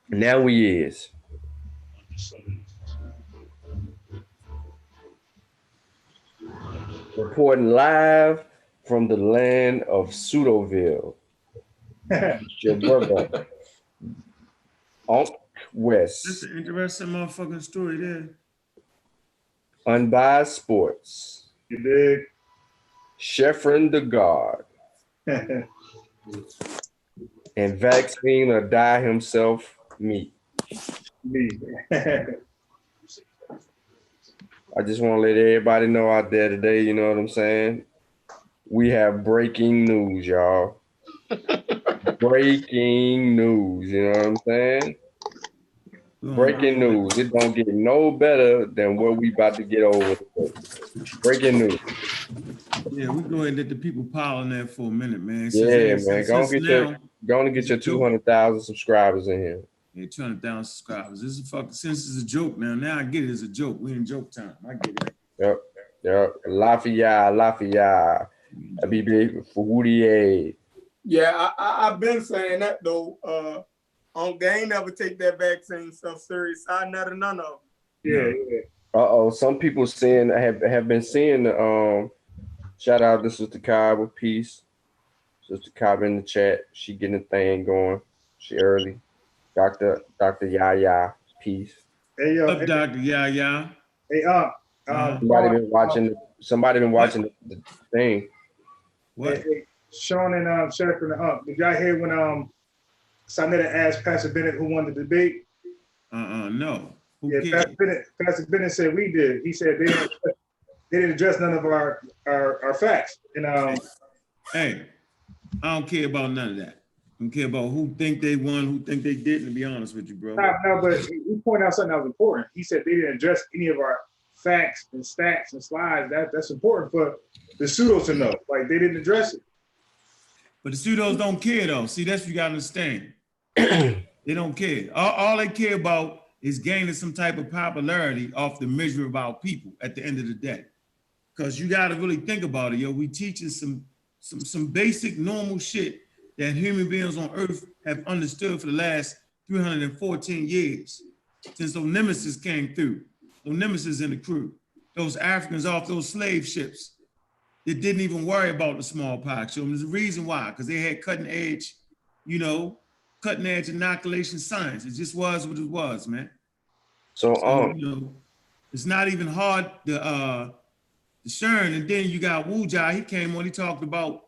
Now he is. Reporting live from the land of Pseudoville. It's your brother, Unc That's West. an interesting motherfucking story there. Unbiased Sports. You dig? Chefrin the God. And Vaccine or Die Himself, me. Me. I just want to let everybody know out there today, you know what I'm saying? We have breaking news, y'all. Breaking news, you know what I'm saying? Breaking news. It don't get no better than what we about to get over today. Breaking news. Yeah, we go ahead and let the people pile in there for a minute, man. Yeah, man. Go on get your 200,000 subscribers in here. Yeah, 200,000 subscribers. This is fucking, since it's a joke now. Now I get it as a joke. We in joke time. I get it. Yep. Lafayette. Habibi Foudier. Yeah, I've been saying that though. On game, never take that vaccine stuff serious. I never none of them. Yeah. Some people saying have been seeing shout out to Sister Cobb with peace. Sister Cobb in the chat. She getting the thing going. She early. Dr. Yaya, peace. Hey, Up, Dr. Yaya. Hey, somebody been watching the thing. What? Hey, Sean and Sheriff and did y'all hear when Sanetta asked Pastor Bennett who won the debate? No. Pastor Bennett said we did. He said they didn't address none of our facts. And hey, I don't care about none of that. I don't care about who think they won, who think they didn't, to be honest with you, bro. No, but he pointed out something that was important. He said they didn't address any of our facts and stats and slides. That's important for the pseudos to know. Like, they didn't address it. But the pseudos don't care, though. See, that's what you got to understand. They don't care. All they care about is gaining some type of popularity off the measure of our people at the end of the day. Because you got to really think about it, yo. We teaching some basic normal shit that human beings on Earth have understood for the last 314 years since those nemesis came through. Those nemesis in the crew, those Africans off those slave ships that didn't even worry about the smallpox. So there's a reason why, because they had cutting edge inoculation science. It just was what it was, man. So it's not even hard to discern. And then you got Wu Jai, he came on, he talked about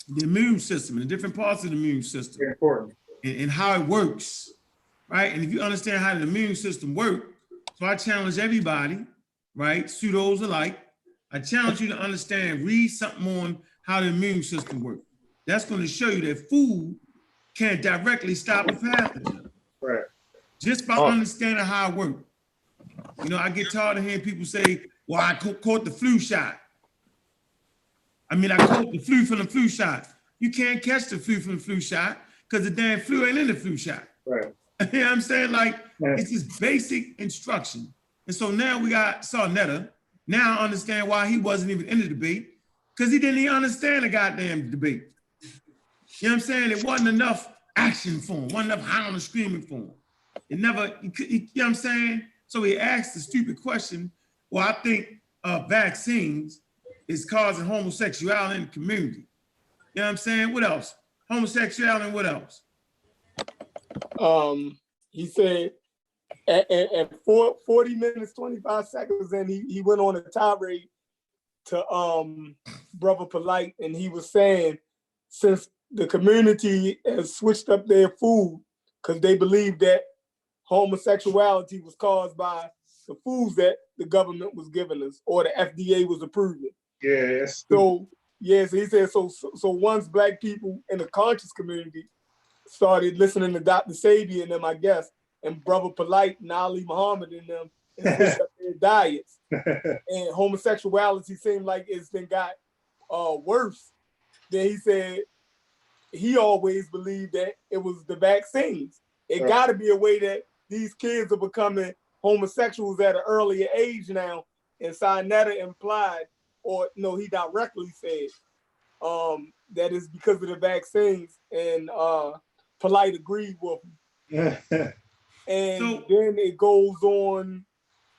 the immune system and the different parts of the immune system. Very important. And how it works, right? And if you understand how the immune system works, so I challenge everybody, right, pseudos alike, I challenge you to understand, read something on how the immune system works. That's going to show you that food can't directly stop a pathogen. Right. Just by understanding how it works. You know, I get tired of hearing people say, well, I caught the flu shot. I caught the flu from the flu shot. You can't catch the flu from the flu shot because the damn flu ain't in the flu shot. Right. You know what I'm saying? Like, it's just basic instruction. And so now we got Sarnetta. Now I understand why he wasn't even in the debate, because he didn't even understand the goddamn debate. You know what I'm saying? It wasn't enough action for him, wasn't enough howling and screaming for him. It never, you know what I'm saying? So he asked the stupid question, well, I think vaccines is causing homosexuality in the community. You know what I'm saying? What else? Homosexuality and what else? He said at 40 minutes, 25 seconds, and he went on a tirade to Brother Polite, and he was saying, since the community has switched up their food because they believe that homosexuality was caused by the foods that the government was giving us or the FDA was approving. Yes. So he said, so once Black people in the conscious community started listening to Dr. Sabi and them, I guess, and Brother Polite and Ali Muhammad and them, and switched up their diets, and homosexuality seemed like it's been got worse. Then he said he always believed that it was the vaccines. It got to be a way that these kids are becoming homosexuals at an earlier age now. And Sinetta implied, or no, he directly said that is because of the vaccines. And Polite agreed with him. Yeah. And So- then it goes on.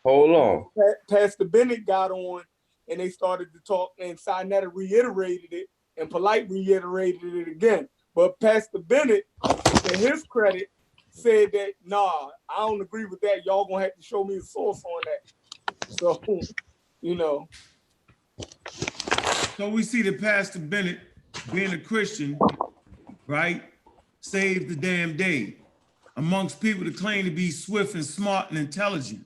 Hold on. Pastor Bennett got on and they started to talk, and Sinetta reiterated it, and Polite reiterated it again. But Pastor Bennett, to his credit, said that, nah, I don't agree with that. Y'all gonna have to show me a source on that. So, you know. So we see that Pastor Bennett, being a Christian, right, saved the damn day amongst people that claim to be swift and smart and intelligent.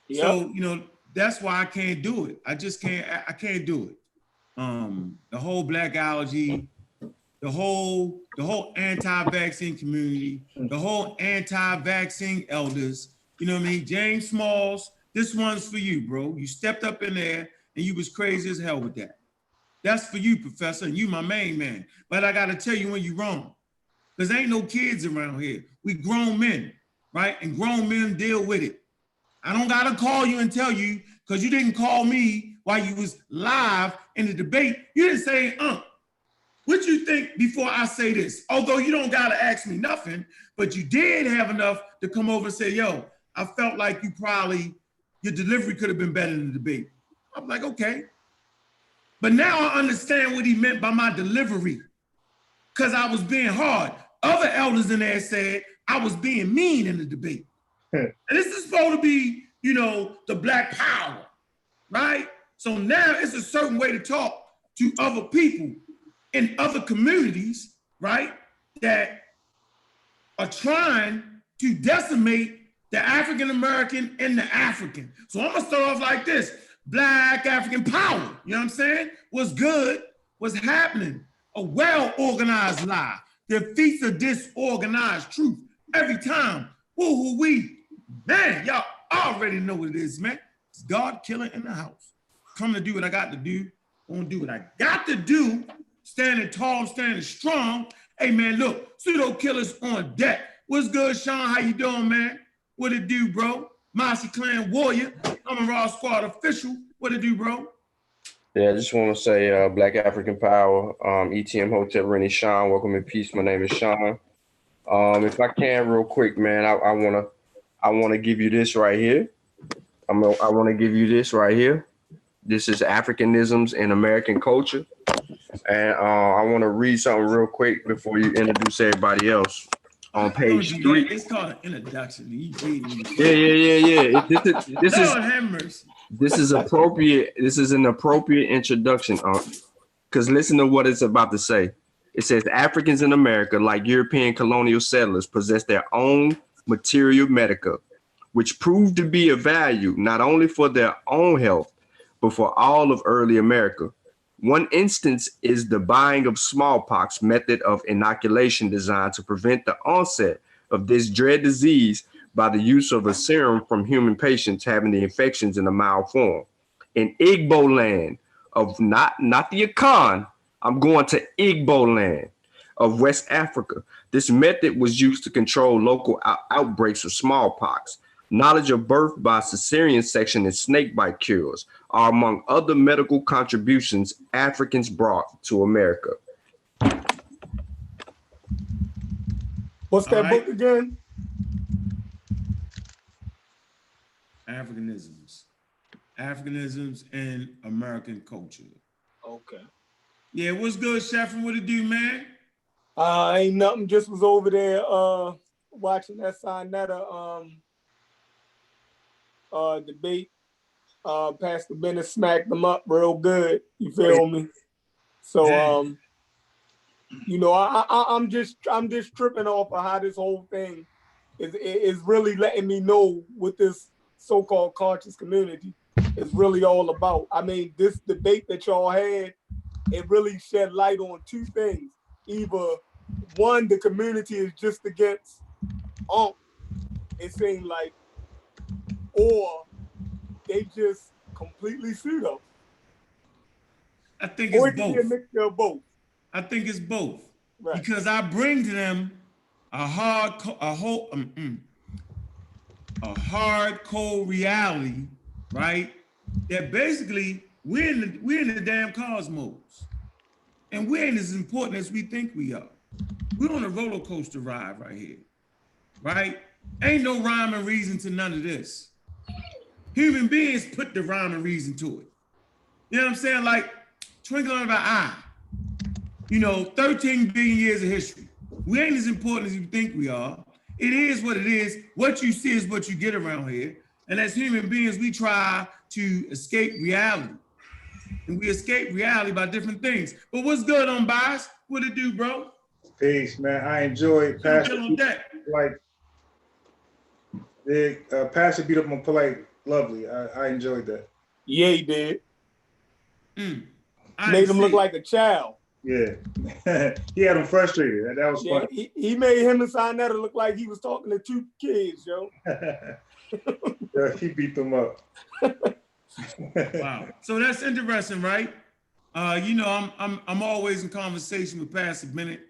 Yep. So, you know, that's why I can't do it. I just can't, I can't do it. The whole black allergy, the whole anti-vaccine community, the whole anti-vaccine elders, you know what I mean? James Smalls, this one's for you, bro. You stepped up in there and you was crazy as hell with that. That's for you, Professor, and you my main man. But I gotta tell you when you're wrong. Because ain't no kids around here. We grown men, right? And grown men deal with it. I don't gotta call you and tell you, because you didn't call me while you was live in the debate. You didn't say, what you think before I say this? Although you don't gotta ask me nothing, but you did have enough to come over and say, yo, I felt like your delivery could have been better in the debate. I'm like, okay. But now I understand what he meant by my delivery, because I was being hard. Other elders in there said I was being mean in the debate. And this is supposed to be, you know, the black power, right? So now it's a certain way to talk to other people in other communities, right, that are trying to decimate the African American and the African. So I'm gonna start off like this: Black African power. You know what I'm saying? What's good? What's happening? A well-organized lie defeats a disorganized truth every time. Woo-hoo-wee. Man, y'all already know what it is, man. It's God killer in the house. Come to do what I got to do. Gonna do what I got to do. Standing tall, standing strong. Hey, man, look, pseudo killers on deck. What's good, Sean? How you doing, man? What it do, bro? Mossy Clan Warrior. I'm a Raw Squad official. What it do, bro? Yeah, I just want to say Black African Power, ETM Hotel Rennie, Sean. Welcome in peace. My name is Sean. If I can, real quick, man, I wanna give you this right here. I want to give you this right here. This is Africanisms in American culture, and I want to read something real quick before you introduce everybody else. On page 3. It's called an introduction. Yeah. This is Lord have mercy. This is appropriate. This is an appropriate introduction, because listen to what it's about to say. It says Africans in America, like European colonial settlers, possess their own material medica, which proved to be of value not only for their own health, but for all of early America. One instance is the buying of smallpox method of inoculation designed to prevent the onset of this dread disease by the use of a serum from human patients having the infections in a mild form. In Igbo land of not the Akan, I'm going to Igbo land of West Africa. This method was used to control local outbreaks of smallpox. Knowledge of birth by cesarean section and snakebite cures are among other medical contributions Africans brought to America. What's that book again? Africanisms and American culture. Okay. Yeah, what's good, Chef? What it do, man? Ain't nothing. Just was over there watching that Sinetta debate. Pastor Bennett smacked them up real good. You feel me? So you know, I'm just tripping off of how this whole thing is really letting me know what this so-called conscious community is really all about. I mean, this debate that y'all had, it really shed light on two things. Either one, the community is just against it seemed like, or they just completely pseudo. I think Or it's it could be a both. mixture of both. I think it's both. Right. Because I bring to them a hardcore reality, right? That basically we're in the damn cosmos, and we ain't as important as we think we are. We're on a roller coaster ride right here, right? Ain't no rhyme and reason to none of this. Human beings put the rhyme and reason to it. You know what I'm saying? Like, twinkle of an eye. 13 billion years of history. We ain't as important as you think we are. It is what it is. What you see is what you get around here. And as human beings, we try to escape reality. And we escape reality by different things. But what's good on Bias? What it do, bro? Peace, man. I enjoyed Pastor. Like, Pastor beat up on Polite lovely. I enjoyed that. Yeah, he did. Made him look like a child. Yeah. He had him frustrated. That was funny. He made him and Sinetta look like he was talking to two kids, yo. Yeah, he beat them up. Wow. So that's interesting, right? I'm always in conversation with Pastor Bennett,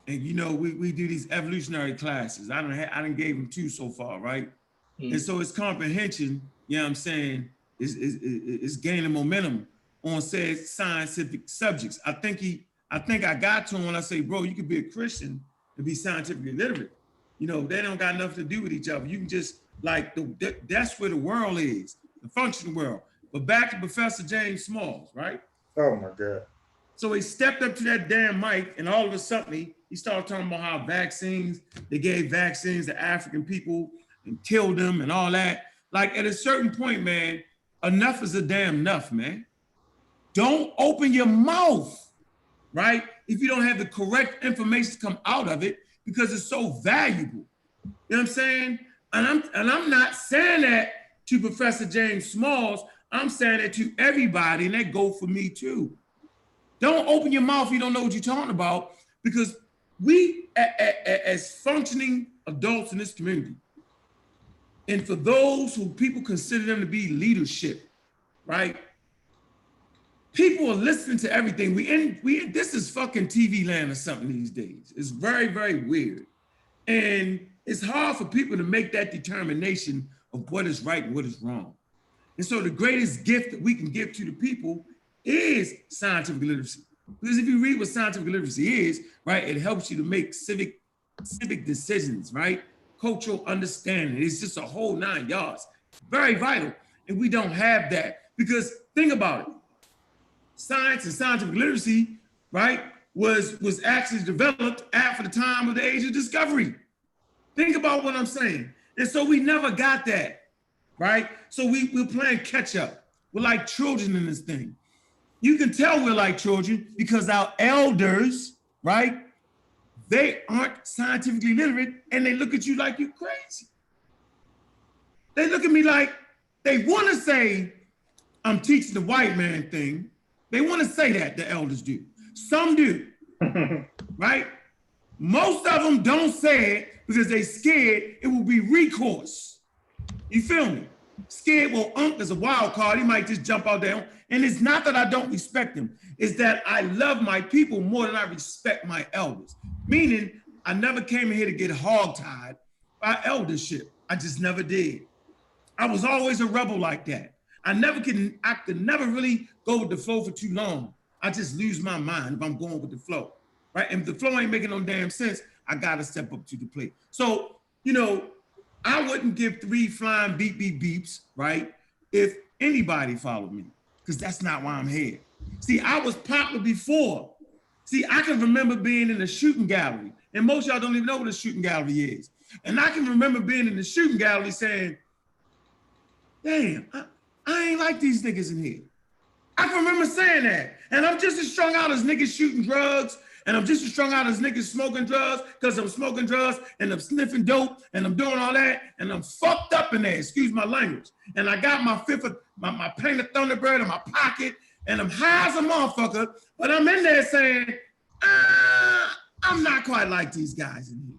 and we do these evolutionary classes. I done gave him 2 so far, right? And so his comprehension, you know what I'm saying, is gaining momentum on said scientific subjects. I think I got to him when I say, bro, you could be a Christian and be scientifically literate. They don't got nothing to do with each other. You can just that's where the world is, the functional world. But back to Professor James Smalls, right? Oh my God. So he stepped up to that damn mic, and all of a sudden he started talking about how they gave vaccines to African people and killed them and all that. Like, at a certain point, man, enough is a damn enough, man. Don't open your mouth, right? If you don't have the correct information to come out of it, because it's so valuable. You know what I'm saying? And I'm not saying that to Professor James Smalls. I'm saying that to everybody, and that go for me too. Don't open your mouth if you don't know what you're talking about, because we, as functioning adults in this community, and for those who people consider them to be leadership, right? People are listening to everything. This is fucking TV land or something these days. It's very, very weird. And it's hard for people to make that determination of what is right and what is wrong. And so the greatest gift that we can give to the people is scientific literacy. Because if you read what scientific literacy is, right, it helps you to make civic decisions, right? Cultural understanding. It's just a whole 9 yards. Very vital. And we don't have that, because think about it. Science and scientific literacy, right, was actually developed after the time of the age of discovery. Think about what I'm saying. And so we never got that, right? So we're playing catch up. We're like children in this thing. You can tell we're like children because our elders, right, they aren't scientifically literate, and they look at you like you're crazy. They look at me like they want to say, I'm teaching the white man thing. They want to say that, the elders do. Some do, right? Most of them don't say it because they scared it will be recourse. You feel me? Scared, well, is a wild card. He might just jump out there. And it's not that I don't respect him. It's that I love my people more than I respect my elders. Meaning, I never came in here to get hogtied by eldership. I just never did. I was always a rebel like that. I could never really go with the flow for too long. I just lose my mind if I'm going with the flow, right? And if the flow ain't making no damn sense, I gotta step up to the plate. So, I wouldn't give 3 flying beep, beep, beeps, right? If anybody followed me, because that's not why I'm here. See, I was popular before. See, I can remember being in a shooting gallery, and most of y'all don't even know what a shooting gallery is. And I can remember being in the shooting gallery saying, damn, I ain't like these niggas in here. I can remember saying that. And I'm just as strung out as niggas shooting drugs, and I'm just as strung out as niggas smoking drugs, because I'm smoking drugs, and I'm sniffing dope, and I'm doing all that, and I'm fucked up in there, excuse my language. And I got my painted Thunderbird in my pocket, and I'm high as a motherfucker, but I'm in there saying, I'm not quite like these guys in here.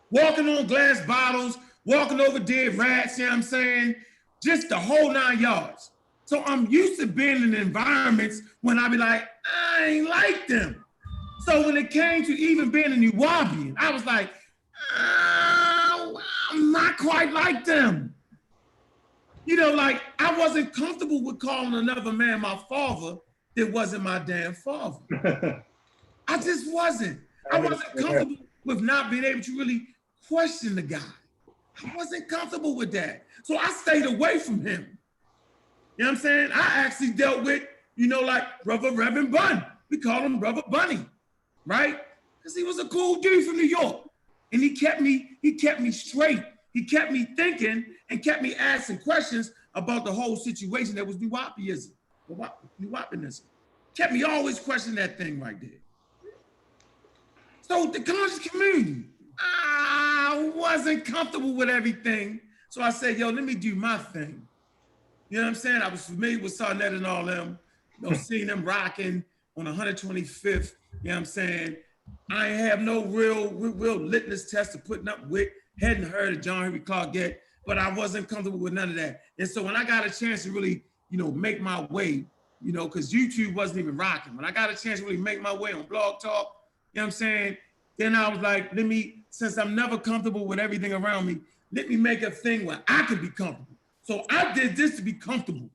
Walking on glass bottles, walking over dead rats, you know what I'm saying? Just the whole 9 yards. So I'm used to being in environments when I be like, I ain't like them. So when it came to even being a Nuwaubian, I was like, I'm not quite like them. Like I wasn't comfortable with calling another man my father that wasn't my damn father. I just wasn't. I wasn't comfortable with not being able to really question the guy. I wasn't comfortable with that. So I stayed away from him. You know what I'm saying? I actually dealt with, like Brother Reverend Bun. We call him Brother Bunny, right? Because he was a cool dude from New York. And he kept me straight. He kept me thinking and kept me asking questions about the whole situation that was Nuwaubianism. Kept me always questioning that thing right there. So the conscious community, I wasn't comfortable with everything. So I said, yo, let me do my thing. You know what I'm saying? I was familiar with Sarnett and all them, seeing them rocking on 125th, you know what I'm saying? I have no real litmus test to putting up with, hadn't heard of John Henry Clark yet, but I wasn't comfortable with none of that. And so when I got a chance to really, make my way, because YouTube wasn't even rocking. When I got a chance to really make my way on Blog Talk, you know what I'm saying? Then I was like, since I'm never comfortable with everything around me, let me make a thing where I can be comfortable. So I did this to be comfortable.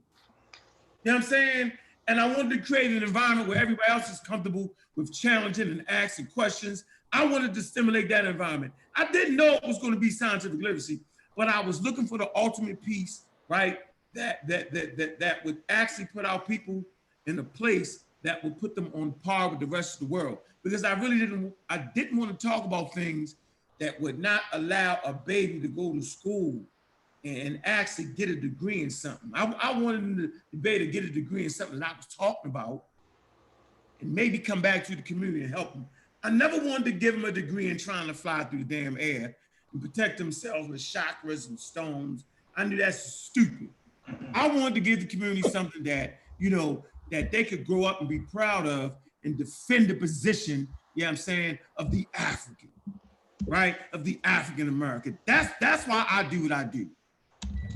You know what I'm saying? And I wanted to create an environment where everybody else is comfortable with challenging and asking questions. I wanted to stimulate that environment. I didn't know it was going to be scientific literacy, but I was looking for the ultimate piece, right? That would actually put our people in a place that would put them on par with the rest of the world. Because I didn't want to talk about things that would not allow a baby to go to school and actually get a degree in something. I wanted the baby to get a degree in something that I was talking about and maybe come back to the community and help them. I never wanted to give them a degree in trying to fly through the damn air and protect themselves with chakras and stones. I knew that's stupid. I wanted to give the community something that, that they could grow up and be proud of and defend the position, you know what I'm saying, of the African, right? Of the African American. That's why I do what I do.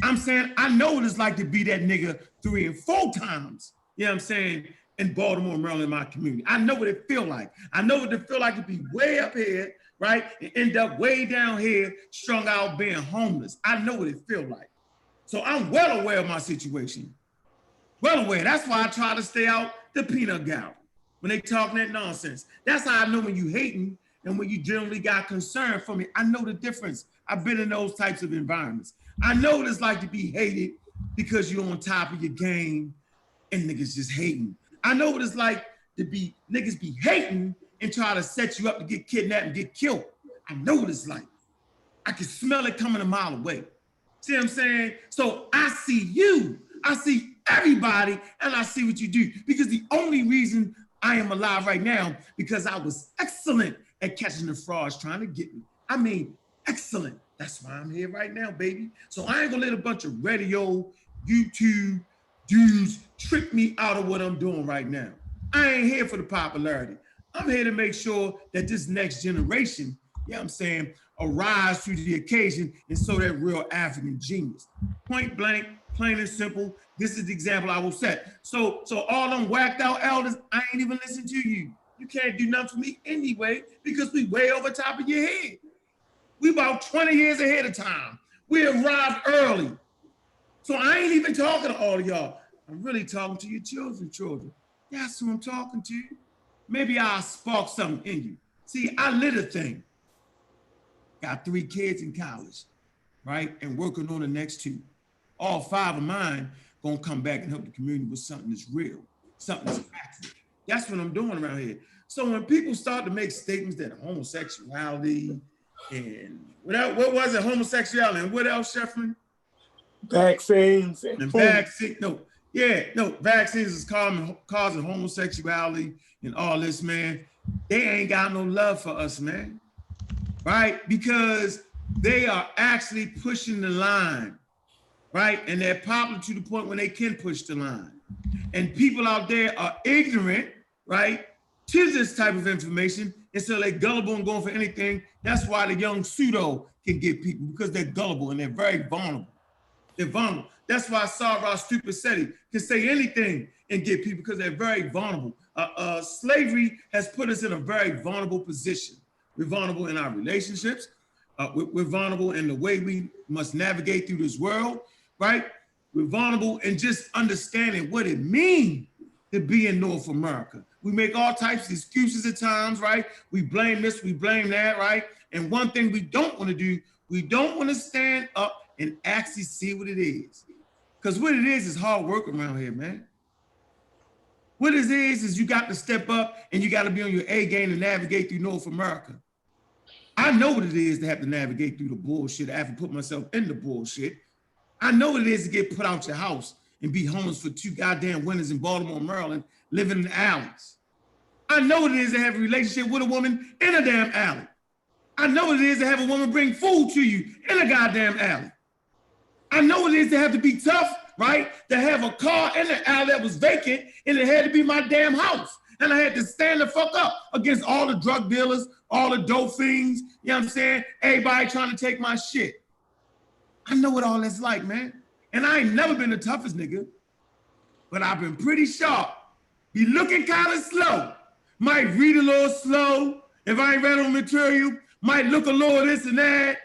I'm saying, I know what it's like to be that nigga 3 and 4 times, you know what I'm saying, in Baltimore, Maryland, my community. I know what it feel like. I know what it feel like to be way up here, right? And end up way down here, strung out being homeless. I know what it feel like. So I'm well aware of my situation. Well aware. That's why I try to stay out the peanut gallery when they talking that nonsense. That's how I know when you hating and when you generally got concern for me. I know the difference. I've been in those types of environments. I know what it's like to be hated because you're on top of your game and niggas just hating. I know what it's like to be niggas be hating and try to set you up to get kidnapped and get killed. I know what it's like. I can smell it coming a mile away. See what I'm saying? So I see you, I see everybody, and I see what you do. Because the only reason I am alive right now, because I was excellent at catching the frauds trying to get me. I mean, excellent. That's why I'm here right now, baby. So I ain't gonna let a bunch of radio, YouTube dudes trick me out of what I'm doing right now. I ain't here for the popularity. I'm here to make sure that this next generation, you know what I'm saying, arise to the occasion and show that real African genius. Point blank, plain and simple, this is the example I will set. So all them whacked out elders, I ain't even listen to you. You can't do nothing for me anyway because we way over top of your head. We about 20 years ahead of time. We arrived early. So I ain't even talking to all of y'all. I'm really talking to your children. That's who I'm talking to. Maybe I'll spark something in you. See, I lit a thing. Got 3 kids in college, right? And working on the next 2. All 5 of mine gonna come back and help the community with something that's real, something that's accurate. That's what I'm doing around here. So when people start to make statements that homosexuality and what was it, homosexuality and what else, Sheffrin? Vaccines and vaccines. Vaccines is causing homosexuality and all this, man. They ain't got no love for us, man. Right? Because they are actually pushing the line, right? And they're popular to the point when they can push the line. And people out there are ignorant, right, to this type of information. And so they're gullible and going for anything. That's why the young pseudo can get people, because they're gullible and they're very vulnerable. They're vulnerable. That's why Sarah Stupid Seti can say anything and get people, because they're very vulnerable. Slavery has put us in a very vulnerable position. We're vulnerable in our relationships. We're vulnerable in the way we must navigate through this world, right? We're vulnerable in just understanding what it means to be in North America. We make all types of excuses at times, right? We blame this, we blame that, right? And one thing we don't want to do, we don't want to stand up and actually see what it is. Because what it is hard work around here, man. What it is you got to step up and you got to be on your A game to navigate through North America. I know what it is to have to navigate through the bullshit. I have to put myself in the bullshit. I know what it is to get put out your house and be homeless for 2 goddamn winters in Baltimore, Maryland, living in the alleys. I know what it is to have a relationship with a woman in a damn alley. I know what it is to have a woman bring food to you in a goddamn alley. I know what it is to have to be tough, right? To have a car in the alley that was vacant and it had to be my damn house. And I had to stand the fuck up against all the drug dealers, all the dope fiends, you know what I'm saying? Everybody trying to take my shit. I know what all that's like, man. And I ain't never been the toughest nigga, but I've been pretty sharp. Be looking kind of slow. Might read a little slow. If I ain't read on material, might look a little this and that.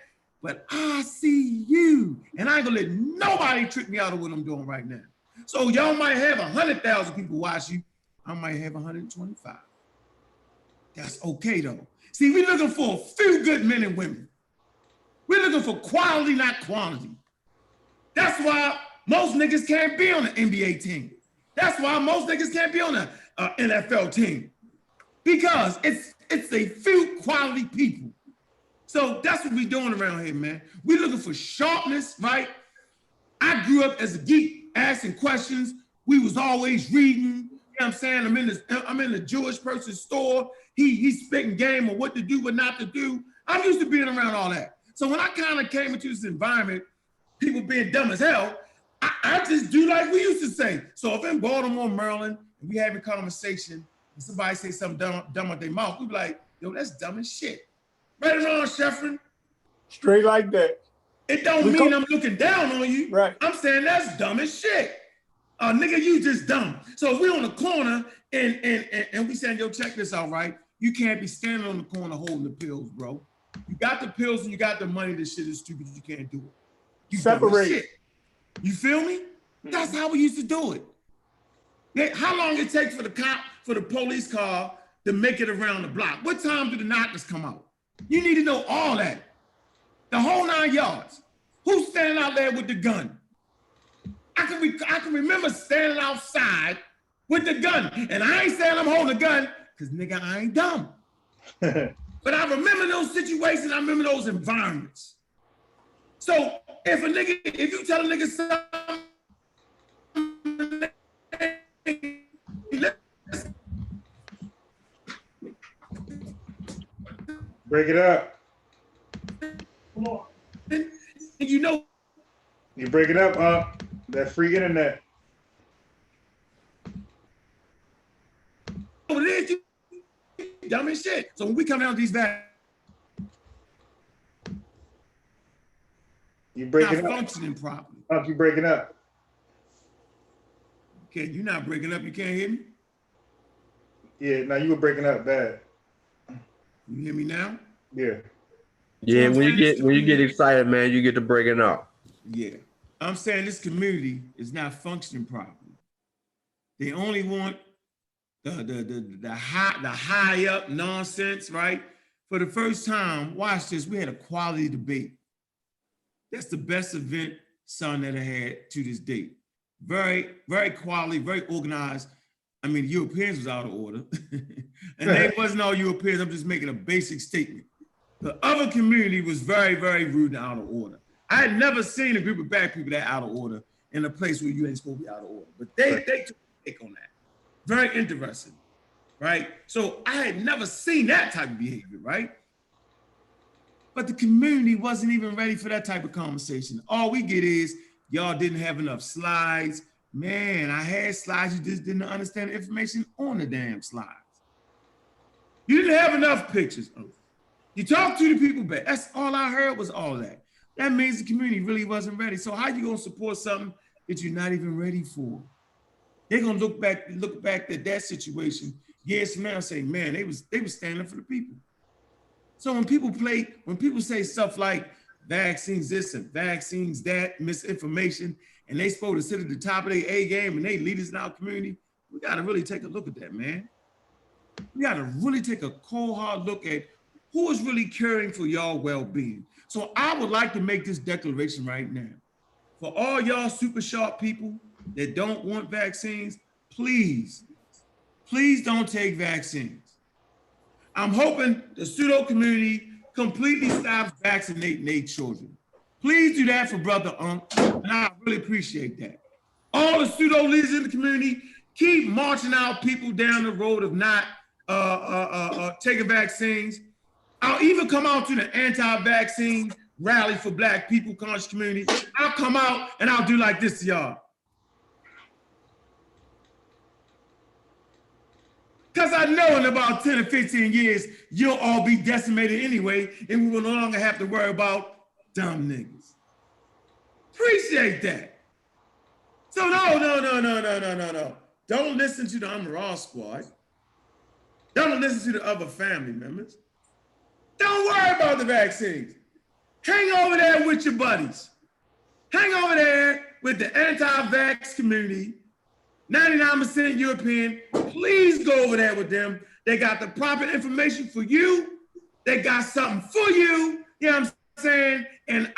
But I see you. And I ain't gonna let nobody trick me out of what I'm doing right now. So y'all might have 100,000 people watch you. I might have 125. That's okay though. See, we're looking for a few good men and women. We're looking for quality, not quantity. That's why most niggas can't be on the NBA team. That's why most niggas can't be on the NFL team. Because it's a few quality people. So that's what we doing around here, man. We're looking for sharpness, right? I grew up as a geek, asking questions. We was always reading. You know what I'm saying? I'm in the Jewish person's store. He's spitting game on what to do, what not to do. I'm used to being around all that. So when I kind of came into this environment, people being dumb as hell, I just do like we used to say. So if in Baltimore, Maryland, and we having a conversation, and somebody say something dumb out their mouth, we be like, yo, that's dumb as shit. Right around, Sheffrin. Straight like that. It don't mean I'm looking down on you. Right. I'm saying that's dumb as shit. Nigga, you just dumb. So if we on the corner and we saying, yo, check this out, right? You can't be standing on the corner holding the pills, bro. You got the pills and you got the money. This shit is stupid. You can't do it. You separate. Shit. You feel me? That's how we used to do it. How long it takes for the police car to make it around the block? What time do the knockers come out? You need to know all that. The whole 9 yards. Who's standing out there with the gun? I can remember standing outside with the gun. And I ain't saying I'm holding a gun, because nigga, I ain't dumb. But I remember those situations, I remember those environments. So if you tell a nigga something, break it up. Come on. And you know. You break it up, that free internet. What it is, you dumb as shit. So when we come down to these vaccines, you break it up. Functioning properly. You breaking up. Okay, you're not breaking up. You can't hear me? Yeah, now you were breaking up bad. You hear me now? Yeah. Yeah, when you get excited, man, you get to breaking up. Yeah. I'm saying this community is not functioning properly. They only want the high up nonsense, right? For the first time, watch this, we had a quality debate. That's the best event Son that I had to this date. Very, very quality, very organized. I mean, Europeans was out of order. And they wasn't all Europeans. I'm just making a basic statement. The other community was very, very rude and out of order. I had never seen a group of black people that out of order in a place where you ain't supposed to be out of order. But they took a take on that. Very interesting, right? So I had never seen that type of behavior, right? But the community wasn't even ready for that type of conversation. All we get is, y'all didn't have enough slides. Man, I had slides, you just didn't understand the information on the damn slides. You didn't have enough pictures. You talked to the people back. That's all I heard was all that. That means the community really wasn't ready. So how you gonna support something that you're not even ready for? They're gonna look back at that situation years from now and say, man, they was standing for the people. So when people say stuff like vaccines this and vaccines that, misinformation, and they supposed to sit at the top of their A game and they leaders in our community, we gotta really take a look at that, man. We got to really take a cold, hard look at who is really caring for y'all well-being. So I would like to make this declaration right now. For all y'all super sharp people that don't want vaccines, please, please don't take vaccines. I'm hoping the pseudo community completely stops vaccinating their children. Please do that for Brother Unc, and I really appreciate that. All the pseudo leaders in the community, keep marching out people down the road of not taking vaccines. I'll even come out to the anti-vaccine rally for Black people, conscious community. I'll come out and I'll do like this to y'all. Because I know in about 10 or 15 years, you'll all be decimated anyway, and we will no longer have to worry about dumb niggas. Appreciate that. So no. Don't listen to the I'm Raw squad. Don't listen to the other family members. Don't worry about the vaccines. Hang over there with your buddies. Hang over there with the anti-vax community, 99% European. Please go over there with them. They got the proper information for you. They got something for you. You know what I'm saying? And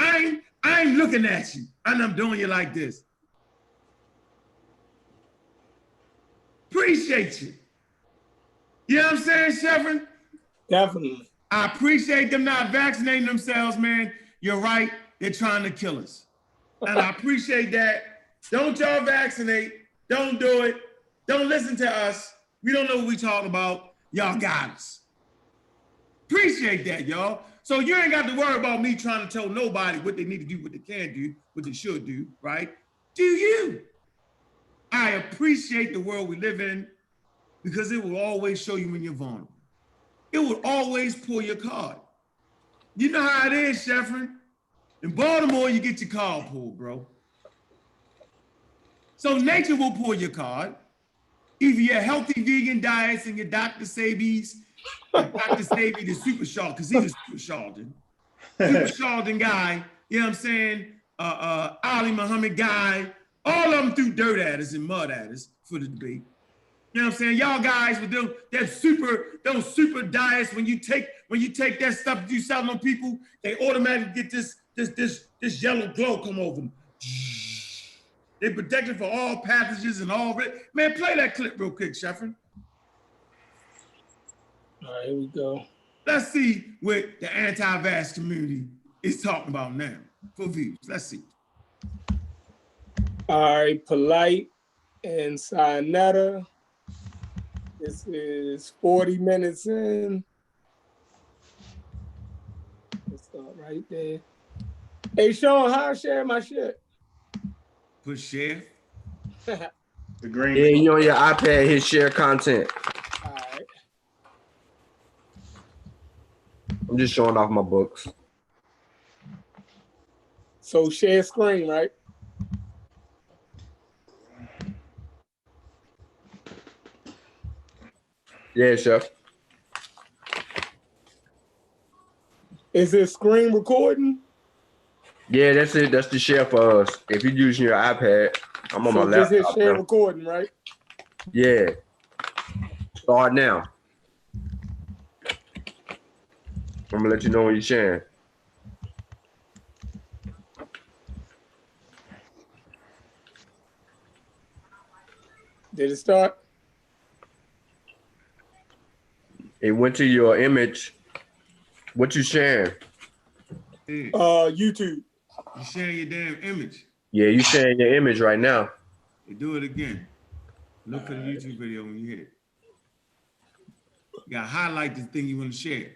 I'm looking at you, and I'm doing you like this. Appreciate you. You know what I'm saying, Chevron? Definitely. I appreciate them not vaccinating themselves, man. You're right. They're trying to kill us. And I appreciate that. Don't y'all vaccinate. Don't do it. Don't listen to us. We don't know what we talking about. Y'all got us. Appreciate that, y'all. So you ain't got to worry about me trying to tell nobody what they need to do, what they can do, what they should do, right? Do you? I appreciate the world we live in because it will always show you when you're vulnerable. It will always pull your card. You know how it is, Chevron. In Baltimore, you get your card pulled, bro. So nature will pull your card. Either your healthy vegan diets and your Dr. Sebi's, Dr. Sebi, the super sharp, because he's a super charlatan. Super charlatan guy, you know what I'm saying? Ali Muhammad guy, all of them threw dirt at us and mud at us for the debate. You know what I'm saying? Y'all guys with them, those super diets, when you take that stuff that you selling on people, they automatically get this yellow glow come over them. They protected for all pathogens and all that. Man, play that clip real quick, Chevron. All right, here we go. Let's see what the anti-vax community is talking about now for views. Let's see. All right, Polite and Sinetta. This is 40 minutes in. Let's start right there. Hey, Sean, how I share my shit? Push share. The green. Yeah, you on your iPad, hit share content. All right. I'm just showing off my books. So share screen, right? Yeah, Chef. Is this screen recording? Yeah, that's it. That's the share for us. If you're using your iPad, I'm on my Just hit laptop. share now. recording, right? Yeah. Start now. I'm gonna let you know when you're sharing. Did it start? It went to your image. What you sharing? Yeah. YouTube. You sharing your damn image. Yeah, you sharing your image right now. You do it again. Look for the YouTube video when you hit it. You gotta highlight the thing you want to share.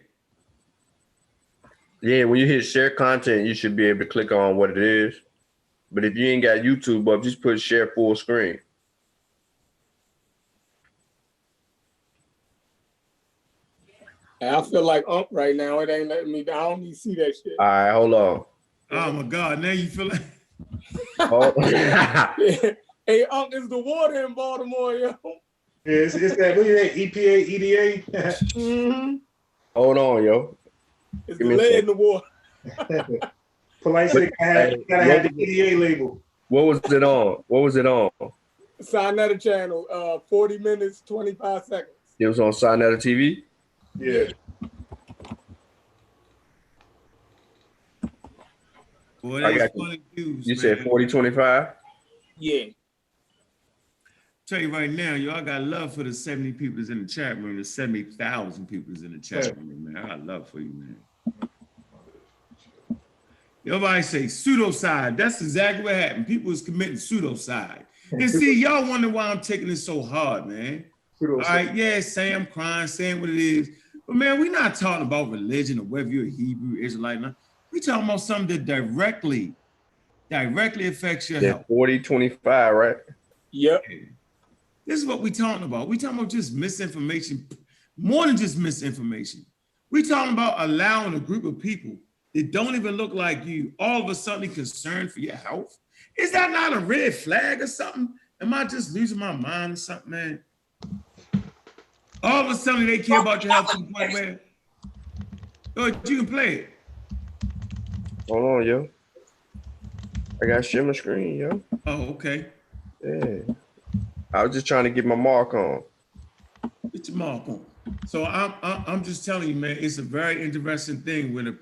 Yeah, when you hit share content, you should be able to click on what it is. But if you ain't got YouTube up, just put share full screen. I feel like right now. It ain't letting me down. I don't even see that shit. All right, hold on. Oh my God, now you feel like Oh. Hey, is the water in Baltimore, yo? It's that, what is that, EPA, EDA? Mm-hmm. Hold on, yo. It's Give the me a lead sec. in the water. Polite said you gotta have the EDA label. What was it on? What was it on? Sign that channel, 40 minutes, 25 seconds. It was on Sinetta TV. Yeah. Boy, I that's got you. funny views, You man. said 40-25. Yeah. Tell you right now, y'all got love for the 70 people that's in the chat room, the 70,000 people that's in the chat room, man. I got love for you, man. Everybody say pseudocide. That's exactly what happened. People was committing pseudocide. And see, y'all wonder why I'm taking this so hard, man. All right, yeah, Sam crying, saying what it is. But man, we're not talking about religion or whether you're a Hebrew, Israelite, or not. We're talking about something that directly affects your Yeah, health. 40-25, right? Yep. This is what we're talking about. We're talking about just misinformation, more than just misinformation. We're talking about allowing a group of people that don't even look like you all of a sudden concerned for your health. Is that not a red flag or something? Am I just losing my mind or something, man? All of a sudden they care about your health to the point where, oh, you can play it. Hold on, yo. I got to share my screen, yo. Oh, okay. Yeah. I was just trying to get my mark on. Get your mark on. So I'm just telling you, man, it's a very interesting thing when the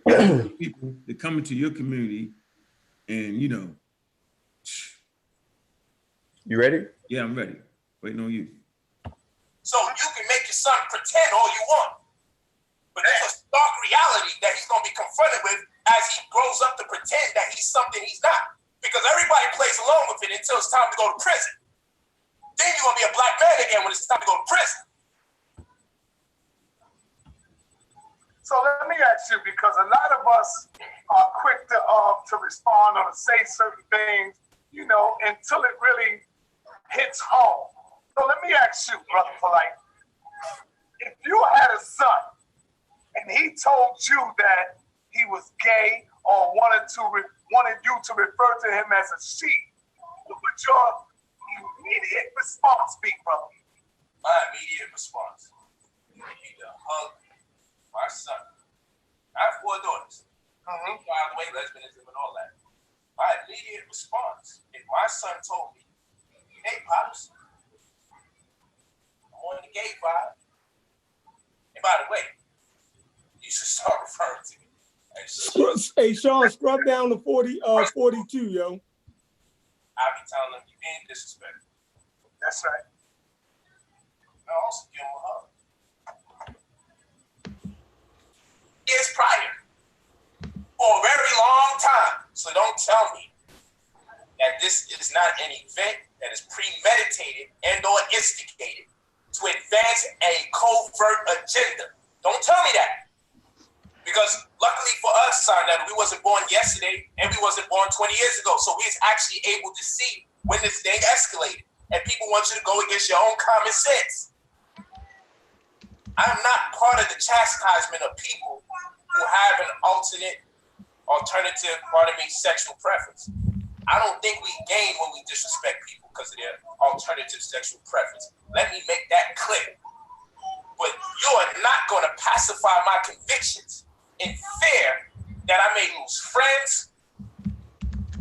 people that come into your community and, you know, You ready? yeah, I'm ready. Waiting on you. So you can make your son pretend all you want. But there's a stark reality that he's going to be confronted with as he grows up to pretend that he's something he's not. Because everybody plays along with it until it's time to go to prison. Then you're going to be a black man again when it's time to go to prison. So let me ask you, because a lot of us are quick to respond or to say certain things, you know, until it really hits home. So let me ask you, Brother Polite, if you had a son and he told you that he was gay or wanted you to refer to him as a she, what would your immediate response be, brother? My immediate response would be to hug my son. I have 4 daughters. By the way, lesbianism and all that. My immediate response, if my son told me, hey, Pops, I'm on the gay vibe. And by the way, you should start referring to me. Hey, Sean, scrub down to 42, yo. I'll be telling them you're being disrespectful. That's right. I'll also give him a hug. Years prior, for a very long time. So don't tell me that this is not an event that is premeditated and or instigated to advance a covert agenda. Don't tell me that. Because luckily for us, Sarnetta, we wasn't born yesterday and we wasn't born 20 years ago. So we was actually able to see when this thing escalated. And people want you to go against your own common sense. I'm not part of the chastisement of people who have an alternative, sexual preference. I don't think we gain when we disrespect people because of their alternative sexual preference. Let me make that clear. But you are not going to pacify my convictions in fear that I may lose friends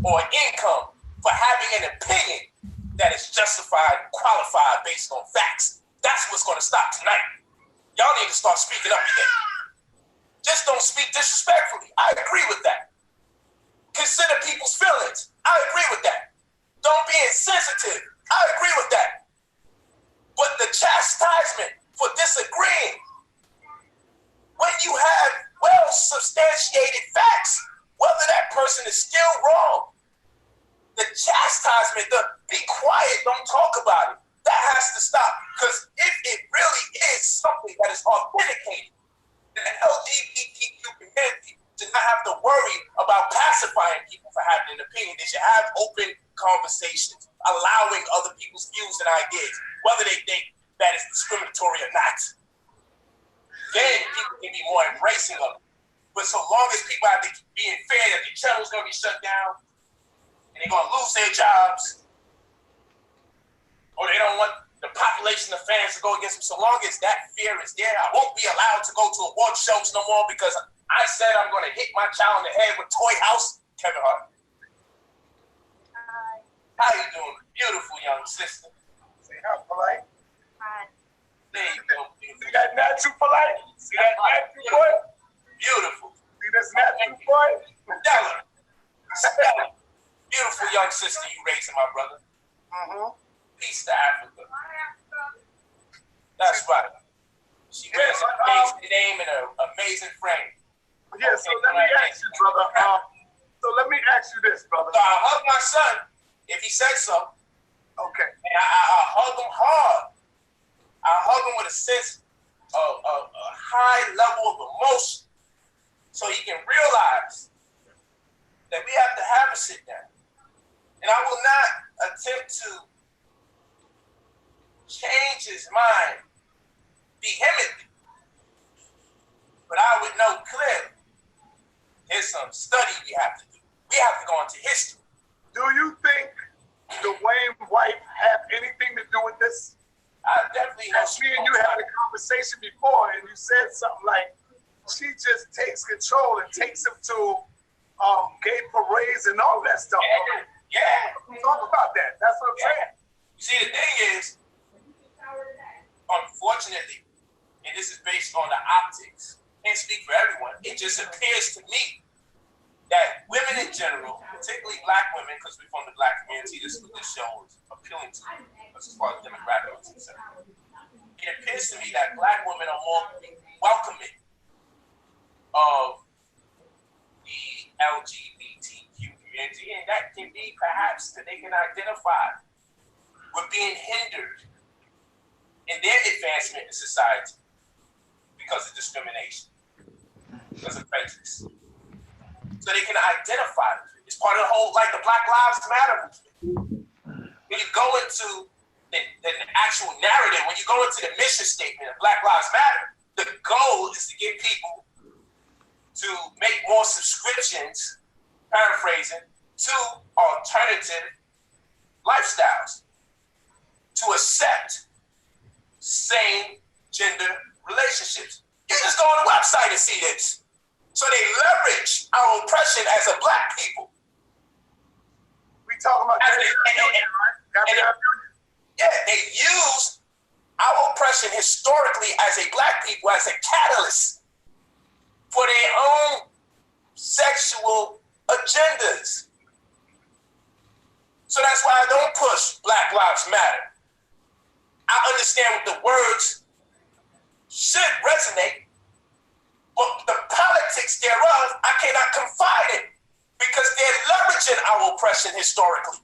or income for having an opinion that is justified, qualified based on facts. That's what's going to stop tonight. Y'all need to start speaking up again. Just don't speak disrespectfully. I agree with that. Consider people's feelings. I agree with that. Don't be insensitive. I agree with that. But the chastisement for disagreeing, when you have well-substantiated facts, whether that person is still wrong, the chastisement, the be quiet, don't talk about it, that has to stop. Because if it really is something that is authenticated, the LGBTQ community should not have to worry about pacifying people for having an opinion. They should have open conversations, allowing other people's views and ideas, whether they think that is discriminatory or not. Then people can be more embracing of it. But so long as people have to be in fear that the channel's going to be shut down and they're going to lose their jobs, or they don't want the population of fans to go against them, so long as that fear is there, I won't be allowed to go to award shows no more because I said I'm going to hit my child in the head with Toy House. Kevin Hart. Hi. How you doing, beautiful young sister? Say hi, Polite. There you go, beautiful. See that natural polite? See that natural boy? Beautiful. See this natural boy? Stellar. Stellar. Beautiful young sister you raising, my brother. Peace to Africa. That's right. She wears an amazing name and an amazing frame. Yeah, so let me ask you, brother. So let me ask you this, brother. So I hug my son, if he says so. Okay. And I hug him hard. I hug him with a sense of a high level of emotion so he can realize that we have to have a sit down. And I will not attempt to change his mind vehemently, but I would know clearly there's some study we have to do. We have to go into history. Do you think Dwayne White have anything to do with this? I definitely know. Me and you had a conversation before, and you said something like, she just takes control and takes him to gay parades and all that stuff. Yeah. Talk about that. That's what I'm saying. You see, the thing is, unfortunately, and this is based on the optics, can't speak for everyone, it just appears to me that women in general, particularly black women, because we're from the black community, this is what this show is appealing to, as far as demographics is concerned. It appears to me that black women are more welcoming of the LGBTQ community, and that can be perhaps that they can identify with being hindered in their advancement in society because of discrimination, because of prejudice. So they can identify with it. It's part of the whole, like the Black Lives Matter movement. When you go into the actual narrative, when you go into the mission statement of Black Lives Matter, the goal is to get people to make more subscriptions, paraphrasing, to alternative lifestyles, to accept same gender relationships. You just go on the website and see this. So they leverage our oppression as a black people. We talking about yeah, they use our oppression historically as a black people as a catalyst for their own sexual agendas. So that's why I don't push Black Lives Matter. I understand what the words should resonate, but the politics thereof, I cannot confide in because they're leveraging our oppression historically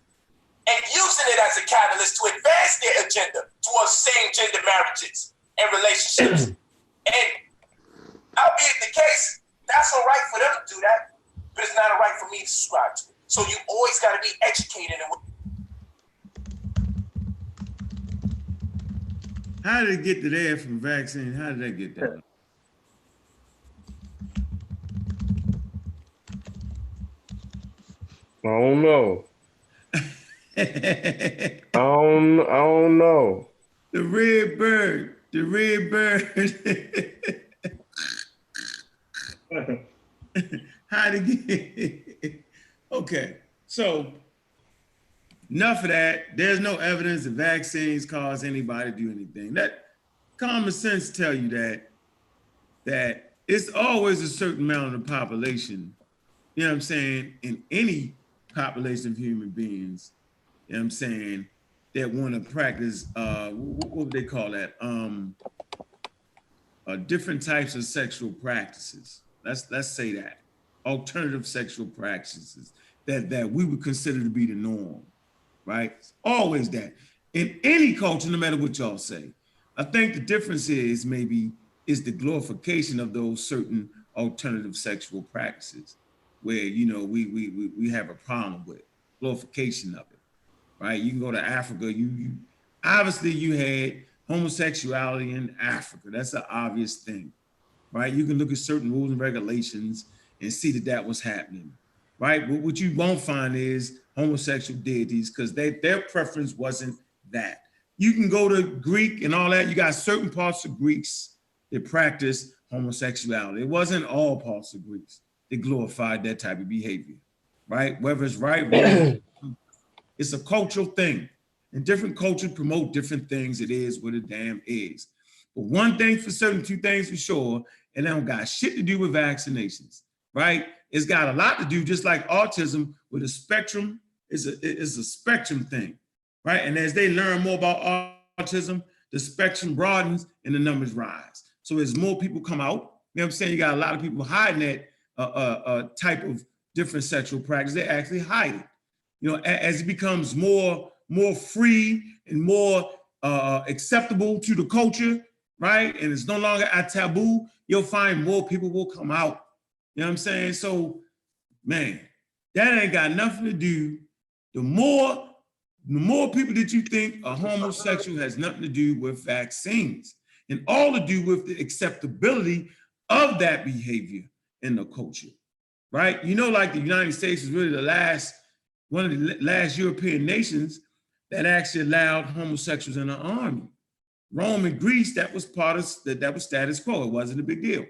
and using it as a catalyst to advance their agenda towards same-gender marriages and relationships. And albeit the case, that's all right for them to do that, but it's not all right for me to subscribe to it. So you always got to be educated in what. How did it get to there from vaccine? How did that get there? I don't know. I don't know. The red bird. The red bird. How to get okay. So enough of that. There's no evidence that vaccines cause anybody to do anything. That common sense tell you that it's always a certain amount of the population, you know what I'm saying, in any population of human beings, you know what I'm saying, that want to practice what would they call that? Different types of sexual practices. Let's say that. Alternative sexual practices that we would consider to be the norm, right? It's always that. In any culture, no matter what y'all say. I think the difference is maybe is the glorification of those certain alternative sexual practices where, you know, we have a problem with glorification of it, right? You can go to Africa, you obviously you had homosexuality in Africa. That's an obvious thing, right? You can look at certain rules and regulations and see that was happening, right? But what you won't find is homosexual deities because their preference wasn't that. You can go to Greek and all that. You got certain parts of Greeks that practice homosexuality. It wasn't all parts of Greeks that glorified that type of behavior, right? Whether it's right, wrong, it's a cultural thing. And different cultures promote different things. It is what it damn is. But one thing for certain, two things for sure, and that don't got shit to do with vaccinations, right? It's got a lot to do, just like autism, with a spectrum. Is a spectrum thing, right? And as they learn more about autism, the spectrum broadens and the numbers rise. So as more people come out, you know what I'm saying? You got a lot of people hiding that type of different sexual practice. They actually hide it. You know, as it becomes more free and more acceptable to the culture, right? And it's no longer a taboo, you'll find more people will come out. You know what I'm saying? So, man, that ain't got nothing to do. The more people that you think are homosexual has nothing to do with vaccines, and all to do with the acceptability of that behavior in the culture, right? You know, like the United States is really one of the last European nations that actually allowed homosexuals in the army. Rome and Greece, that was part of that was status quo. It wasn't a big deal.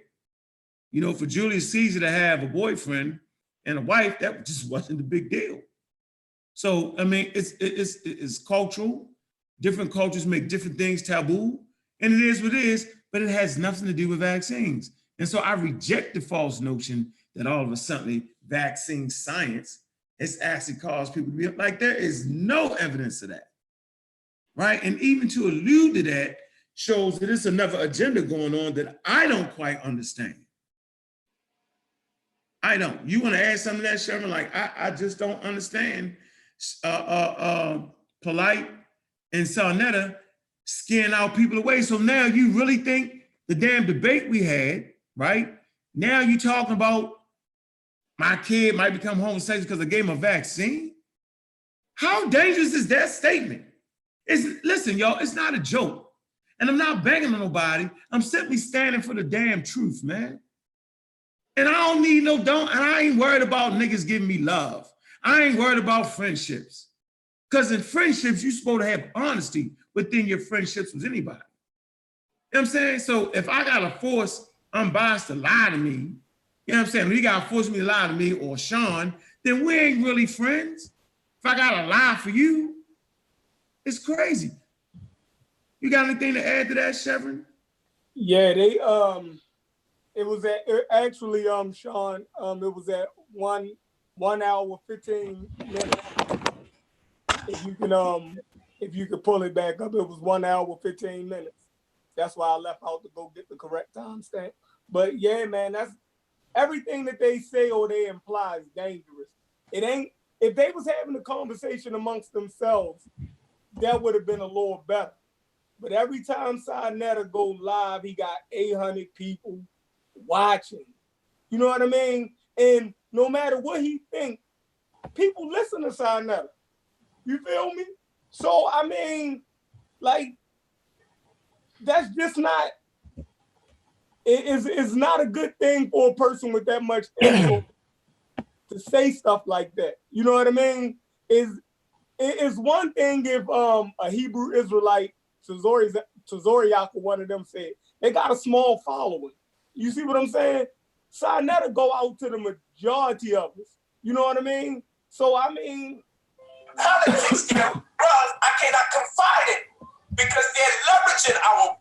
You know, for Julius Caesar to have a boyfriend and a wife, that just wasn't a big deal. So, I mean, it's cultural. Different cultures make different things taboo, and it is what it is, but it has nothing to do with vaccines. And so I reject the false notion that all of a sudden vaccine science has actually caused people to be like, there is no evidence of that, right? And even to allude to that shows that it's another agenda going on that I don't quite understand. I don't. You want to add something to that, Sherman? Like, I just don't understand. Polite and Sarnetta scaring out people away. So now you really think the damn debate we had, right? Now you talking about my kid might become homosexual because I gave him a vaccine? How dangerous is that statement? Listen, y'all, it's not a joke. And I'm not banging on nobody. I'm simply standing for the damn truth, man. And I don't need and I ain't worried about niggas giving me love. I ain't worried about friendships. Because in friendships, you're supposed to have honesty within your friendships with anybody. You know what I'm saying? So if I gotta force unbiased to lie to me, you know what I'm saying? When you gotta force me to lie to me or Sean, then we ain't really friends. If I gotta lie for you, it's crazy. You got anything to add to that, Chevron? Yeah, they it was at actually Sean, it was at 1 hour 15 minutes. If you could pull it back up, it was 1 hour 15 minutes. That's why I left out to go get the correct timestamp. But yeah, man, that's everything that they say or they imply is dangerous. It ain't, if they was having a conversation amongst themselves, that would have been a little better. But every time Sarnetta go live, he got 800 people watching. You know what I mean? And no matter what he think, people listen to Sarnetta. You feel me? So, I mean, like, that's just not, it's not a good thing for a person with that much influence to say stuff like that. You know what I mean? It's one thing if a Hebrew Israelite, Tzoriak or one of them said, they got a small following. You see what I'm saying? Sarnetta go out to the majority of us. You know what I mean? So, I mean, politics there, bro, I cannot confide it because they're leveraging our.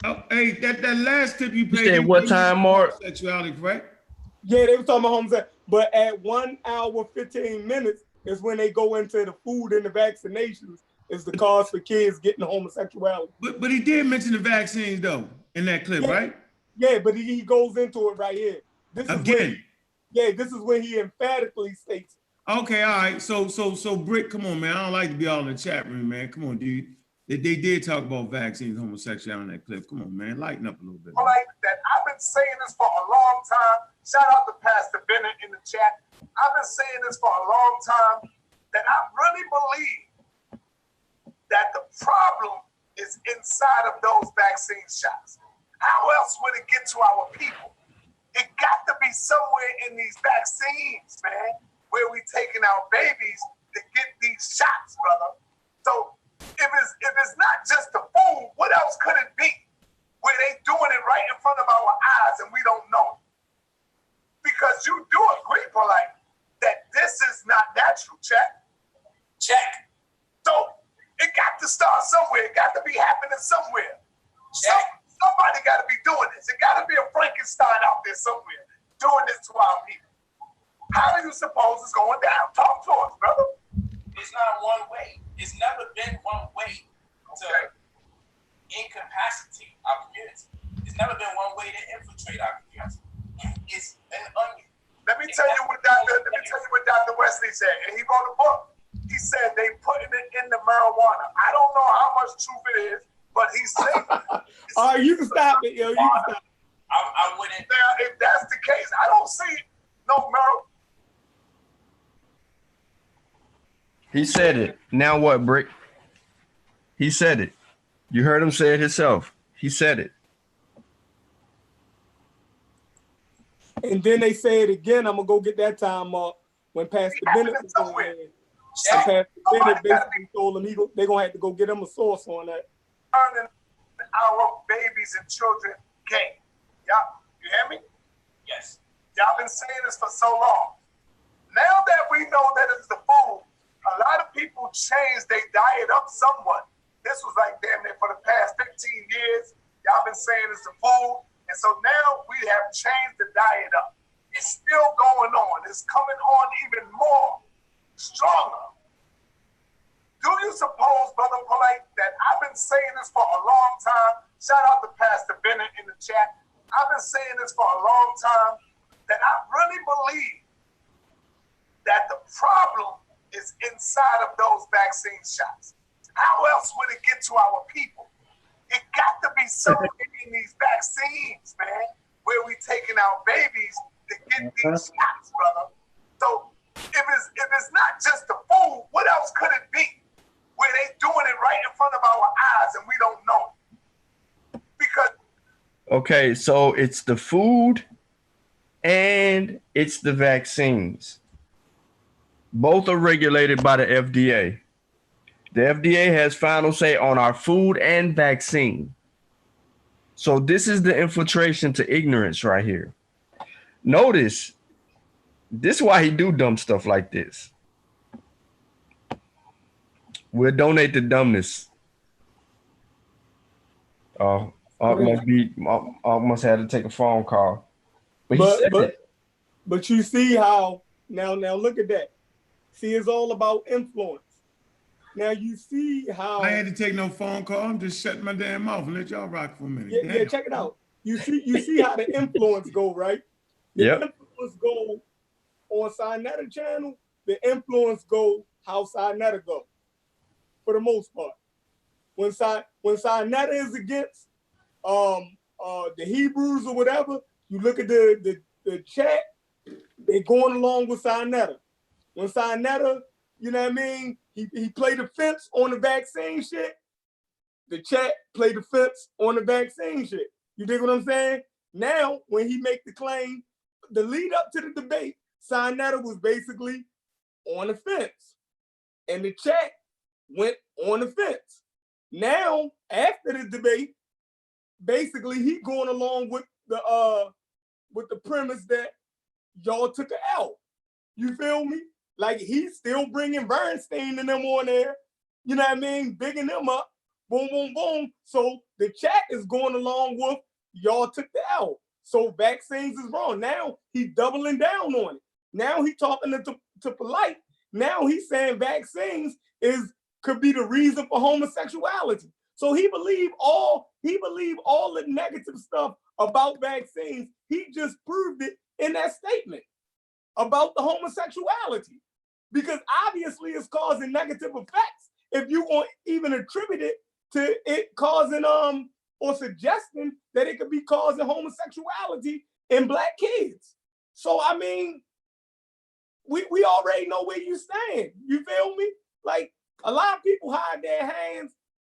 Oh, hey, that last tip you played. You said what time, Mark? Sexuality, correct? yeah, they were talking about homosexuality. But at 1 hour 15 minutes is when they go into the food and the vaccinations is the cause for kids getting homosexuality. But he did mention the vaccines though in that clip, right? Yeah, but he goes into it right here. This Again. This is when he emphatically states it. Okay, all right. So Brick, come on, man. I don't like to be all in the chat room, man. Come on, dude. They did talk about vaccines, homosexuality in that clip. Come on, man. Lighten up a little bit. Like that, I've been saying this for a long time. Shout out to Pastor Bennett in the chat. I've been saying this for a long time that I really believe that the problem is inside of those vaccine shots. How else would it get to our people? It got to be somewhere in these vaccines, man, where we taking our babies to get these shots, brother. So if it's not just the food, what else could it be? Where they doing it right in front of our eyes and we don't know it. Because you do agree, Polite, that this is not natural, check? Check. So it got to to start somewhere. It got to be happening somewhere. Somebody got to be doing this. It got to be a Frankenstein out there somewhere doing this to our people. How do you suppose it's going down? Talk to us, brother. It's not one way. It's never been one way to incapacitate our community. It's never been one way to infiltrate our community. It's an onion. Let me tell you what Dr. Wesley said, and he wrote a book. He said they putting it in the marijuana. I don't know how much truth it is, but he said. All right, you can stop it, yo. You can stop. I wouldn't. Now, if that's the case, I don't see no marijuana. He said it. Now what, Brick? He said it. You heard him say it himself. He said it. And then they say it again. I'm gonna go get that time up when Pastor Bennett was going in. Pastor Bennett basically told him they're gonna have to go get him a source on that. Turning our babies and children gay. Y'all, you hear me? Yes. Y'all been saying this for so long. Now that we know that it's the food, a lot of people changed their diet up somewhat. This was like damn near for the past 15 years. Y'all been saying it's the food. And so now we have changed the diet up. It's still going on. It's coming on even more stronger. Do you suppose, Brother Polite, that I've been saying this for a long time? Shout out to Pastor Bennett in the chat. I've been saying this for a long time, that I really believe that the problem is inside of those vaccine shots. How else would it get to our people? It got to be something in these vaccines, man, where we taking our babies to get these shots, brother. So if it's not just the food, what else could it be? Where they doing it right in front of our eyes and we don't know. Because Okay, so it's the food and it's the vaccines. Both are regulated by the FDA. The FDA has final say on our food and vaccine. So this is the infiltration to ignorance right here. Notice, this is why he do dumb stuff like this. We'll donate the dumbness. Must have to take a phone call. But you see how now look at that. See, it's all about influence. Now you see how I had to take no phone call. I'm just shutting my damn mouth and let y'all rock for a minute. Yeah, check it out. You see how the influence go, right? The influence go on Sinetta channel, the influence go how Sinetta go. For the most part. When Sinetta is against the Hebrews or whatever, you look at the chat, they going along with Sinetta. When Sinetta, you know what I mean, he played the fence on the vaccine shit, the chat played the fence on the vaccine shit. You dig what I'm saying? Now, when he make the claim, the lead up to the debate, Sinetta was basically on the fence. And the chat went on the fence. Now, after the debate, basically he going along with the premise that y'all took it out. You feel me? Like he's still bringing Bernstein and them on there. You know what I mean? Bigging them up. Boom, boom, boom. So the chat is going along with y'all took the L. So vaccines is wrong. Now he's doubling down on it. Now he talking to Polite. Now he's saying vaccines could be the reason for homosexuality. So he believe all the negative stuff about vaccines. He just proved it in that statement about the homosexuality, because obviously it's causing negative effects. If you want even attribute it to it causing or suggesting that it could be causing homosexuality in Black kids. So I mean, we already know where you stand. You feel me? Like a lot of people hide their hands.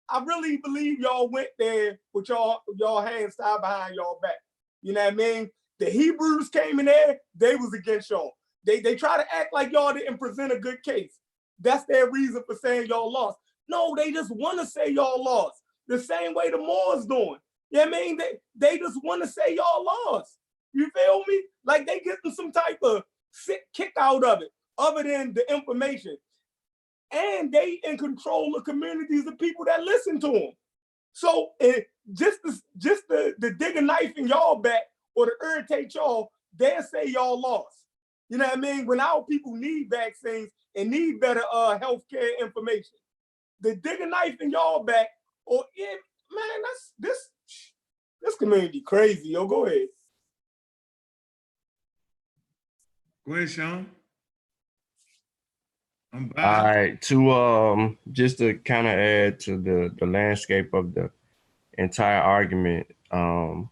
I really believe y'all went there with y'all hands tied behind y'all back. You know what I mean? The Hebrews came in there, they was against y'all. They try to act like y'all didn't present a good case. That's their reason for saying y'all lost. No, they just want to say y'all lost. The same way the Moors doing. You know what I mean? They just want to say y'all lost. You feel me? Like they getting some type of sick kick out of it, other than the information. and they in control of communities of people that listen to them. So just the dig a knife in y'all back or to irritate y'all, they'll say y'all lost. You know what I mean? When our people need vaccines and need better healthcare information, the dig a knife in y'all back, or man, that's this community crazy. Yo, go ahead. Go ahead, Sean. I'm All back. right, to just to kind of add to the landscape of the entire argument, our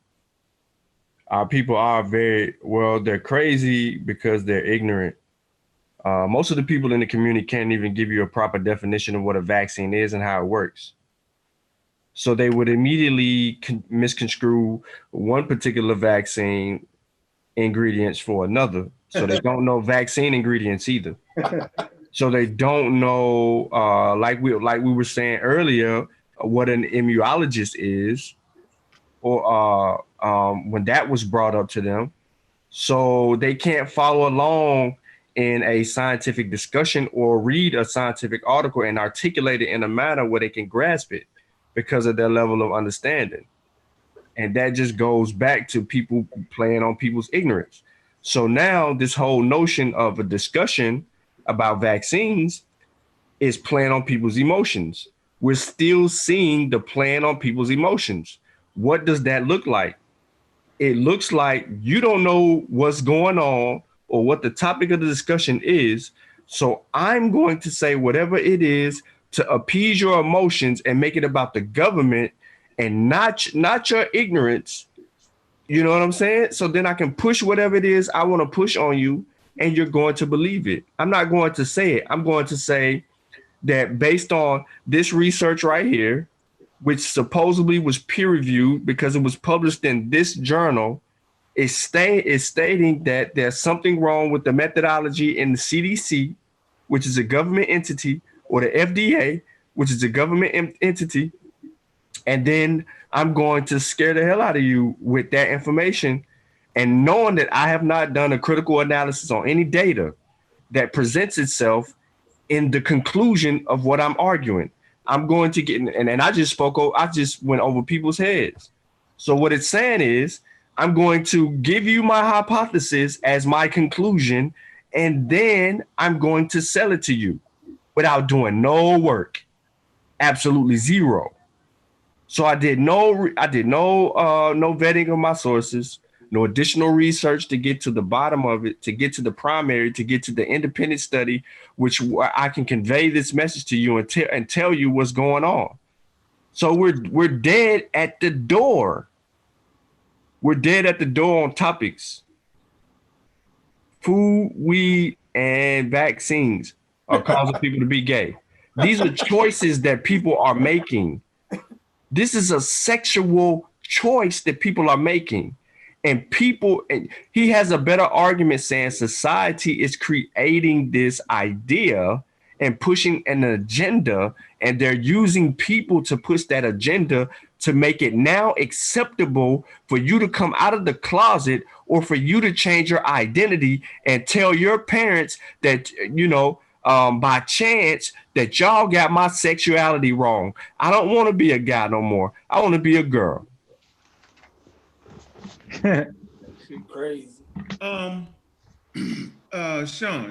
people are they're crazy because they're ignorant. Most of the people in the community can't even give you a proper definition of what a vaccine is and how it works. So they would immediately misconstrue one particular vaccine ingredients for another. So they don't know vaccine ingredients either. So they don't know, like we were saying earlier, what an immunologist is, or when that was brought up to them. So they can't follow along in a scientific discussion or read a scientific article and articulate it in a manner where they can grasp it because of their level of understanding. And that just goes back to people playing on people's ignorance. So now this whole notion of a discussion about vaccines is playing on people's emotions. We're still seeing the playing on people's emotions. What does that look like? It looks like you don't know what's going on or what the topic of the discussion is. So I'm going to say whatever it is to appease your emotions and make it about the government and not your ignorance. You know what I'm saying? So then I can push whatever it is I want to push on you and you're going to believe it. I'm not going to say it. I'm going to say that based on this research right here, which supposedly was peer reviewed because it was published in this journal, is stating that there's something wrong with the methodology in the CDC, which is a government entity, or the FDA, which is a government entity. And then I'm going to scare the hell out of you with that information. And knowing that I have not done a critical analysis on any data that presents itself in the conclusion of what I'm arguing. I'm going to get, and I just went over people's heads. So what it's saying is, I'm going to give you my hypothesis as my conclusion, and then I'm going to sell it to you without doing no work, absolutely zero. So I did no vetting of my sources, no additional research to get to the bottom of it, to get to the primary, to get to the independent study, which I can convey this message to you and tell you what's going on. So we're dead at the door. We're dead at the door on topics. Food, weed, and vaccines are causing people to be gay. These are choices that people are making. This is a sexual choice that people are making. And he has a better argument saying society is creating this idea and pushing an agenda, and they're using people to push that agenda to make it now acceptable for you to come out of the closet or for you to change your identity and tell your parents that, by chance that y'all got my sexuality wrong. I don't want to be a guy no more. I want to be a girl. Shit crazy. Sean,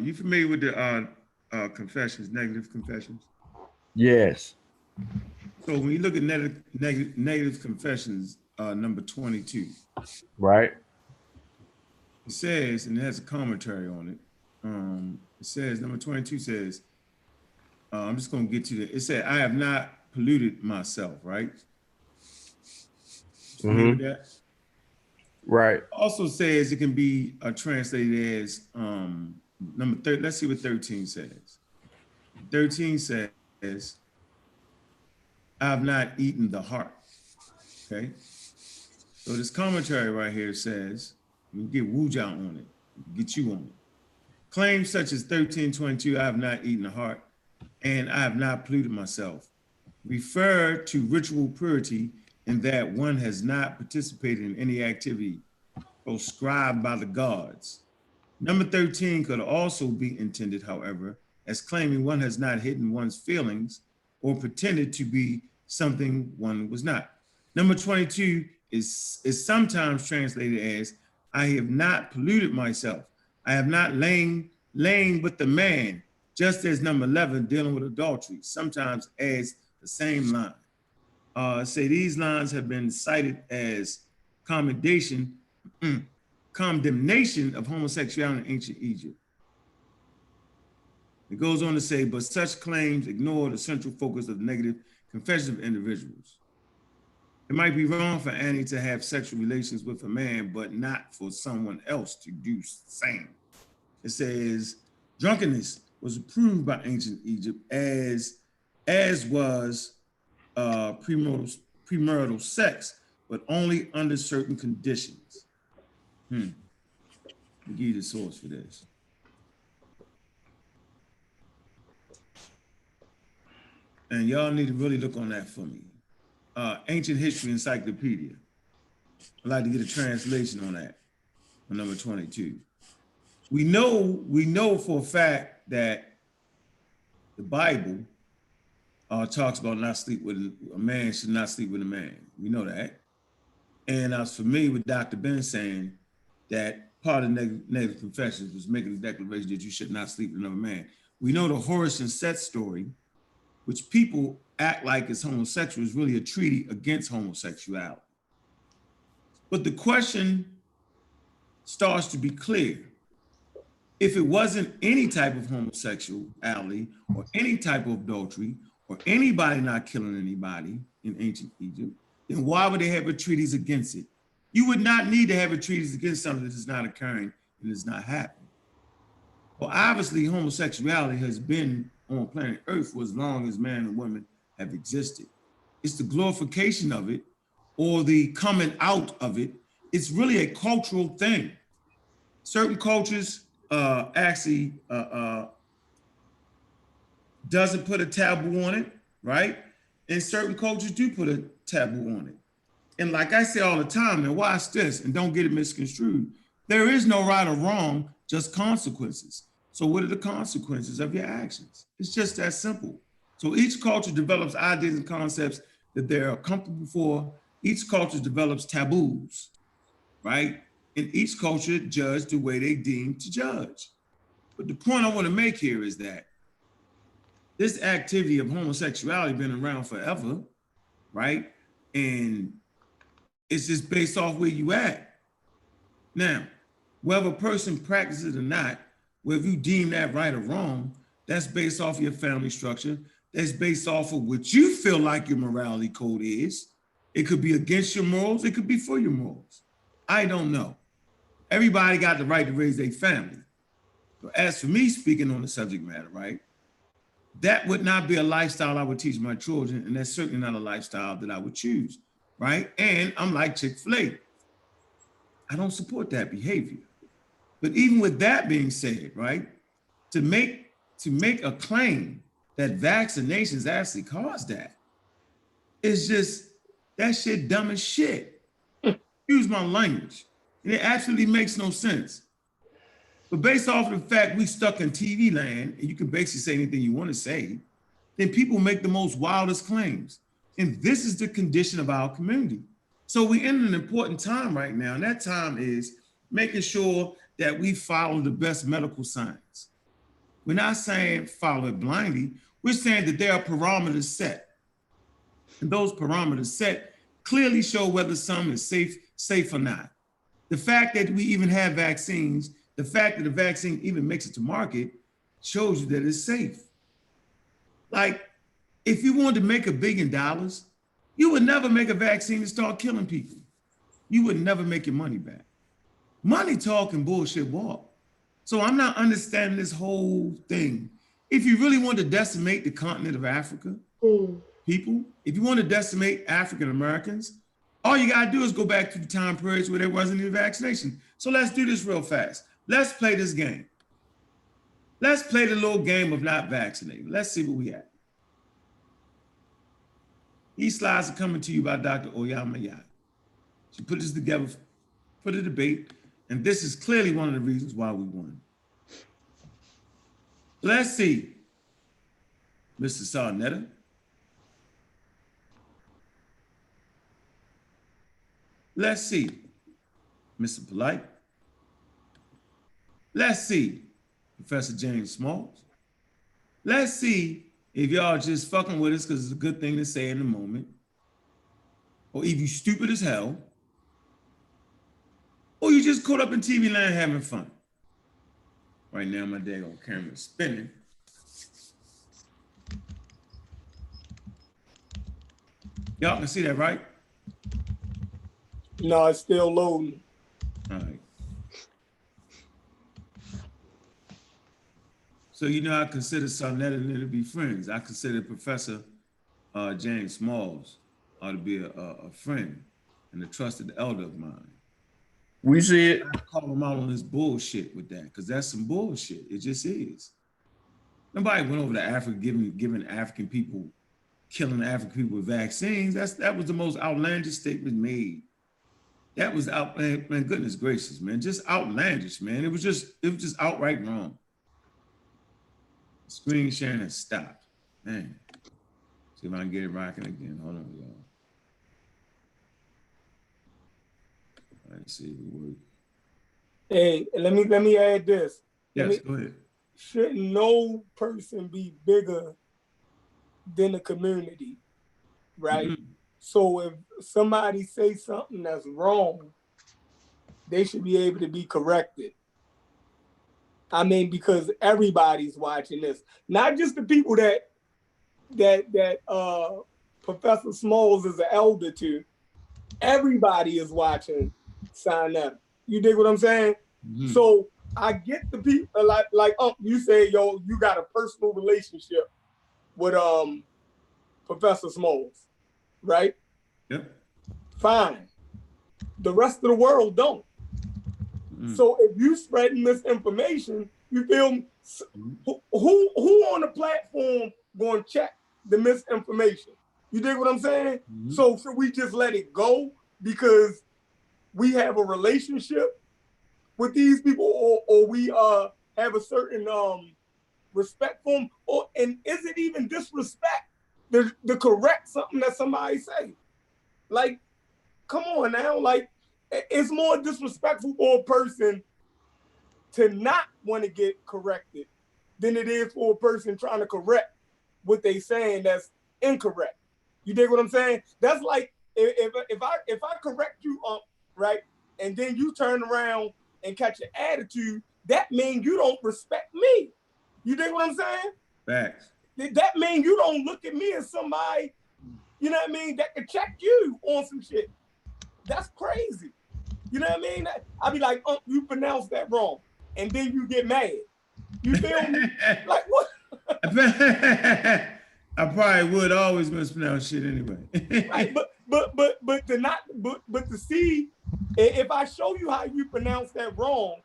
you familiar with the confessions, negative confessions? Yes. So when you look at negative confessions, number 22, Right. it says, and it has a commentary on it. It says, number 22 says, I'm just going to get to the, it said, I have not polluted myself, right? Familiar with that? Right. Also says it can be translated as let's see what 13 says. 13 says, I have not eaten the heart. Okay. So this commentary right here says, we get Wuja on it, get you on it. Claims such as 1322, I have not eaten the heart, and I have not polluted myself, refer to ritual purity in that one has not participated in any activity prescribed by the gods. Number 13 could also be intended, however, as claiming one has not hidden one's feelings or pretended to be something one was not. Number 22 is sometimes translated as, I have not polluted myself. I have not lain with the man, just as number 11, dealing with adultery, sometimes adds the same line. Say these lines have been cited as commendation, condemnation of homosexuality in ancient Egypt. It goes on to say, but such claims ignore the central focus of the negative confessions of individuals. It might be wrong for Annie to have sexual relations with a man, but not for someone else to do the same. It says, drunkenness was approved by ancient Egypt as was premarital sex, but only under certain conditions. Let me give you the source for this. And y'all need to really look on that for me. Ancient History Encyclopedia. I'd like to get a translation on that, on number 22. We know for a fact that the Bible talks about not sleep with a man should not sleep with a man. We know that. And I was familiar with Dr. Ben saying that part of negative confessions was making the declaration that you should not sleep with another man. We know the Horus and Set story, which people act like is homosexual, is really a treaty against homosexuality. But the question starts to be clear. If it wasn't any type of homosexuality or any type of adultery or anybody not killing anybody in ancient Egypt, then why would they have a treaties against it? You would not need to have a treaties against something that is not occurring and is not happening. Well, obviously homosexuality has been on planet Earth for as long as man and woman have existed. It's the glorification of it or the coming out of it. It's really a cultural thing. Certain cultures actually doesn't put a taboo on it, right? And certain cultures do put a taboo on it. And like I say all the time, and watch this and don't get it misconstrued, there is no right or wrong, just consequences. So what are the consequences of your actions? It's just that simple. So each culture develops ideas and concepts that they're comfortable for. Each culture develops taboos, right? And each culture judges the way they deem to judge. But the point I want to make here is that this activity of homosexuality been around forever, right? And it's just based off where you at. Now, whether a person practices it or not, whether you deem that right or wrong, that's based off your family structure. That's based off of what you feel like your morality code is. It could be against your morals. It could be for your morals. I don't know. Everybody got the right to raise their family. But as for me speaking on the subject matter, right, that would not be a lifestyle I would teach my children, and that's certainly not a lifestyle that I would choose, right? And I'm like Chick-fil-A. I don't support that behavior. But even with that being said, right, to make a claim that vaccinations actually cause that is just, that shit dumb as shit. Use my language. And it absolutely makes no sense. But based off of the fact we stuck in TV land, and you can basically say anything you want to say, then people make the most wildest claims. And this is the condition of our community. So we're in an important time right now, and that time is making sure that we follow the best medical science. We're not saying follow it blindly. We're saying that there are parameters set. And those parameters set clearly show whether something is safe or not. The fact that we even have vaccines, the fact that the vaccine even makes it to market shows you that it's safe. Like, if you wanted to make $1 billion, you would never make a vaccine to start killing people. You would never make your money back. Money talk and bullshit walk. So I'm not understanding this whole thing. If you really want to decimate the continent of Africa, people, if you want to decimate African Americans, all you gotta do is go back to the time periods where there wasn't any vaccination. So let's do this real fast. Let's play this game. Let's play the little game of not vaccinating. Let's see where we at. These slides are coming to you by Dr. Oyama. She put this together for the debate, and this is clearly one of the reasons why we won. Let's see. Mr. Sarnetta? Let's see, Mr. Polite. Let's see, Professor James Smalls. Let's see if y'all just fucking with us because it's a good thing to say in the moment, or if you stupid as hell, or you just caught up in TV land having fun. Right now, my daggone camera's spinning. Y'all can see that, right? No, it's still loading. All right. So, you know, I consider Sarnetta and to be friends. I consider Professor James Smalls to be a friend and a trusted elder of mine. We see it. I call him out on this bullshit with that, because that's some bullshit. It just is. Nobody went over to Africa giving African people, killing African people with vaccines. That was the most outlandish statement made. That was man, goodness gracious, man, just outlandish, man. It was just outright wrong. Screen sharing has stopped, man. See if I can get it rocking again. Hold on, y'all. Let's see if it works. Hey, let me add this. Yes, go ahead. Shouldn't no person be bigger than the community, right? Mm-hmm. So if somebody say something that's wrong, they should be able to be corrected. I mean, because everybody's watching this, not just the people that Professor Smalls is an elder to. Everybody is watching Sign Up. You dig what I'm saying? Mm-hmm. So I get the people like you say, yo, you got a personal relationship with Professor Smalls, right? Yep. Fine. The rest of the world don't. Mm. So if you spreading misinformation, you feel me? Who on the platform going to check the misinformation? You dig what I'm saying? Mm-hmm. So should we just let it go because we have a relationship with these people, or we have a certain respect for them, and is it even disrespect to correct something that somebody say? Like, come on now, like it's more disrespectful for a person to not want to get corrected than it is for a person trying to correct what they saying that's incorrect. You dig what I'm saying? That's like if I correct you, right, and then you turn around and catch an attitude, that means you don't respect me. You dig what I'm saying? Facts. That means you don't look at me as somebody, you know what I mean, that can check you on some shit. That's crazy. You know what I mean? I'd be like, you pronounced that wrong. And then you get mad. You feel me? Like what? I probably would always mispronounce shit anyway. Right, but to see if I show you how you pronounce that wrong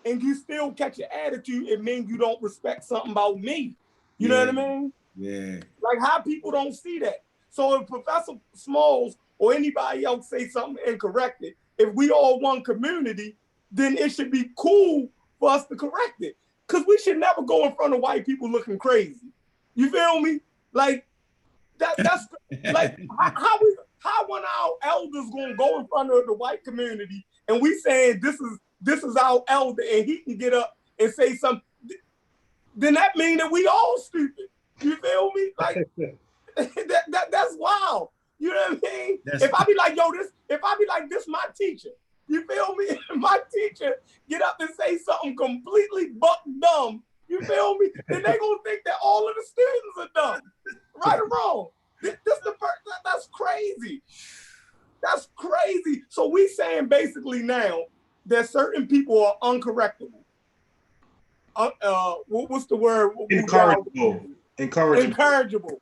and you still catch your attitude, it means you don't respect something about me. You know what I mean? Yeah. Like how people don't see that. So if Professor Smalls or anybody else say something incorrect, if we all one community, then it should be cool for us to correct it. Because we should never go in front of white people looking crazy. You feel me? Like that's like how when our elders gonna go in front of the white community and we saying this is our elder and he can get up and say something, then that mean that we all stupid. You feel me? Like that's wild. You know what I mean? If I be like, this my teacher. You feel me? If my teacher get up and say something completely buck dumb, you feel me? Then they gonna think that all of the students are dumb. Right or wrong? That's crazy. That's crazy. So we saying basically now that certain people are uncorrectable. What's the word? Incorrigible. Incorrigible.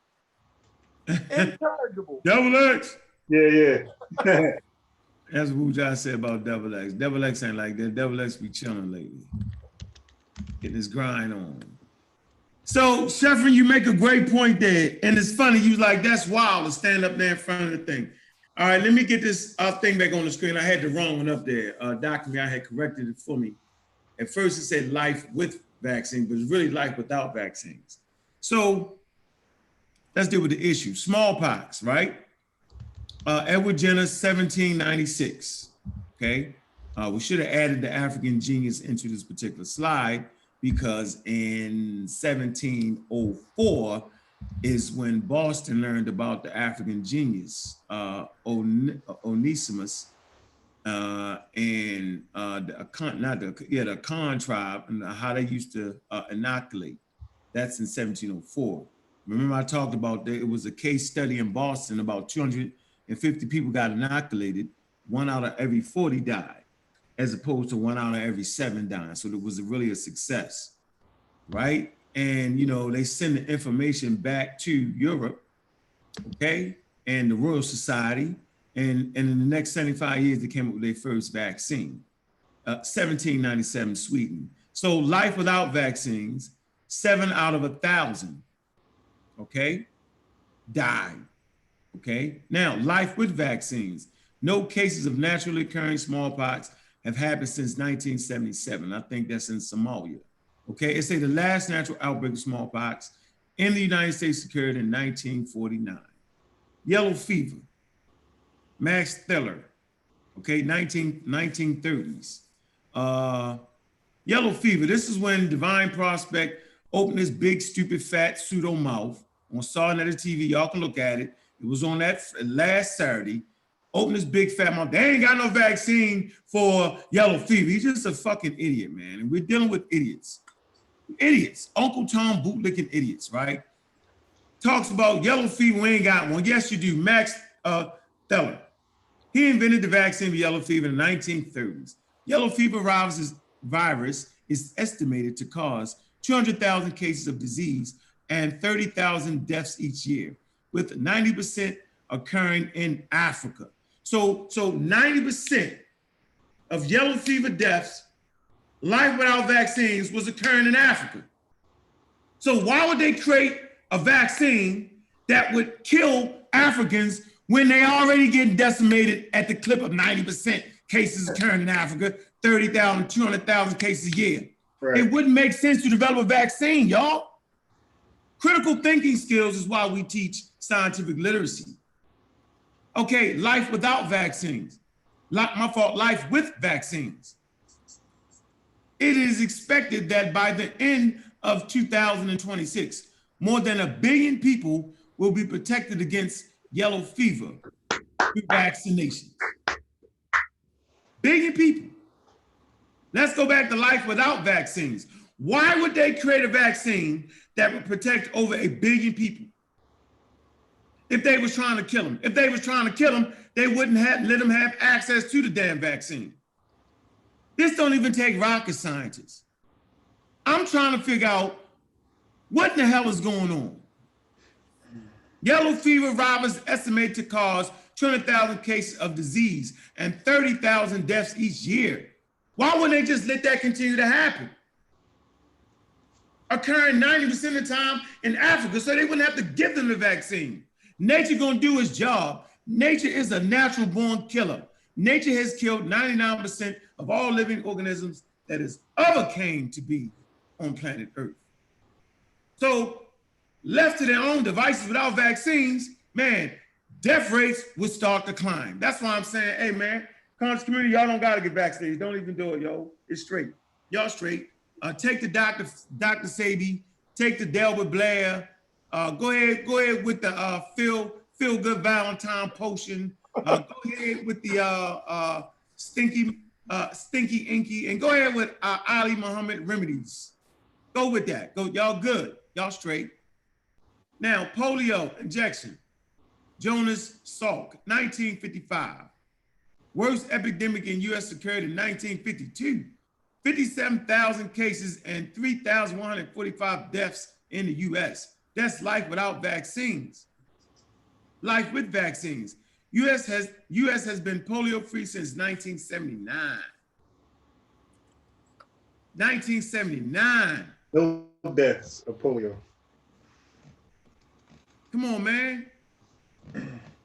Double X. Yeah. That's what Wu said about Double X. Double X ain't like that. Double X be chilling lately. Getting his grind on. So, Sheffrin, you make a great point there. And it's funny, you like, that's wild to stand up there in front of the thing. All right, let me get this thing back on the screen. I had the wrong one up there. Dr. I had corrected it for me. At first it said life with vaccine, but it's really life without vaccines. So let's deal with the issue. Smallpox, right? Edward Jenner, 1796. Okay. We should have added the African genius into this particular slide because in 1704 is when Boston learned about the African genius, Onesimus, and the Khan tribe and how they used to inoculate. That's in 1704. Remember I talked about that it was a case study in Boston, about 250 people got inoculated, 1 out of every 40 died, as opposed to 1 out of every 7 dying. So it was really a success, right? And they send the information back to Europe, okay, and the Royal Society, and in the next 75 years, they came up with their first vaccine, 1797, Sweden. So life without vaccines, 7 out of 1,000, okay, died, okay? Now, life with vaccines, no cases of naturally occurring smallpox have happened since 1977. I think that's in Somalia, okay? It say the last natural outbreak of smallpox in the United States occurred in 1949. Yellow fever, Max Thiller, okay, 1930s. Yellow fever, this is when Divine Prospect opened his big, stupid, fat pseudo mouth on Saw Net TV. Y'all can look at it. It was on that last Saturday. Opened his big fat mouth. They ain't got no vaccine for yellow fever. He's just a fucking idiot, man. And we're dealing with idiots. Idiots. Uncle Tom bootlicking idiots, right? Talks about yellow fever, we ain't got one. Yes, you do. Max Thiller. He invented the vaccine for yellow fever in the 1930s. Yellow fever virus is estimated to cause 200,000 cases of disease and 30,000 deaths each year, with 90% occurring in Africa. So 90% of yellow fever deaths, life without vaccines, was occurring in Africa. So why would they create a vaccine that would kill Africans when they already getting decimated at the clip of 90% cases occurring in Africa, 30,000, 200,000 cases a year? Right. It wouldn't make sense to develop a vaccine, y'all. Critical thinking skills is why we teach scientific literacy. Okay, life without vaccines. Life with vaccines. It is expected that by the end of 2026, more than 1 billion people will be protected against yellow fever through vaccinations. Billion people. Let's go back to life without vaccines. Why would they create a vaccine that would protect over 1 billion people? If they was trying to kill them. If they was trying to kill them, they wouldn't let them have access to the damn vaccine. This don't even take rocket scientists. I'm trying to figure out what in the hell is going on. Yellow fever virus estimated to cause 200,000 cases of disease and 30,000 deaths each year. Why wouldn't they just let that continue to happen? Occurring 90% of the time in Africa, so they wouldn't have to give them the vaccine. Nature gonna do its job. Nature is a natural born killer. Nature has killed 99% of all living organisms that has ever came to be on planet Earth. So left to their own devices without vaccines, man, death rates would start to climb. That's why I'm saying, hey man, conscious community, y'all don't gotta get vaccinated. Don't even do it, yo. It's straight. Y'all straight. Take the Dr. Sabi, take the Delbert Blair. Go ahead with the feel good Valentine potion. Go ahead with the stinky inky, and go ahead with Ali Muhammad remedies. Go with that. Go, y'all good. Y'all straight. Now, polio injection. Jonas Salk, 1955. Worst epidemic in U.S. occurred in 1952. 57,000 cases and 3,145 deaths in the U.S. That's life without vaccines. Life with vaccines. U.S. has been polio-free since 1979. 1979. No deaths of polio. Come on, man.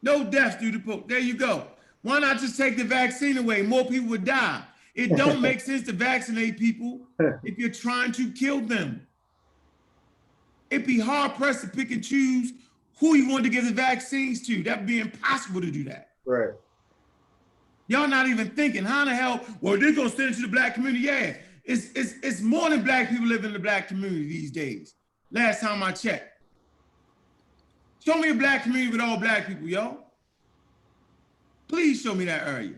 No deaths due to polio. There you go. Why not just take the vaccine away? More people would die. It don't make sense to vaccinate people if you're trying to kill them. It'd be hard pressed to pick and choose who you want to give the vaccines to. That'd be impossible to do that. Right. Y'all not even thinking, how in the hell, well, they're gonna send it to the black community. Yeah, it's more than black people living in the black community these days. Last time I checked. Show me a black community with all black people, yo. Please show me that area.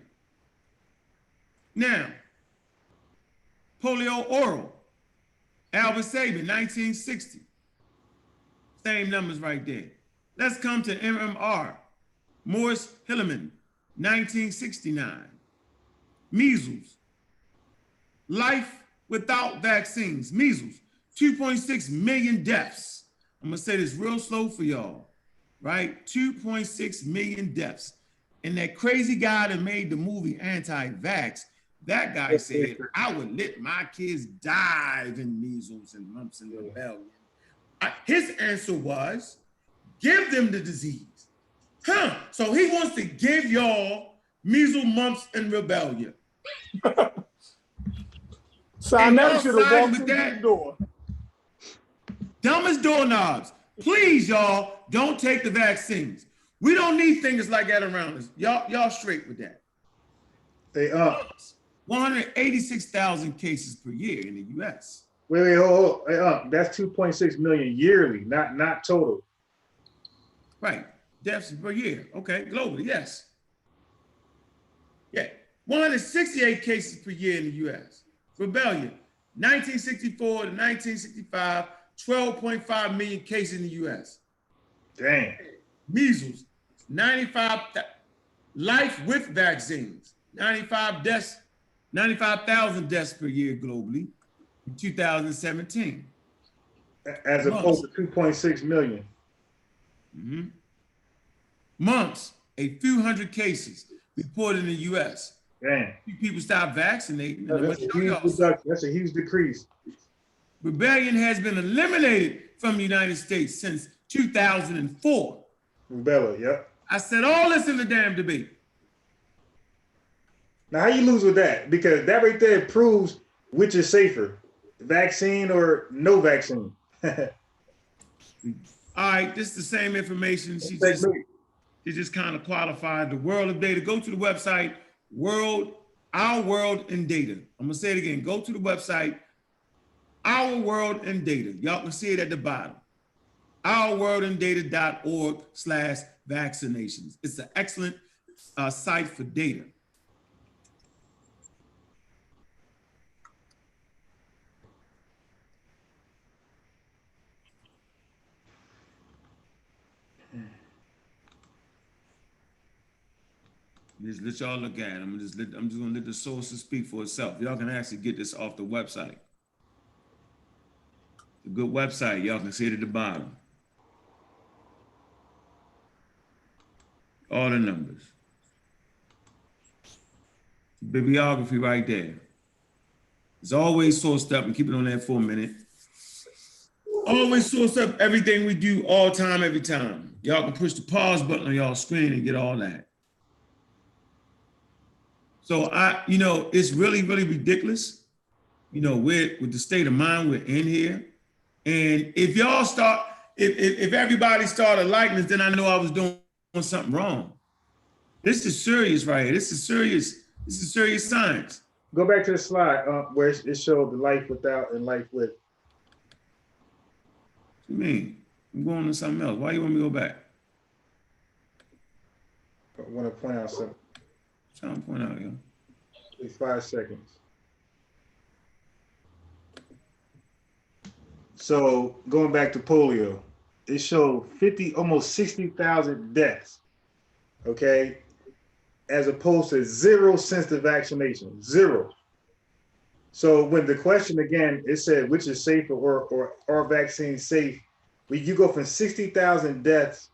Now, polio oral, Albert Sabin, 1960. Same numbers right there. Let's come to MMR, Morris Hilleman, 1969. Measles, life without vaccines. Measles, 2.6 million deaths. I'm gonna say this real slow for y'all, right? 2.6 million deaths. And that crazy guy that made the movie Anti-Vax, that guy said, I would let my kids die in measles and mumps and rubella. His answer was, give them the disease. So he wants to give y'all measles, mumps, and rubella. So I never should have walked with through that the door. Dumb as doorknobs. Please, y'all, don't take the vaccines. We don't need things like that around us. Y'all straight with that. They 186,000 cases per year in the U.S. Wait, hold. Hey, that's 2.6 million yearly, not total. Right, deaths per year. Okay, globally, yes. Yeah, 168 cases per year in the U.S. Rebellion, 1964 to 1965, 12.5 million cases in the U.S. Dang. Measles, 95, life with vaccines, 95,000 deaths per year globally in 2017. As opposed to 2.6 million. Mm-hmm. Mumps, a few hundred cases reported in the U.S. Dang. People stop vaccinating. That's a huge decrease. Rebellion has been eliminated from the United States since 2004. Rubella, yep. I said all this in the damn debate. Now, how you lose with that? Because that right there proves which is safer, vaccine or no vaccine. All right, this is the same information. She just kind of qualified the world of data. Go to the website, Our World in Data. I'm gonna say it again. Go to the website, Our World in Data. Y'all can see it at the bottom. ourworldindata.org/vaccinations. It's an excellent site for data. Just let y'all look at it. I'm just gonna let the sources speak for itself. Y'all can actually get this off the website. A good website. Y'all can see it at the bottom. All the numbers. Bibliography right there. It's always sourced up, and keep it on there for a minute. Always source up everything we do all time, every time. Y'all can push the pause button on y'all screen and get all that. So it's really, really ridiculous, with the state of mind we're in here. And if y'all if everybody started liking this, then I know I was doing something wrong. This is serious right here. This is serious science. Go back to the slide where it showed the life without and life with. What do you mean? I'm going to something else. Why you want me to go back? I want to point out something. Trying to point out, yo. It's 5 seconds. So going back to polio, it showed almost 60,000 deaths. Okay, as opposed to 0 since the vaccination, 0. So when the question again, it said which is safer or are vaccines safe? You go from 60,000 deaths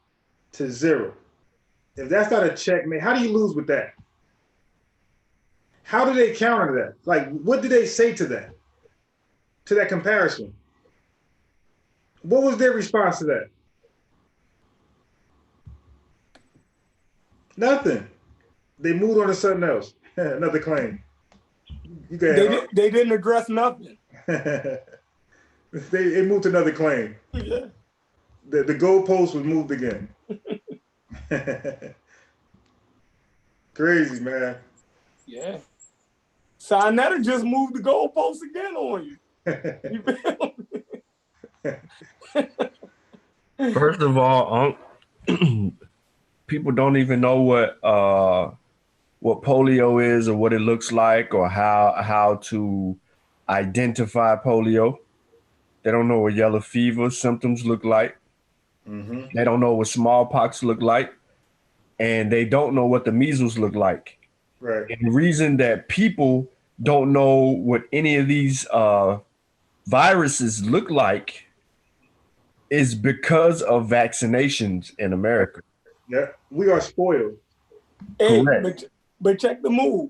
to 0. If that's not a checkmate, how do you lose with that? How do they counter that? Like, what did they say to that comparison? What was their response to that? Nothing. They moved on to something else. Another claim. They didn't address nothing. They moved to another claim. Yeah. The goalpost was moved again. Crazy, man. Yeah. Sinetta just moved the goalpost again on you. You feel me? First of all, people don't even know what polio is or what it looks like or how to identify polio. They don't know what yellow fever symptoms look like. Mm-hmm. They don't know what smallpox look like, and they don't know what the measles look like. Right. And the reason that people don't know what any of these viruses look like is because of vaccinations in America. Yeah. We are spoiled. Hey, Correct. but check the move.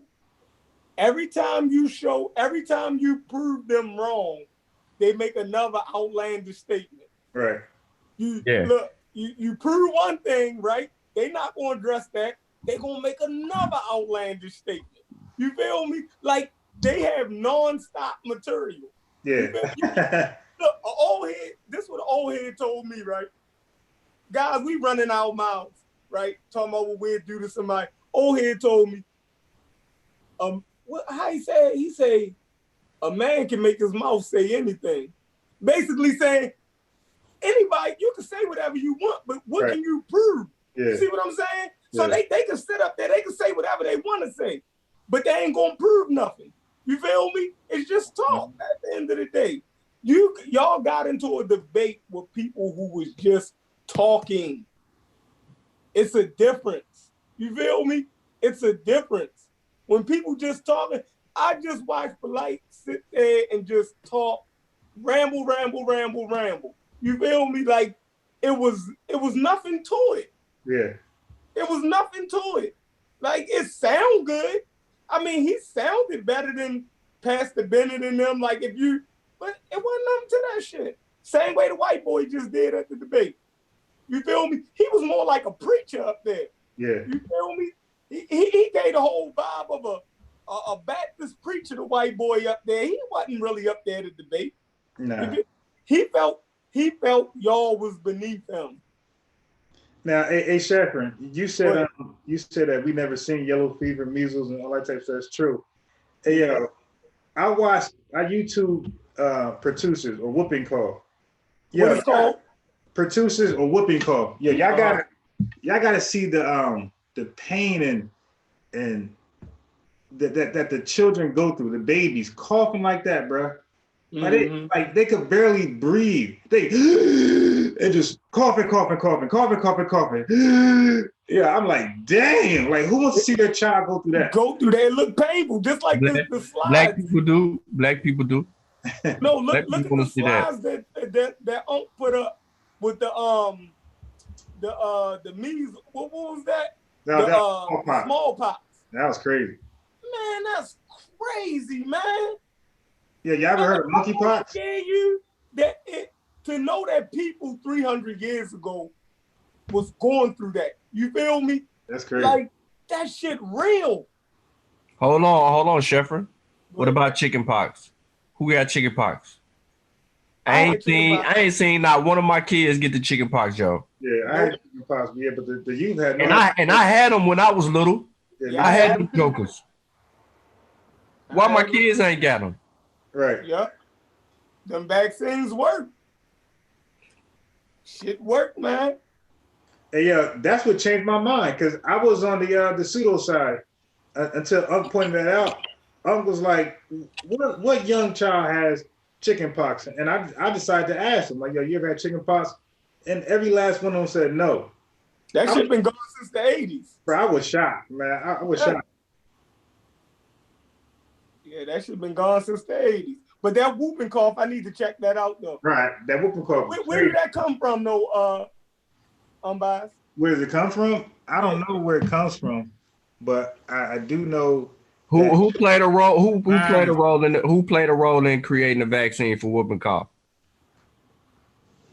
Every time you prove them wrong, they make another outlandish statement. Right. You Yeah. look, you prove one thing, right? They're not gonna address that. They're gonna make another outlandish statement. You feel me? Like they have non-stop material. Yeah. Look, an old head, this is what an old head told me, right? Guys, we running our mouths, right? Talking about what we'd do to somebody. Old head told me, how he said? He say, a man can make his mouth say anything. Basically saying, anybody, you can say whatever you want, but what can you prove? Yeah. You see what I'm saying? So Yeah. they can sit up there, they can say whatever they want to say, but they ain't gonna prove nothing. You feel me? It's just talk at the end of the day. Y'all got into a debate with people who was just talking. It's a difference. You feel me? It's a difference. When people just talking, I just watch Polite sit there and just talk, ramble. You feel me? Like it was nothing to it. Yeah. It was nothing to it. Like it sound good. I mean, he sounded better than Pastor Bennett and them. Like but it wasn't nothing to that shit. Same way the white boy just did at the debate. You feel me? He was more like a preacher up there. Yeah. You feel me? He gave the whole vibe of a Baptist preacher, the white boy up there. He wasn't really up there to debate. Nah. He felt y'all was beneath him. Now, hey Sheffrin, you said that we never seen yellow fever, measles, and all that type of stuff. That's true. Hey, I YouTube producers or whooping cough. What it's called? Producers or whooping cough. Yeah, y'all gotta see the pain and that the children go through, the babies coughing like that, bro. Like they could barely breathe. They and just coughing. Yeah, I'm like, damn. Like, who wants to see their child go through that? It look painful, just like the slides. Black people do. No, look at the slides that Unc put up with the measles. What was that? The smallpox. That was crazy. Man, that's crazy, man. Yeah, y'all ever heard of monkeypox? You to know that people 300 years ago was going through that. You feel me? That's crazy. Like that shit real. Hold on, Sheffrin. What about chickenpox? Who got chickenpox? I ain't seen not one of my kids get the chickenpox, Joe. Yeah, I had chickenpox, yeah, but the youth had no. And I had them when I was little. Yeah, I had them jokers. Why my kids ain't got them? Right. Yep. Them vaccines work. Shit work, man. Hey, that's what changed my mind, because I was on the pseudo side until Unc pointed that out. Unc was like, what young child has chickenpox? And I decided to ask him, like, yo, you ever had chickenpox? And every last one of them said no. That shit been going since the 80s. Bro, I was shocked, man. I was shocked. Yeah, that shit been gone since the 80s. But that whooping cough, I need to check that out though. Right, that whooping cough. Where did that come from though, Unbiased? Where does it come from? I don't know where it comes from, but I do know who played a role. Who played a role in creating a vaccine for whooping cough?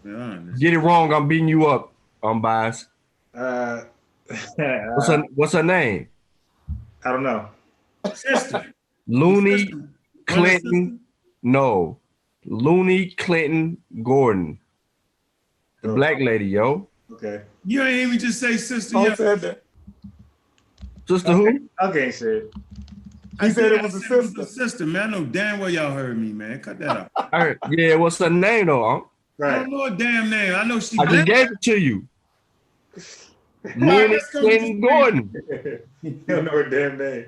Get it wrong, I'm beating you up. Unbiased. What's her name? I don't know. Sister. Looney Clinton. No. Looney Clinton Gordon. The black lady, yo. Okay. You ain't even just say sister. Paul Yeah. said that. Sister who? Okay, said. He said it was a said it was sister. a sister, man. I know damn well y'all heard me, man. Cut that out. I heard, yeah, what's her name though? I Right. don't know a damn name. I know she I just black. gave it to you. All right, Minnie let's come to the screen. Gordon. You don't know her damn name.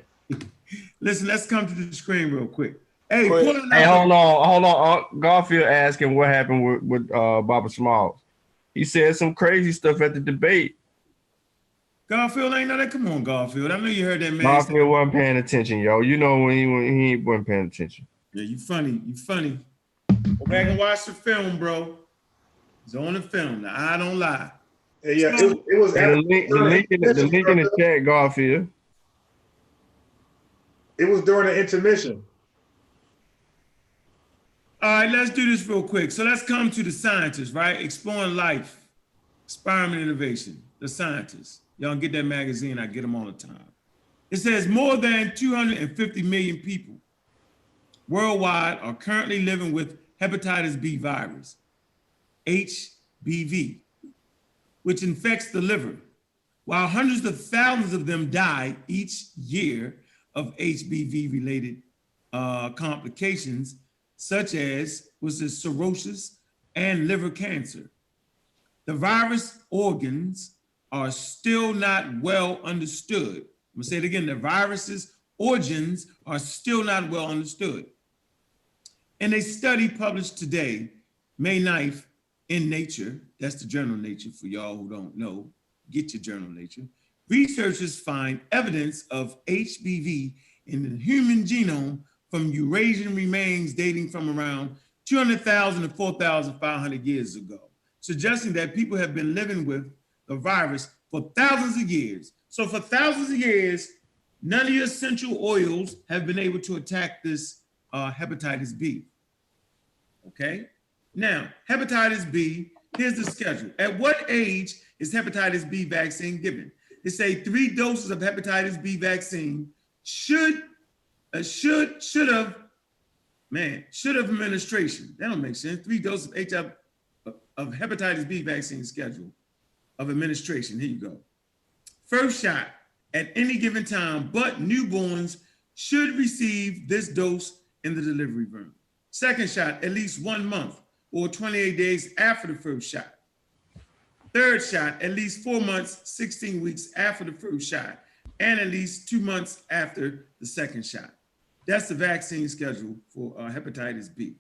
Listen, let's come to the screen real quick. Hey, Quick. pull it Hey, up. hold on. Garfield asking what happened with Baba Smalls. He said some crazy stuff at the debate. Garfield ain't know that. Come on, Garfield. I know you heard that man. Garfield wasn't paying attention, yo. You know when he wasn't paying attention. Yeah, you funny. You funny. Go back and watch the film, bro. It's on the film. Now, I don't lie. Yeah, So- it was. Hey, the link in the chat, Garfield. It was during the intermission. All right, let's do this real quick. So let's come to the scientists, right? Exploring life, experiment innovation, the scientists. Y'all get that magazine, I get them all the time. It says more than 250 million people worldwide are currently living with hepatitis B virus, HBV, which infects the liver, while hundreds of thousands of them die each year of HBV-related complications, such as cirrhosis and liver cancer. The virus organs are still not well understood. I'm gonna say it again, the virus's origins are still not well understood. In a study published today, May 9th, in Nature, that's the journal Nature for y'all who don't know, get your journal Nature. Researchers find evidence of HBV in the human genome from Eurasian remains dating from around 200,000 to 4,500 years ago, suggesting that people have been living with the virus for thousands of years. So for thousands of years, none of your essential oils have been able to attack this hepatitis B. Okay? Now, hepatitis B, here's the schedule. At what age is hepatitis B vaccine given? They say 3 doses of hepatitis B vaccine should have administration. That don't make sense. 3 doses of hepatitis B vaccine schedule of administration. Here you go. First shot at any given time, but newborns should receive this dose in the delivery room. Second shot at least 1 month or 28 days after the first shot. Third shot at least 4 months, 16 weeks after the first shot, and at least 2 months after the second shot. That's the vaccine schedule for hepatitis B.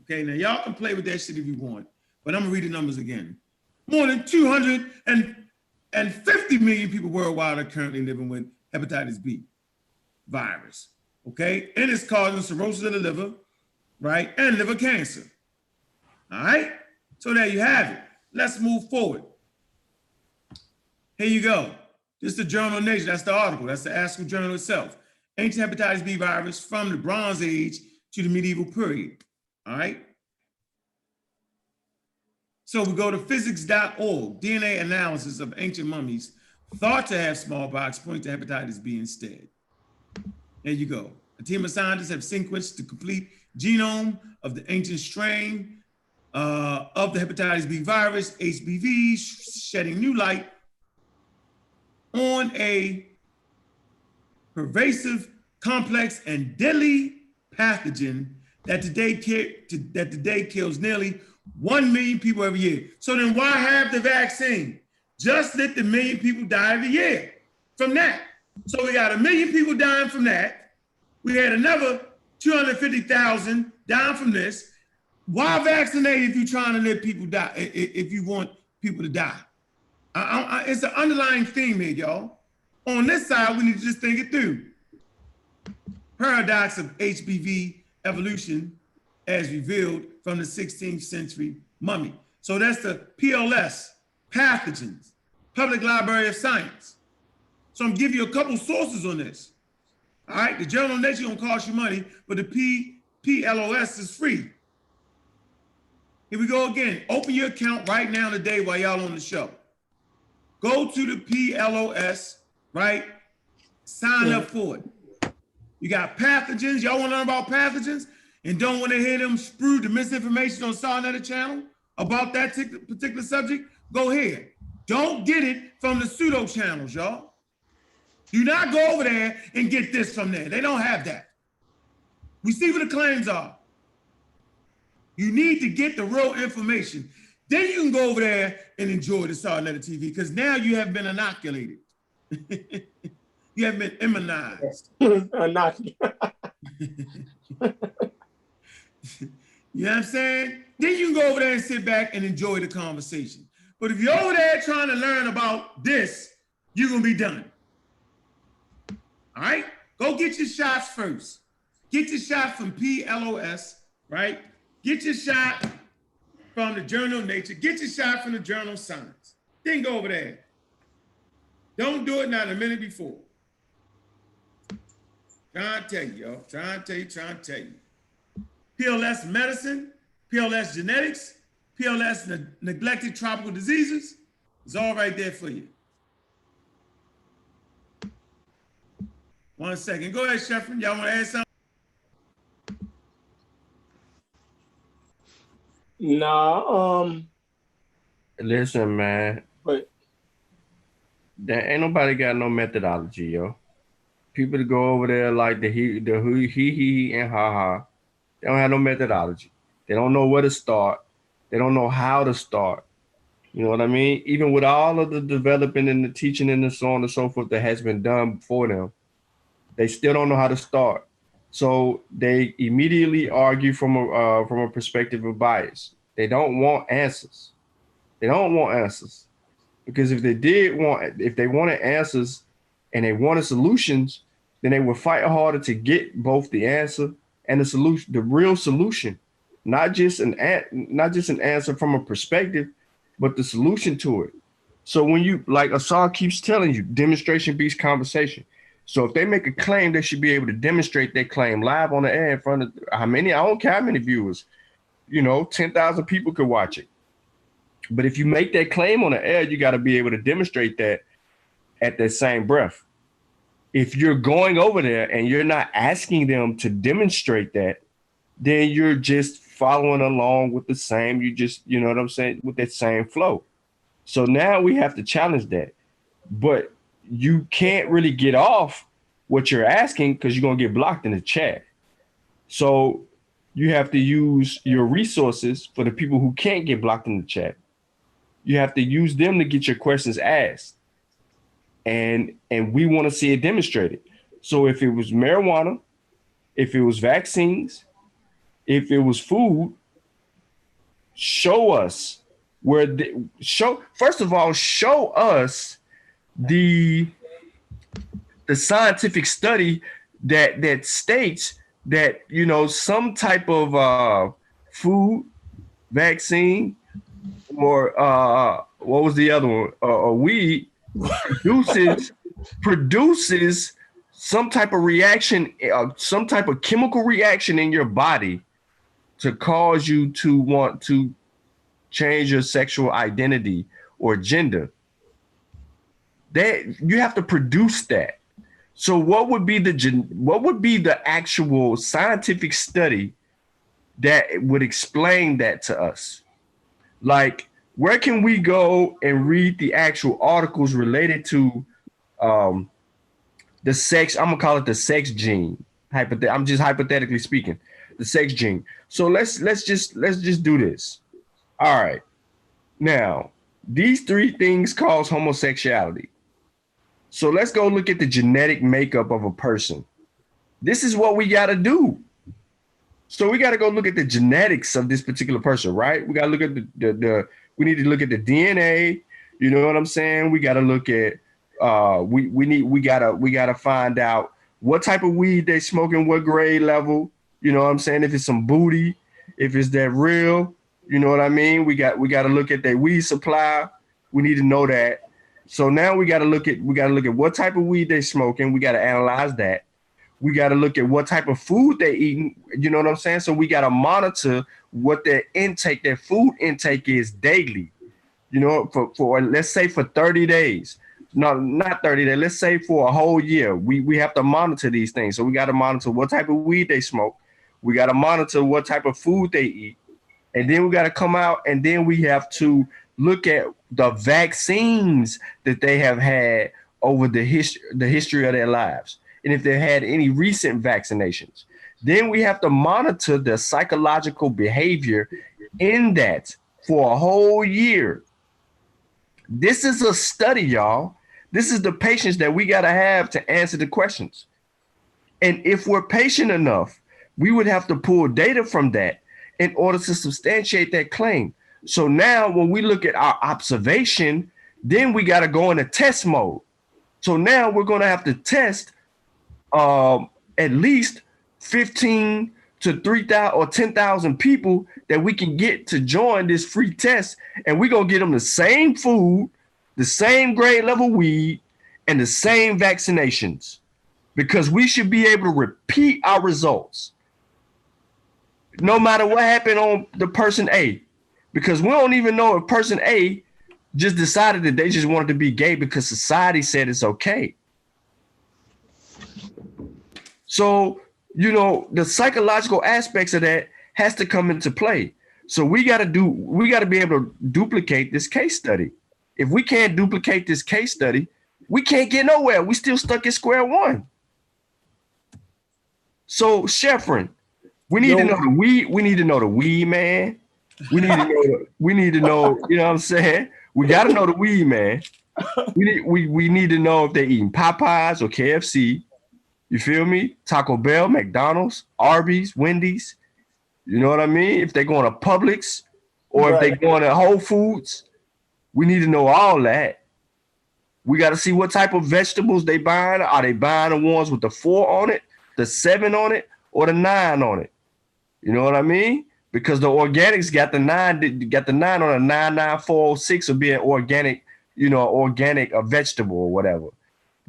Okay, now y'all can play with that shit if you want, but I'm gonna read the numbers again. More than 250 million people worldwide are currently living with hepatitis B virus, okay? And it's causing cirrhosis of the liver, right? And liver cancer, all right? So there you have it. Let's move forward. Here you go. This is the journal of Nature. That's the article. That's the ASCO journal itself. Ancient hepatitis B virus from the Bronze Age to the medieval period, all right? So we go to physics.org, DNA analysis of ancient mummies thought to have smallpox, point to hepatitis B instead. There you go. A team of scientists have sequenced the complete genome of the ancient strain of the hepatitis B virus, HBV, shedding new light on a pervasive, complex, and deadly pathogen that today kills nearly 1 million people every year. So then why have the vaccine? Just let the million people die every year from that. So we got 1 million people dying from that. We had another 250,000 dying from this. Why vaccinate if you're trying to let people die, if you want people to die? It's an underlying theme here, y'all. On this side, we need to just think it through. Paradox of HBV evolution as revealed from the 16th century mummy. So that's the PLS, pathogens, Public Library of Science. So I'm giving you a couple sources on this. All right, the journal of Nature gonna cost you money, but the PLOS is free. Here we go again. Open your account right now today while y'all on the show. Go to the PLOS, right? Sign up for it. You got pathogens. Y'all want to learn about pathogens and don't want to hear them spruce the misinformation on Sarnetta channel? about that particular subject, go ahead. Don't get it from the pseudo channels, y'all. Do not go over there and get this from there. They don't have that. We see what the claims are. You need to get the real information. Then you can go over there and enjoy the Star Letter TV because now you have been inoculated. You have been immunized. Inoculated. You know what I'm saying? Then you can go over there and sit back and enjoy the conversation. But if you're over there trying to learn about this, you're going to be done. All right? Go get your shots first. Get your shot from PLOS, right? Get your shot from the Journal of Nature. Get your shot from the Journal of Science. Then go over there. Don't do it not a minute before. Trying to tell you, y'all. Trying to tell you. PLS medicine, PLS genetics, PLS neglected tropical diseases. It's all right there for you. 1 second. Go ahead, Sheffrin. Y'all want to add something? Nah, Listen, man. but There ain't nobody got no methodology, yo. People that go over there like the he, and ha. They don't have no methodology. They don't know where to start. They don't know how to start. You know what I mean? Even with all of the development and the teaching and the so on and so forth that has been done for them, they still don't know how to start. So they immediately argue from a perspective of bias. They don't want answers. They don't want answers. Because if they wanted answers and they wanted solutions, then they would fight harder to get both the answer and the solution, the real solution, not just an answer from a perspective, but the solution to it. So when you, like Asar keeps telling you, demonstration beats conversation. So if they make a claim, they should be able to demonstrate their claim live on the air in front of how many, I don't care how many viewers, 10,000 people could watch it. But if you make that claim on the air, you got to be able to demonstrate that at that same breath. If you're going over there and you're not asking them to demonstrate that, then you're just following along with the same, you know what I'm saying, with that same flow. So now we have to challenge that. But you can't really get off what you're asking because you're going to get blocked in the chat. So you have to use your resources for the people who can't get blocked in the chat. You have to use them to get your questions asked. And we want to see it demonstrated. So if it was marijuana, if it was vaccines, if it was food, show us first of all, show us the scientific study that states that, some type of food, vaccine, or what was the other one? Weed produces some type of reaction, some type of chemical reaction in your body to cause you to want to change your sexual identity or gender. That you have to produce that. So what would be the actual scientific study that would explain that to us? Like, where can we go and read the actual articles related to the sex? I'm gonna call it the sex gene. I'm just hypothetically speaking, the sex gene. So let's just do this. All right. Now, these 3 things cause homosexuality. So let's go look at the genetic makeup of a person. This is what we got to do. So we got to go look at the genetics of this particular person, right? We got to look at we need to look at the DNA. You know what I'm saying? We got to look at, we got to find out what type of weed they smoking, what grade level, you know what I'm saying? If it's some booty, if it's that real, you know what I mean? We got to look at their weed supply. We need to know that. So now we got to look at what type of weed they smoking. We got to analyze that. We got to look at what type of food they eating. You know what I'm saying? So we got to monitor what their food intake is daily. You know, for let's say for 30 days. No, not 30 days. Let's say for a whole year. We have to monitor these things. So we got to monitor what type of weed they smoke. We got to monitor what type of food they eat. And then we got to come out and then we have to look at the vaccines that they have had over the history of their lives. And if they had any recent vaccinations, then we have to monitor the psychological behavior in that for a whole year. This is a study, y'all. This is the patience that we got to have to answer the questions. And if we're patient enough, we would have to pull data from that in order to substantiate that claim. So now when we look at our observation, then we got to go into test mode. So now we're going to have to test at least 15 to 3,000 or 10,000 people that we can get to join this free test. And we're going to get them the same food, the same grade level weed, and the same vaccinations, because we should be able to repeat our results no matter what happened on the person A, because we don't even know if person A just decided that they just wanted to be gay because society said it's okay. So, you know, the psychological aspects of that has to come into play. So we got to be able to duplicate this case study. If we can't duplicate this case study, we can't get nowhere. We still stuck at square one. So, Sheffrin, we need to know the weed. We need to know the weed, man. We need to know, you know what I'm saying? We got to know the weed, man. We need to know if they're eating Popeyes or KFC. You feel me? Taco Bell, McDonald's, Arby's, Wendy's. You know what I mean? If they're going to Publix or if they're going to Whole Foods, we need to know all that. We got to see what type of vegetables they buying. Are they buying the ones with the 4 on it, the 7 on it, or the 9 on it? You know what I mean? Because the organics got the 9 on a 99406 of being organic, you know, organic a vegetable or whatever.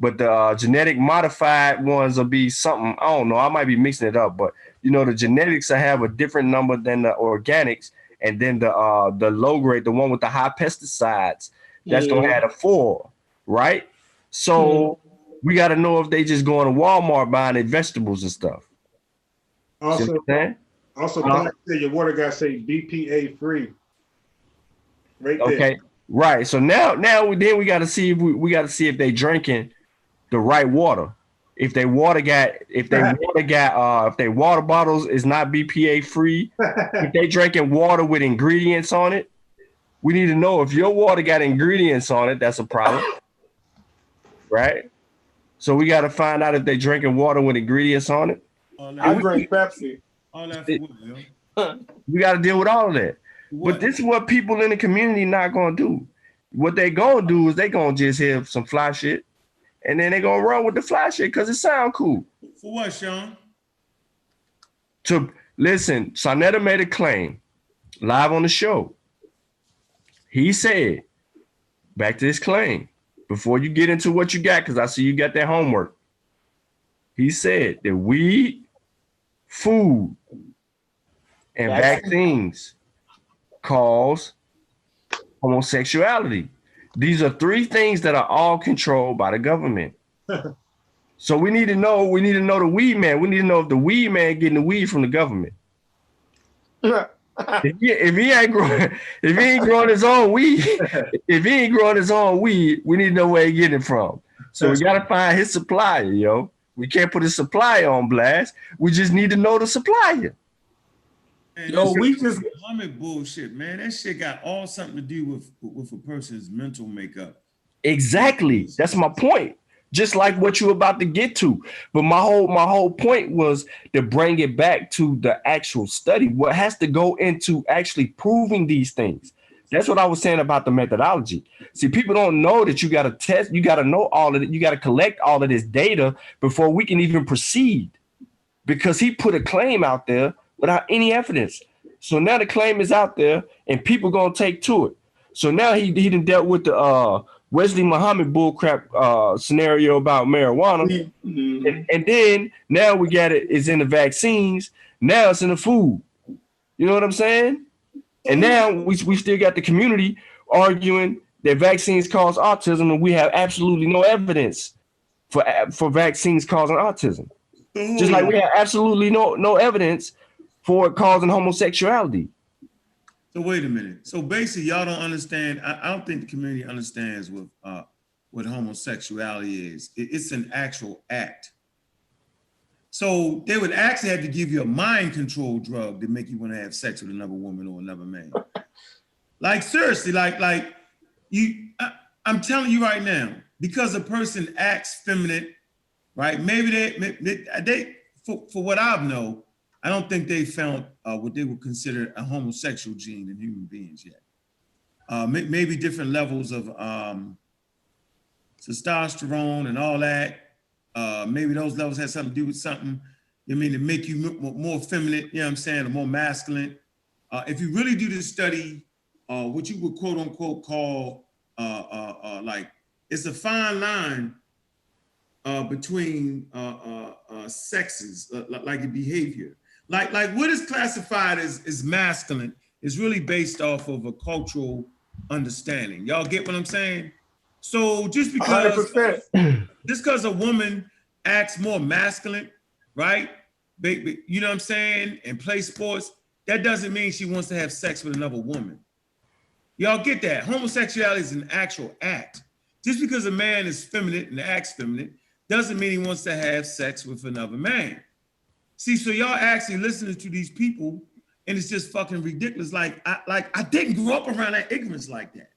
But the genetic modified ones will be something, I don't know, I might be mixing it up, but you know, the genetics will have a different number than the organics. And then the low grade, the one with the high pesticides, that's gonna have a 4, right? So we got to know if they just going to Walmart buying their vegetables and stuff. Also, your water got to say BPA free. Right there. Okay, right. So now we got to see if we got to see if they drinking the right water. If their water bottles is not BPA free, if they drinking water with ingredients on it, we need to know if your water got ingredients on it. That's a problem, right? So we got to find out if they drinking water with ingredients on it. I drink Pepsi. All that for what, yo? We got to deal with all of that. But this is what people in the community not gonna do. What they gonna do is they gonna just hear some fly shit, and then they gonna run with the fly shit because it sound cool. For what, Sean? To listen, Sonetta made a claim live on the show. He said, back to this claim, before you get into what you got, because I see you got that homework. He said that weed, food, and vaccines cause homosexuality. These are 3 things that are all controlled by the government. So we need to know the weed man. We need to know if the weed man getting the weed from the government. If he ain't growing his own weed, we need to know where he getting it from. So we gotta find his supplier, yo. We can't put his supplier on blast. We just need to know the supplier. Man, yo, we just Muhammad bullshit, man. That shit got all something to do with a person's mental makeup. Exactly. That's my point. Just like what you're about to get to. But my whole point was to bring it back to the actual study. What has to go into actually proving these things. That's what I was saying about the methodology. See, people don't know that you got to test, you got to know all of it, you got to collect all of this data before we can even proceed. Because he put a claim out there without any evidence. So now the claim is out there and people gonna take to it. So now he done dealt with the Wesley Muhammad bullcrap scenario about marijuana. And then now we got it's in the vaccines. Now it's in the food. You know what I'm saying? And now we still got the community arguing that vaccines cause autism, and we have absolutely no evidence for vaccines causing autism. Just like we have absolutely no evidence for it causing homosexuality. So wait a minute. So basically, y'all don't understand. I don't think the community understands what homosexuality is. It's an actual act. So they would actually have to give you a mind control drug to make you want to have sex with another woman or another man. Like seriously, like you. I'm telling you right now, because a person acts feminine, right? Maybe they for what I know, I don't think they found what they would consider a homosexual gene in human beings yet. Maybe different levels of testosterone and all that. Maybe those levels had something to do with something. I mean, to make you more feminine, you know what I'm saying, or more masculine. If you really do this study, what you would quote unquote call like, it's a fine line between sexes, like the behavior. Like what is classified as masculine is really based off of a cultural understanding. Y'all get what I'm saying? So just because 100%. a woman acts more masculine, right? You know what I'm saying? And play sports, that doesn't mean she wants to have sex with another woman. Y'all get that? Homosexuality is an actual act. Just because a man is feminine and acts feminine doesn't mean he wants to have sex with another man. See, so y'all actually listening to these people, and it's just fucking ridiculous. Like I didn't grow up around that ignorance like that.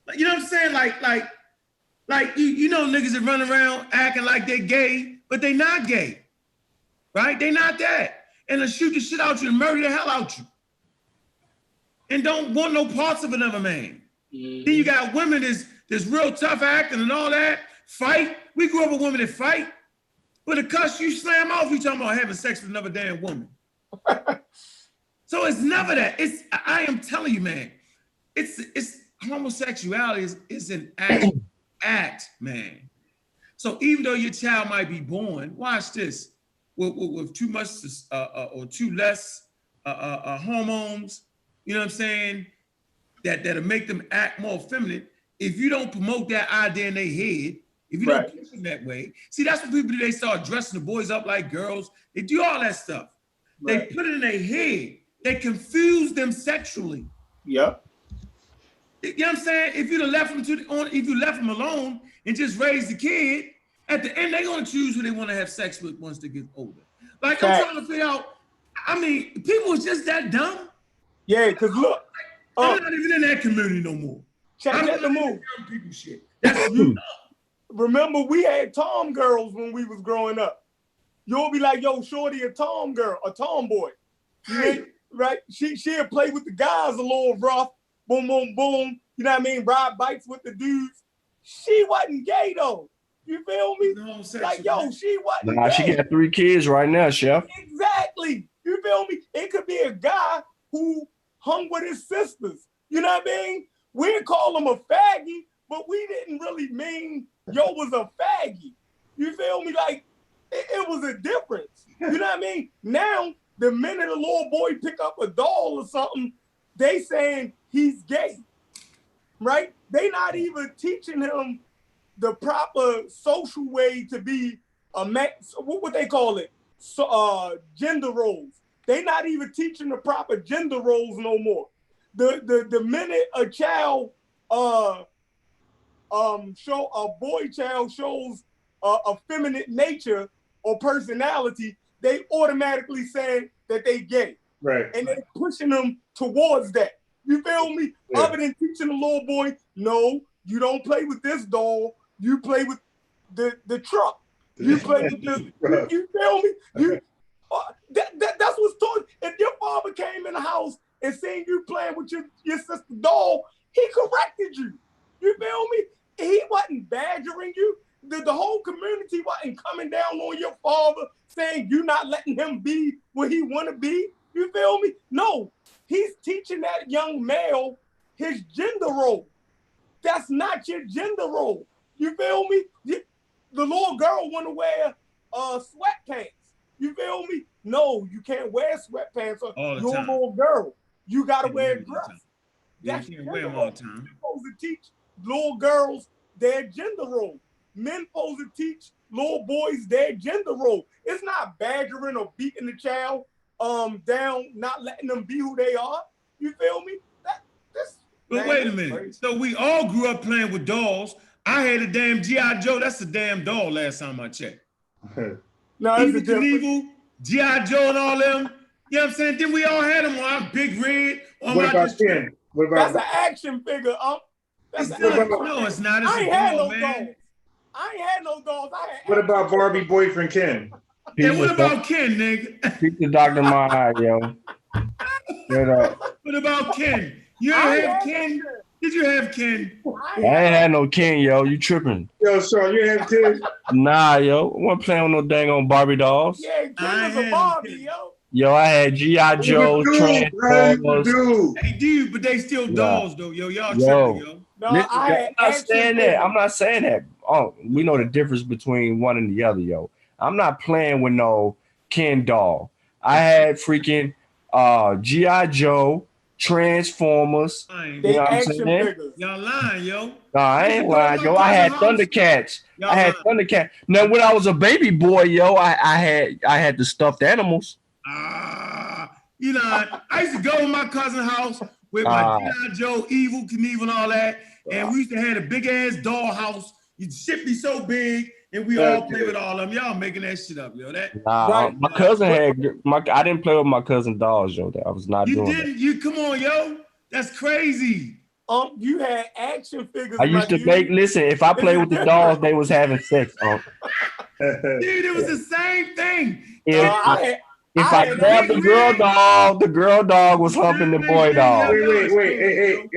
Like, you know what I'm saying? Like you know niggas that run around acting like they're gay, but they not gay, right? They not that. And they'll shoot the shit out you and murder the hell out you. And don't want no parts of another man. Mm-hmm. Then you got women that's real tough acting and all that, fight. We grew up with women that fight. But a cuss you slam off, you talking about having sex with another damn woman. So it's never that. I am telling you, man, it's homosexuality is an act, man. So even though your child might be born, watch this, with too much or too less hormones, you know what I'm saying, that'll make them act more feminine. If you don't promote that idea in their head, if you don't push them that way, see, that's what people do. They start dressing the boys up like girls. They do all that stuff. Right. They put it in their head. They confuse them sexually. Yep. You know what I'm saying? If you'd have left them if you left them alone and just raised the kid, at the end, they're going to choose who they want to have sex with once they get older. Like, I'm trying to figure out, I mean, people is just that dumb. Yeah, because look. I'm not even in that community no more. Check the move. People shit. That's you. Remember, we had tom girls when we was growing up. You'll be like, yo, shorty, a tom girl, a tomboy. Right? She'll play with the guys a little rough. Boom, boom, boom. You know what I mean? Ride bikes with the dudes. She wasn't gay, though. You feel me? No, like, yo, she wasn't gay. She got 3 kids right now, Chef. Exactly. You feel me? It could be a guy who hung with his sisters. You know what I mean? We'd call him a faggy, but we didn't really mean yo was a faggy. You feel me? Like, it was a difference. You know what I mean? Now, the minute a little boy pick up a doll or something, they saying he's gay, right? They not even teaching him the proper social way to be a man. What they call it? So, gender roles. They not even teaching the proper gender roles no more. The minute a child a boy child shows a feminine nature or personality, they automatically saying that they gay. Right. And they're pushing them towards that. You feel me? Yeah. Other than teaching the little boy, no, you don't play with this doll. You play with the truck. You play with the. You feel me? That's what's taught. If your father came in the house and seen you playing with your sister's doll, he corrected you. You feel me? He wasn't badgering you. The whole community wasn't coming down on your father saying you're not letting him be what he want to be. You feel me? No, he's teaching that young male his gender role. That's not your gender role. You feel me? The little girl want to wear sweatpants. You feel me? No, you can't wear sweatpants. You're a little girl. You gotta wear a dress. That's you can't wear them all the time. You're supposed to teach little girls their gender role. Men supposed to teach little boys their gender role. It's not badgering or beating the child down, not letting them be who they are. You feel me? But Man, wait a that's minute. crazy. So we all grew up playing with dolls. I had a damn G.I. Joe. That's a damn doll last time I checked. No, it's a Evil difference. Knievel, G.I. Joe and all them. You know what I'm saying? Then we all had them on our Big Red. What about Ken? What That's about an action figure. It's That's still, an action no, figure. it's not. It's I a ainnd had doll, no man. dolls. I ain't had no dolls. I had what action about Barbie figures. boyfriend Ken? And what about Ken, nigga? Keep the Dr. My yo. Straight up. What about Ken? You I ain't ain't have had Ken? no Did you have Ken? I ain't had no King, yo. You tripping? Yo, Sean, you have kids? Nah, yo. I wasn't playing with no dang on Barbie dolls. Yeah, Ken I is a had Barbie, Ken. yo. Yo, I had G.I. Joe, Transformers. Dude. Hey, dude, but they still Yeah. dolls, though. Yo, y'all Yo. tripping, yo. No, Listen, I yo, had I'm not action saying figures. that. I'm not saying that. Oh, we know the difference between one and the other, yo. I'm not playing with no Ken doll. I had freaking G.I. Joe, Transformers. Lying. You They know what I'm action saying? figures. Y'all lying, yo. No, I used to ain't go to lying, my yo. I had cousin's house. Thundercats. Y'all I had lying. Thundercats. Now, when I was a baby boy, yo, I had the stuffed animals. You know, I used to go to my cousin's house with my G.I. Joe, Evil Knievel, and all that. And we used to have a big ass doll house. You'd shit be so big, and we all play with all of them. Y'all making that shit up, yo. That Right. My cousin I didn't play with my cousin dolls, yo. I was not you doing didn't. that. You come on, yo. That's crazy. You had action figures. I used to listen, if I played with the dolls, they was having sex. Dude, it was the same thing. If I grabbed the girl dog was humping the boy dog. Wait.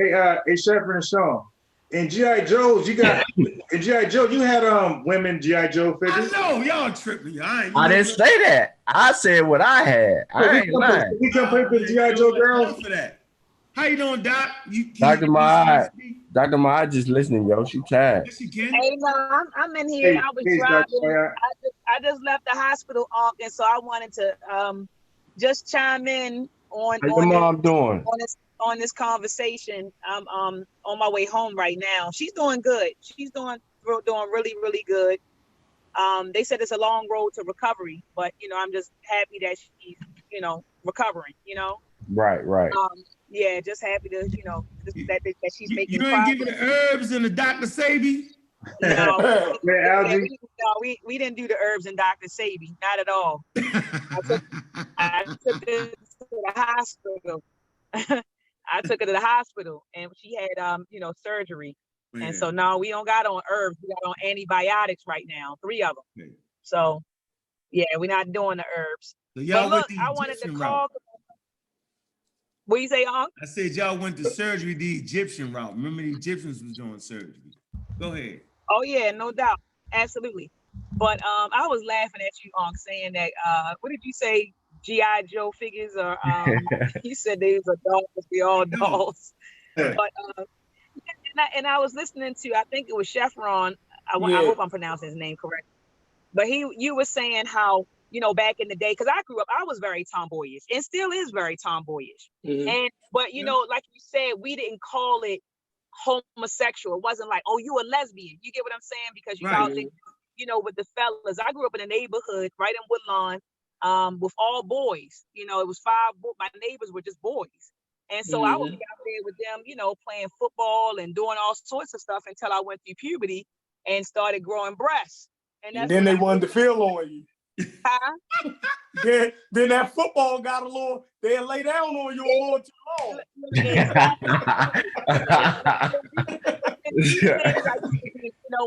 Hey, Shepard and Sean. In G.I. Joe's, you got in G.I. Joe, you had women G.I. Joe figures. I know, y'all tripping. I didn't say that. I said what I had. I ain't lying. We can play with G.I. Joe girls. For that. How you doing, Doc? Dr. Ma just listening, yo. She tired. Yes, you can. Hey, no, I'm in here. I was driving. Dr. I just left the hospital, and so I wanted to just chime in How your mom doing? on this conversation. I'm on my way home right now. She's doing good. She's doing really, really good. They said it's a long road to recovery, but I'm just happy that she's recovering. Right. Yeah, just happy to that she's making you ain't progress. giving the herbs and the Dr. Sabi? No, Algie. we didn't do the herbs and Dr. Sabi, not at all. I took it to the hospital. I took her to the hospital, and she had surgery. Man. And so now we don't got on herbs, we got on antibiotics right now, 3 of them. Man. So yeah, we're not doing the herbs. So y'all but look, I wanted to call. What you say, Unc? I said y'all went to surgery the Egyptian route. Remember the Egyptians was doing surgery. Go ahead. Oh yeah, no doubt. Absolutely. But I was laughing at you, Unc, saying that what did you say? G.I. Joe figures, or you said they was dolls, we all dolls. But and I was listening to, I think it was Chevron. I hope I'm pronouncing his name correct. But you were saying how, back in the day, because I grew up, I was very tomboyish and still is very tomboyish. Mm-hmm. But like you said, we didn't call it homosexual. It wasn't like, oh, you a lesbian. You get what I'm saying? Because you out there, with the fellas. I grew up in a neighborhood right in Woodlawn, with all boys. It was 5. My neighbors were just boys. And so I would be out there with them, playing football and doing all sorts of stuff until I went through puberty and started growing breasts. And then they wanted to feel on you. Huh? then that football got a little, they'll lay down on you a little too long.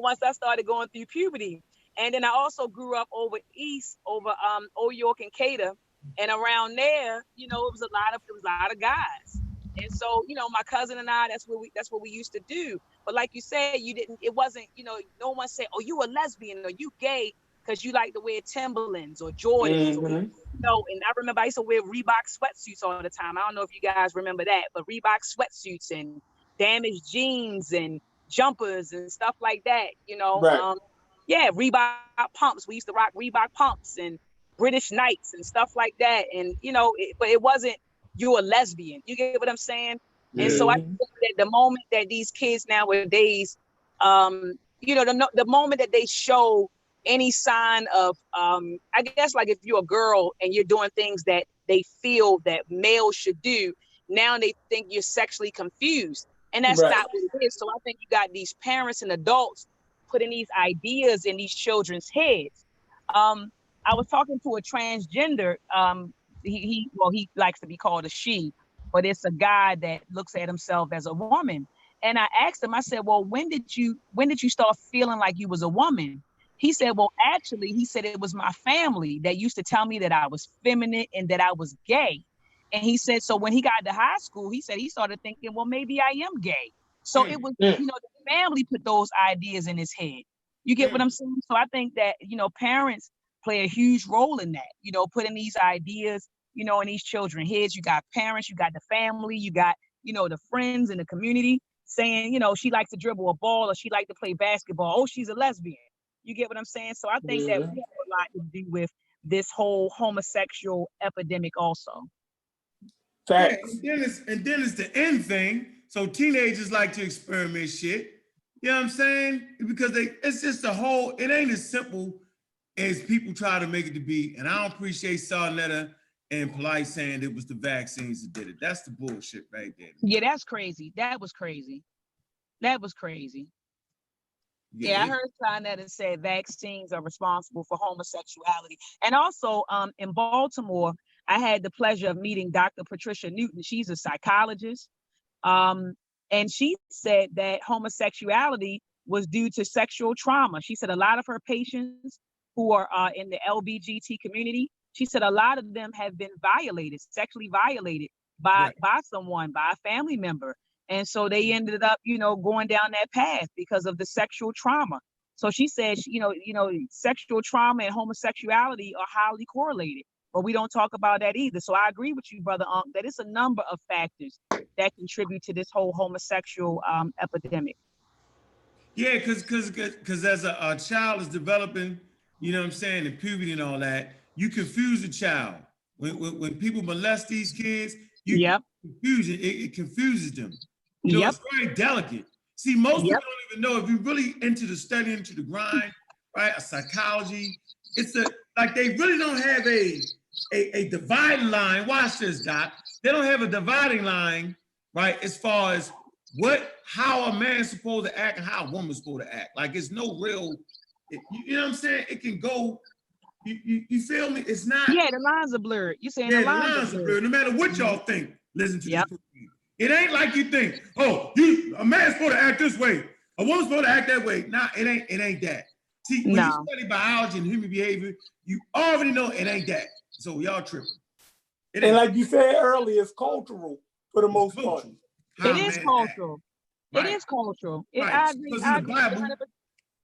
Once I started going through puberty. And then I also grew up over east, over Old York and Cater. And around there, it was a lot of guys. And so, my cousin and I, that's what we used to do. But like you said, it wasn't, no one said, oh, you a lesbian or you gay because you like to wear Timberlands or Jordans. Mm-hmm. And I remember I used to wear Reebok sweatsuits all the time. I don't know if you guys remember that, but Reebok sweatsuits and damaged jeans and jumpers and stuff like that, Right. Reebok pumps. We used to rock Reebok pumps and British Knights and stuff like that. And, but it wasn't, you a lesbian. You get what I'm saying? Yeah. And so I think that the moment that these kids nowadays, the moment that they show any sign of, I guess like if you're a girl and you're doing things that they feel that males should do, now they think you're sexually confused. And that's Right. not what it is. So I think you got these parents and adults putting these ideas in these children's heads. I was talking to a transgender. He likes to be called a she, but it's a guy that looks at himself as a woman. And I asked him, I said, well, when did you start feeling like you was a woman? He said, well, actually, he said it was my family that used to tell me that I was feminine and that I was gay. And he said, so when he got to high school, he said he started thinking, well, maybe I am gay. So it was, the family put those ideas in his head. You get what I'm saying? So I think that, parents play a huge role in that, putting these ideas, in these children's heads. You got parents, you got the family, you got, the friends in the community saying, she likes to dribble a ball or she likes to play basketball. Oh, she's a lesbian. You get what I'm saying? So I think that we have a lot to do with this whole homosexual epidemic also. Facts. Yeah, and then it's the end thing. So teenagers like to experiment shit. You know what I'm saying? Because it's just a whole, it ain't as simple as people try to make it to be. And I don't appreciate Sarnetta and Polite saying it was the vaccines that did it. That's the bullshit right there. Yeah, that's crazy. That was crazy. That was crazy. Yeah, I heard Sarnetta say vaccines are responsible for homosexuality. And also in Baltimore, I had the pleasure of meeting Dr. Patricia Newton. She's a psychologist. And she said that homosexuality was due to sexual trauma. She said a lot of her patients who are in the LBGT community, she said a lot of them have been sexually violated by someone, by a family member. And so they ended up, going down that path because of the sexual trauma. So she said, sexual trauma and homosexuality are highly correlated, but we don't talk about that either. So I agree with you, Brother Unc, that it's a number of factors that contribute to this whole homosexual epidemic. Yeah, because as a child is developing, in puberty and all that, you confuse the child. When people molest these kids, it confuses them. It's very delicate. See, most people don't even know if you really into the study, into the grind, right? A psychology. It's like they really don't have a dividing line. Watch this, Doc. They don't have a dividing line, right? As far as how a man's supposed to act and how a woman's supposed to act. Like it's no real, you know what I'm saying? It can go, you feel me? It's not. Yeah, the lines are blurred. You're saying the lines are blurred. No matter what y'all think, listen to this. It ain't like you think, a man's supposed to act this way, a woman's supposed to act that way. Nah, it ain't that. See, when you study biology and human behavior, you already know it ain't that. So y'all tripping. And like you said earlier, it's cultural for the most part. It is cultural. It is cultural. I agree.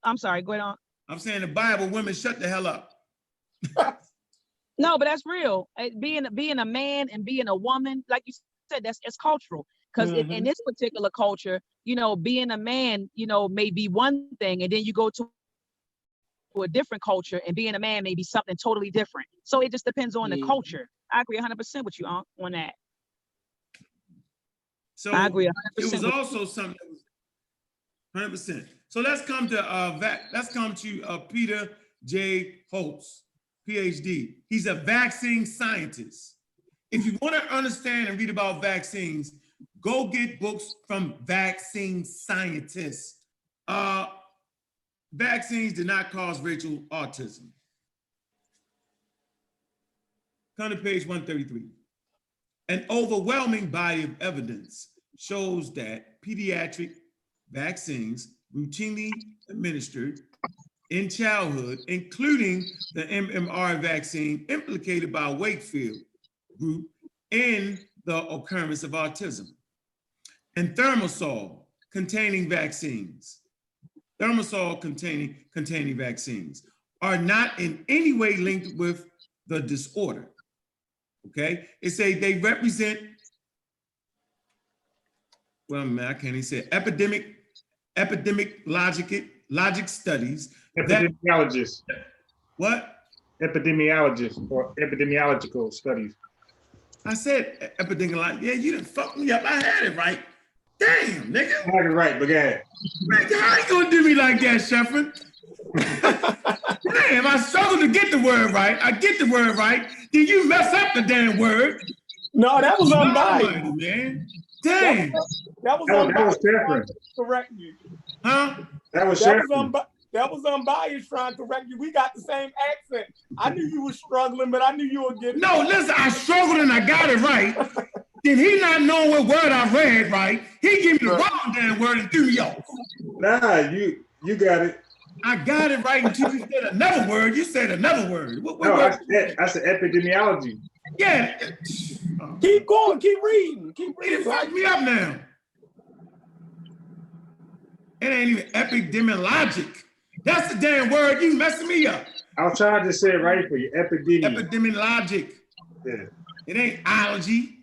I'm sorry, go ahead on. I'm saying the Bible, women shut the hell up. No, but that's real. Being a man and being a woman, like you said, it's cultural. Because in this particular culture, being a man, may be one thing, and then you go to a different culture, and being a man may be something totally different. So it just depends on the culture. I agree 100% with you on that. So I agree 100%. It was also something that was 100%. So let's come to Peter J. Holtz, PhD. He's a vaccine scientist. If you want to understand and read about vaccines, go get books from vaccine scientists. Vaccines did not cause Rachel autism. Come to page 133. An overwhelming body of evidence shows that pediatric vaccines routinely administered in childhood, including the MMR vaccine implicated by Wakefield group in the occurrence of autism, and thimerosal containing vaccines are not in any way linked with the disorder. Okay, they represent, well, man, I can't even say it. epidemic logic studies. Epidemiologists. What? Epidemiologists or epidemiological studies. I said epidemiologic. Yeah, you didn't fuck me up. I had it right. Damn, nigga. I had it right, but go ahead. Nigga, how you gonna do me like that, Sheffrin? Damn, I struggle to get the word right. I get the word right. Then you mess up the damn word. No, that was unbiased, man. Damn. That was That was unbiased trying Catherine. to correct you. Huh? That was That was, Catherine. that was unbiased trying to correct you. We got the same accent. I knew you were struggling, but I knew you would get it. No, listen, I struggled and I got it right. Then he not knowing what word I read right. He gave me the wrong damn word and threw me off. Nah, you got it. I got it right until you said another word. You said another word. What No, word? I said epidemiology. Yeah. Keep going. Keep reading. Keep He done reading. fucked me up now. It ain't even epidemiologic. That's the damn word. You messing me up. I was trying to say it right for you. Epidemiology. Epidemiologic. Yeah. It ain't ology.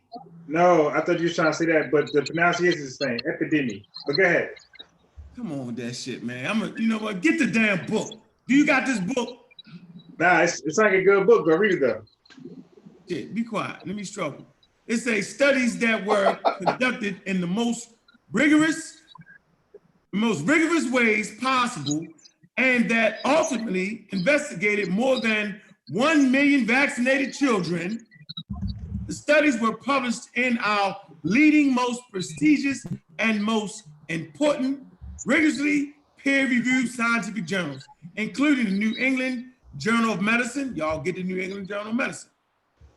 No, I thought you were trying to say that, but the pronunciation is the same. Epidemic. But go ahead. Come on with that shit, man. You know what? Get the damn book. Do you got this book? Nah, it's like a good book. Go read it though. Shit, be quiet. Let me struggle. It says studies that were conducted in the most rigorous ways possible, and that ultimately investigated more than 1 million vaccinated children. The studies were published in our leading, most prestigious, and most important, rigorously peer-reviewed scientific journals, including the New England Journal of Medicine. Y'all get the New England Journal of Medicine.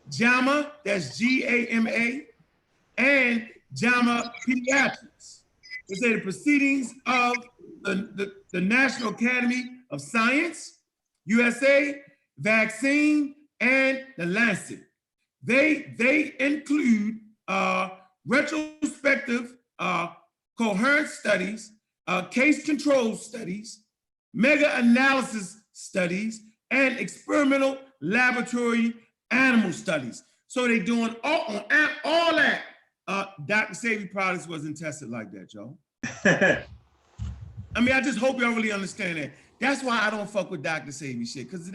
JAMA, that's G-A-M-A, and JAMA Pediatrics. They say the proceedings of the National Academy of Science, USA, Vaccine, and the Lancet. They include retrospective coherent studies, case control studies, mega-analysis studies, and experimental laboratory animal studies. So they're doing all that. Dr. Savy products wasn't tested like that, Joe. I mean, I just hope y'all really understand that. That's why I don't fuck with Dr. Savy shit, because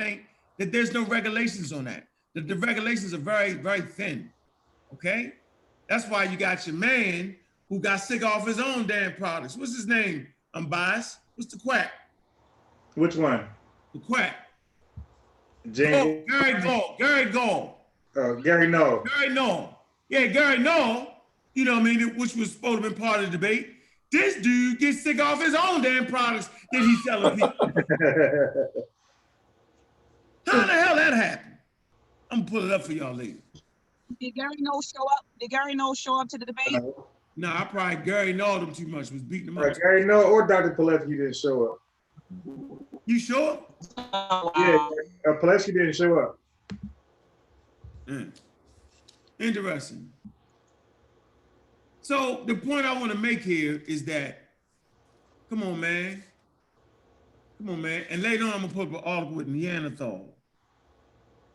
there's no regulations on that. The regulations are very, very thin, okay? That's why you got your man who got sick off his own damn products. What's his name? I'm biased. What's the quack? Which one? The quack. James. Gary Gall. Gary Gall. Gary Null. Gary Null. Yeah, Gary Null, you know what I mean, which was supposed to be part of the debate. This dude gets sick off his own damn products that he's selling people. How the hell that happened? I'm gonna pull it up for y'all later. Did Gary Null show up? Did Gary Null show up to the debate? Nah, I probably Gary Nulled him too much, was beating him up. Gary Null or Dr. Pilecki didn't show up. You sure? Yeah, Pilecki didn't show up. Interesting. So the point I want to make here is that, come on, man. Come on, man. And later on, I'm gonna put up an article with Neanderthal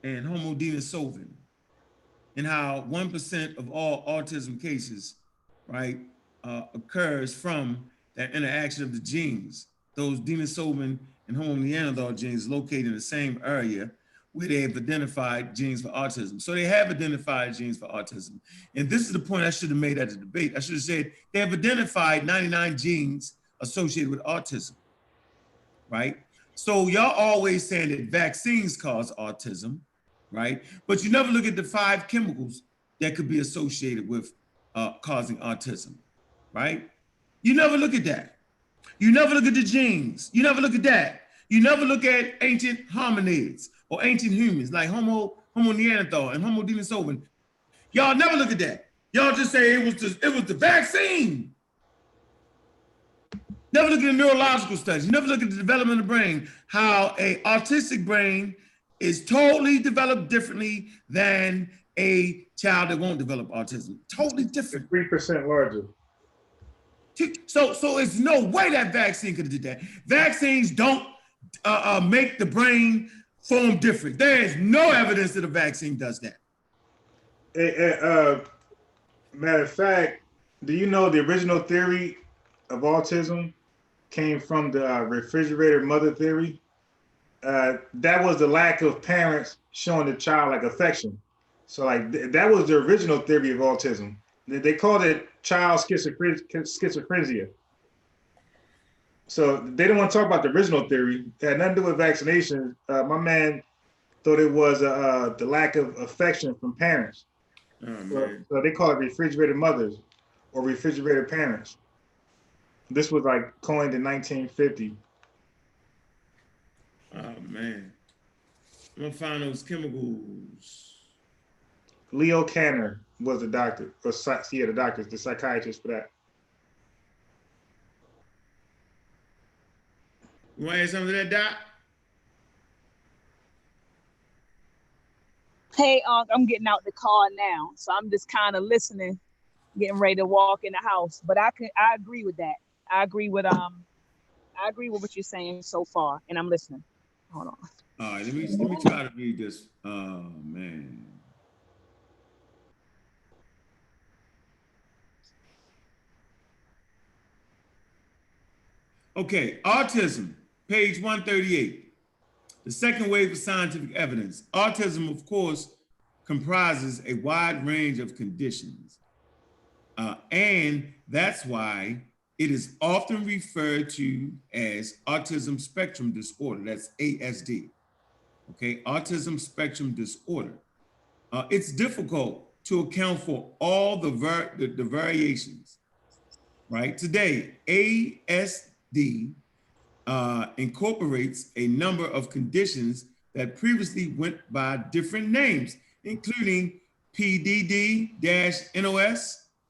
and Homo denisovans, and how 1% of all autism cases, right, occurs from that interaction of the genes. Those Denisovan and Homo Neanderthal genes located in the same area where they have identified genes for autism. So they have identified genes for autism. And this is the point I should have made at the debate. I should have said they have identified 99 genes associated with autism, right? So y'all always saying that vaccines cause autism, right? But you never look at the 5 chemicals that could be associated with causing autism, right? You never look at that. You never look at the genes. You never look at that. You never look at ancient hominids or ancient humans like Homo Neanderthal and Homo denisovan. Y'all never look at that. Y'all just say it was the vaccine. Never look at the neurological studies. You never look at the development of the brain, how a autistic brain is totally developed differently than a child that won't develop autism. Totally different. 3% larger. So it's no way that vaccine could have did that. Vaccines don't make the brain form different. There is no evidence that a vaccine does that. Matter of fact, do you know the original theory of autism came from the refrigerator mother theory? That was the lack of parents showing the child like affection. So like that was the original theory of autism. They called it child schizophrenia. So they don't want to talk about the original theory. It had nothing to do with vaccination. My man thought it was the lack of affection from parents. Oh, so they call it refrigerator mothers. or refrigerator parents. This was like coined in 1950. Oh man, I'm gonna find those chemicals. Leo Kanner was the doctor, or the doctor, the psychiatrist for that. You want to add something to that, Doc? Hey, I'm getting out the car now, so I'm just kind of listening, getting ready to walk in the house. But I agree with that. I agree with what you're saying so far, and I'm listening. Hold on. All right, let me try to read this. Oh man. Okay, autism, page 138. The second wave of scientific evidence. Autism, of course, comprises a wide range of conditions. And that's why it is often referred to as autism spectrum disorder. That's ASD. Okay, autism spectrum disorder. It's difficult to account for all the variations, right? Today, ASD incorporates a number of conditions that previously went by different names, including PDD-NOS,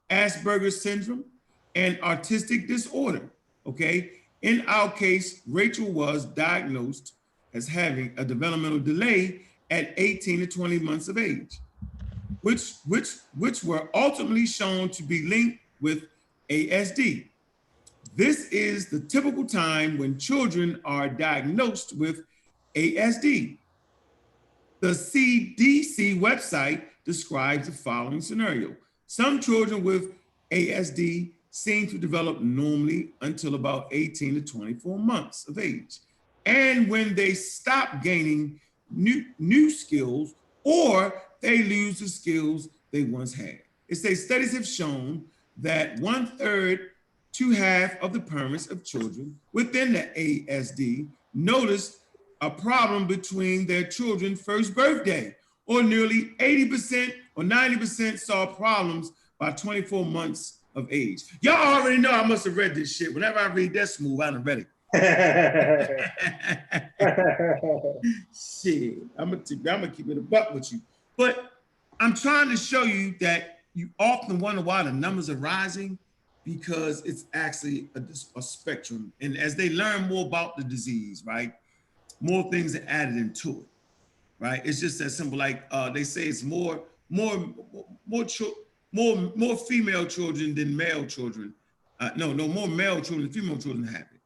Asperger's syndrome, and artistic disorder, okay? In our case, Rachel was diagnosed as having a developmental delay at 18 to 20 months of age, which were ultimately shown to be linked with ASD. This is the typical time when children are diagnosed with ASD. The CDC website describes the following scenario. Some children with ASD seem to develop normally until about 18 to 24 months of age. And when they stop gaining new skills, or they lose the skills they once had. It says studies have shown that 1/3 to half of the parents of children within the ASD noticed a problem between their children's first birthday, or nearly 80% or 90% saw problems by 24 months of age. Y'all already know I must have read this shit. Whenever I read that smooth, I done read it. Shit, I'm gonna keep it a buck with you. But I'm trying to show you that you often wonder why the numbers are rising, because it's actually a spectrum. And as they learn more about the disease, right, more things are added into it, right? It's just that simple. Like they say, it's more female children than male children. No, more male children than female children have it.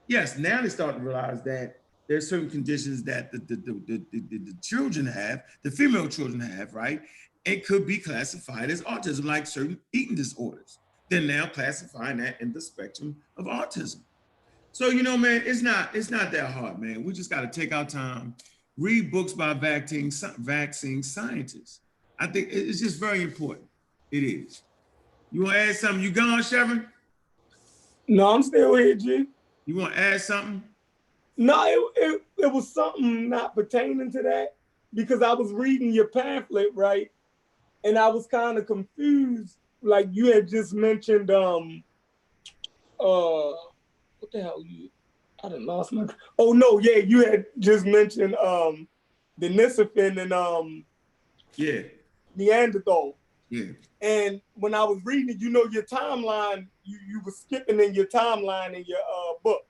Yes, now they start to realize that there's certain conditions that the children have, the female children have, right? It could be classified as autism, like certain eating disorders. They're now classifying that in the spectrum of autism. So, you know, man, it's not that hard, man. We just got to take our time, read books by vaccine scientists. I think it's just very important. It is. You want to add something? You gone, Chevron? No, I'm still here, G. You want to add something? No, it was something not pertaining to that, because I was reading your pamphlet, right? And I was kind of confused. Like you had just mentioned, what the hell I done lost my, oh no, yeah, you had just mentioned Denisovan and Yeah. Neanderthal. Yeah. And when I was reading, you know, your timeline, you were skipping in your timeline in your book,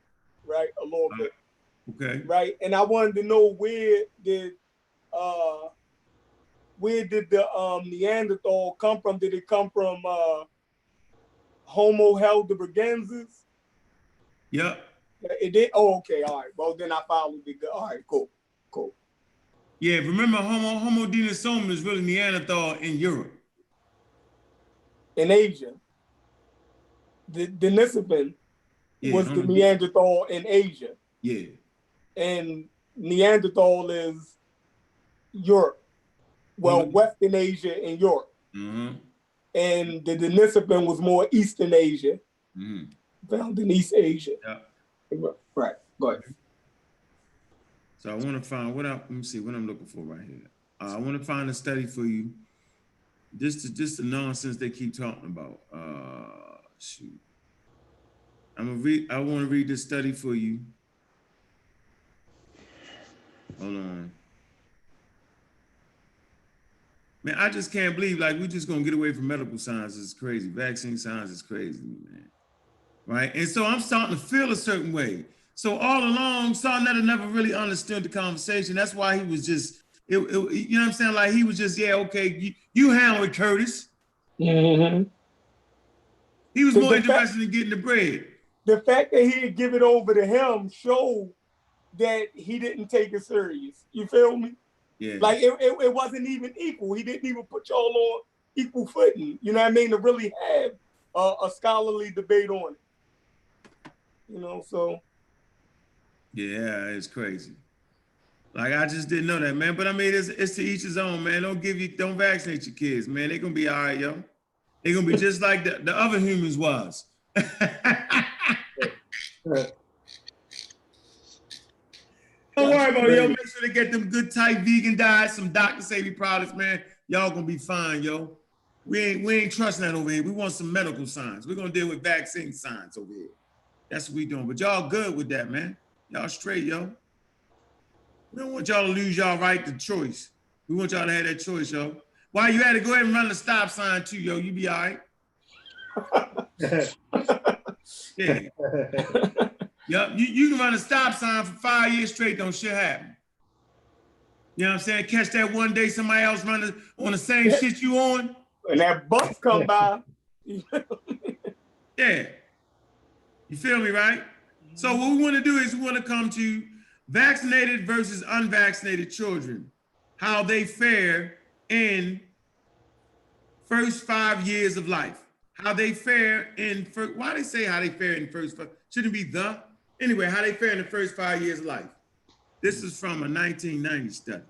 right? A little bit. Okay. Right. And I wanted to know where did the Neanderthal come from? Did it come from Homo heidelbergensis? Yep. It did. Oh, okay. All right. Well, then I followed it. All right. Cool. Yeah. Remember, Homo denisovans is really Neanderthal in Europe. In Asia. The Denisovan was the Neanderthal in Asia. Yeah. And Neanderthal is Europe. Well, Western Asia and Europe. Mm-hmm. And the Denisovan was more Eastern Asia. Mm-hmm. Found in East Asia. Yeah. Right. Go ahead. So I want to find let me see what I'm looking for right here. I want to find a study for you Just the nonsense they keep talking about. Shoot. I want to read this study for you. Hold on. Man, I just can't believe like we just gonna get away from medical science. It's crazy. Vaccine science is crazy, man. Right? And so I'm starting to feel a certain way. So all along, Sarnetta never really understood the conversation. That's why he was just, you know what I'm saying? Like he was just, yeah, okay, you handle it, Curtis. Mm-hmm. He was more interested in getting the bread. The fact that he had given over to him showed that he didn't take it serious. You feel me? Yeah. Like it wasn't even equal. He didn't even put y'all on equal footing. You know what I mean? To really have a scholarly debate on it. You know, so. Yeah, it's crazy. Like I just didn't know that, man. But I mean, it's to each his own, man. Don't vaccinate your kids, man. They're gonna be all right, yo. They're gonna be just like the other humans was. Don't worry about it, yo. Make sure they get them good tight vegan diets, some Dr. Sadie products, man. Y'all gonna be fine, yo. We ain't trusting that over here. We want some medical science. We're gonna deal with vaccine science over here. That's what we doing. But y'all good with that, man. Y'all straight, yo. We don't want y'all to lose y'all right to choice. We want y'all to have that choice, yo. While you had to go ahead and run the stop sign too, yo. You be all right. Yeah. Yep. You can run a stop sign for 5 years straight, don't shit happen. You know what I'm saying? Catch that one day somebody else running on the same shit you on. And that bus come by. Yeah. You feel me, right? So what we want to do is we want to come to vaccinated versus unvaccinated children, how they fare in first 5 years of life, how they fare in first, why they say how they fare in first, shouldn't it be the? Anyway, how they fare in the first 5 years of life. This is from a 1990 study.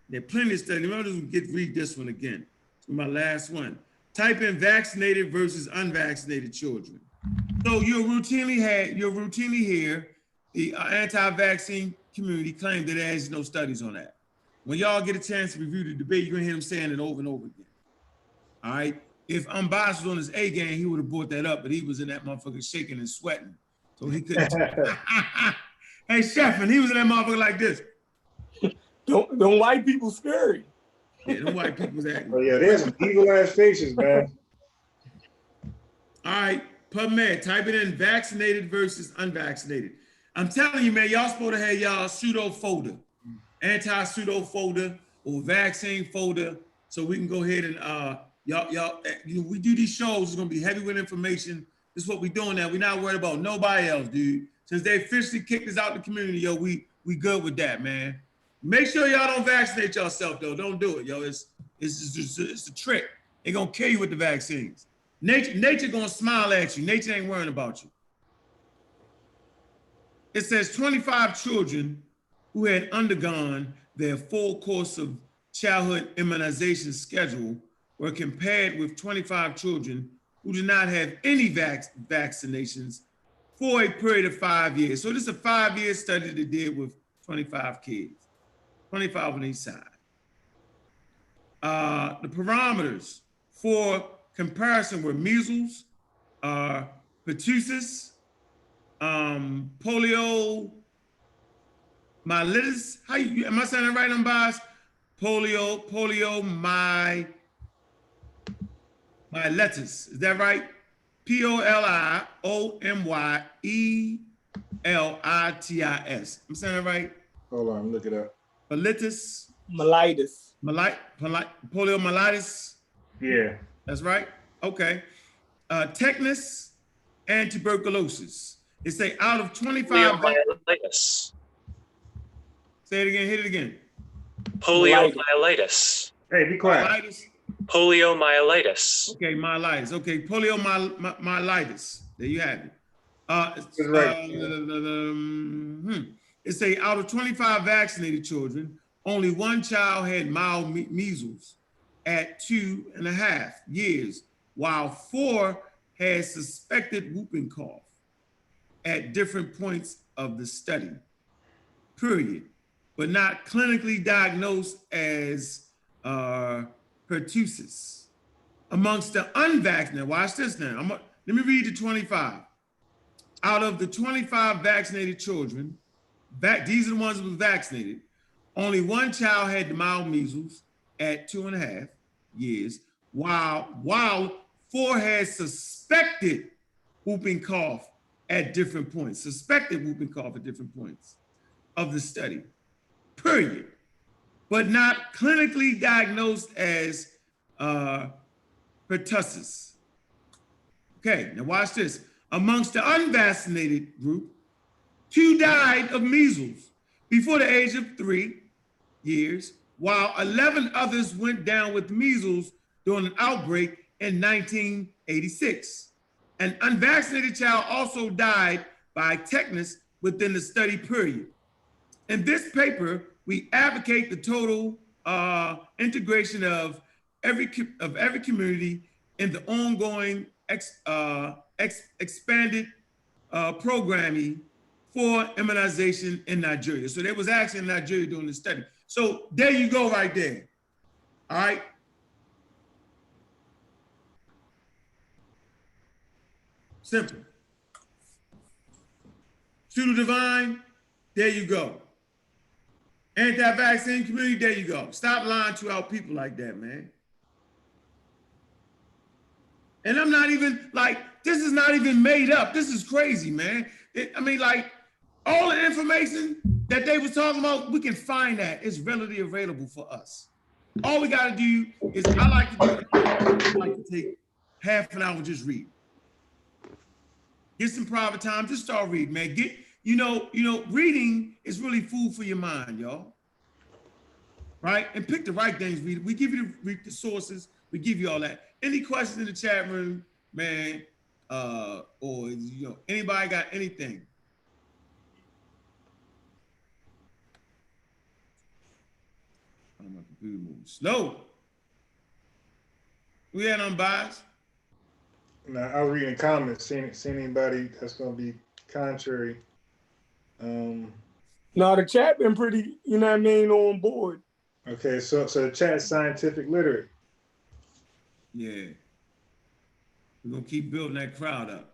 There are plenty of studies. Let me read this one again. It's my last one. Type in vaccinated versus unvaccinated children. So you'll routinely hear the anti-vaccine community claim that there is no studies on that. When y'all get a chance to review the debate, you're gonna hear them saying it over and over again. All right. If Unbiased was on his A game, he would have brought that up, but he was in that motherfucker shaking and sweating. So he couldn't. Hey, Chef, and he was in that motherfucker like this. Don't white people scary. Yeah, them white people's acting. Oh yeah, there's some evil ass faces, man. All right, PubMed, type it in vaccinated versus unvaccinated. I'm telling you, man, y'all supposed to have y'all pseudo folder, anti-pseudo folder or vaccine folder, so we can go ahead and we do these shows, it's gonna be heavy with information. This is what we're doing now. We're not worried about nobody else, dude. Since they officially kicked us out the community, yo, we good with that, man. Make sure y'all don't vaccinate yourself, though. Don't do it, yo. It's a trick. They're gonna kill you with the vaccines. Nature gonna smile at you. Nature ain't worrying about you. It says 25 children who had undergone their full course of childhood immunization schedule were compared with 25 children who did not have any vaccinations for a period of 5 years. So this is a 5-year study they did with 25 kids, 25 on each side. The parameters for comparison were measles, pertussis, poliomyelitis. Am I saying it right, Unbiased? Poliomyelitis. Is that right? POLIOMYELITIS. I'm saying it right? Hold on, look it up. Mellitus. Poliomyelitis. Yeah. That's right. Okay. Tetanus and tuberculosis. It say out of 25. Poliomyelitis. Say it again. Hit it again. Poliomyelitis. Hey, be quiet. Myelitis. Poliomyelitis. Okay, myelitis. Okay, poliomyelitis. There you have it. That's right. It say out of 25 vaccinated children, only one child had mild measles at 2.5 years, while 4 had suspected whooping cough at different points of the study, period, but not clinically diagnosed as pertussis. Amongst the unvaccinated, watch this now. Let me read the 25. Out of the 25 vaccinated children, these are the ones who were vaccinated, only one child had the mild measles at 2.5 years, while 4 had suspected whooping cough at different points, suspected whooping cough at different points of the study, period, but not clinically diagnosed as pertussis. Okay, now watch this. Amongst the unvaccinated group, 2 died of measles before the age of 3 years, while 11 others went down with measles during an outbreak in 1986. An unvaccinated child also died by tetanus within the study period. In this paper, we advocate the total integration of every community in the ongoing expanded programming for immunization in Nigeria. So they was actually in Nigeria doing the study. So there you go right there. All right. Simple. Pseudo divine, there you go. Anti-vaccine community, there you go. Stop lying to our people like that, man. And I'm not even like, this is not even made up. This is crazy, man. I mean, like, all the information that they was talking about, we can find that. It's readily available for us. All we gotta do is, I like to take half an hour and just read. Get some private time, just start reading, man. Reading is really food for your mind, y'all. Right? And pick the right things, read. We give you the sources, we give you all that. Any questions in the chat room, man, or anybody got anything? Oh, my computer moving slow. We had unbiased. Now, I was reading comments, seeing anybody that's going to be contrary. No, the chat been pretty, on board. Okay, so the chat's scientific literate. Yeah. We're going to keep building that crowd up.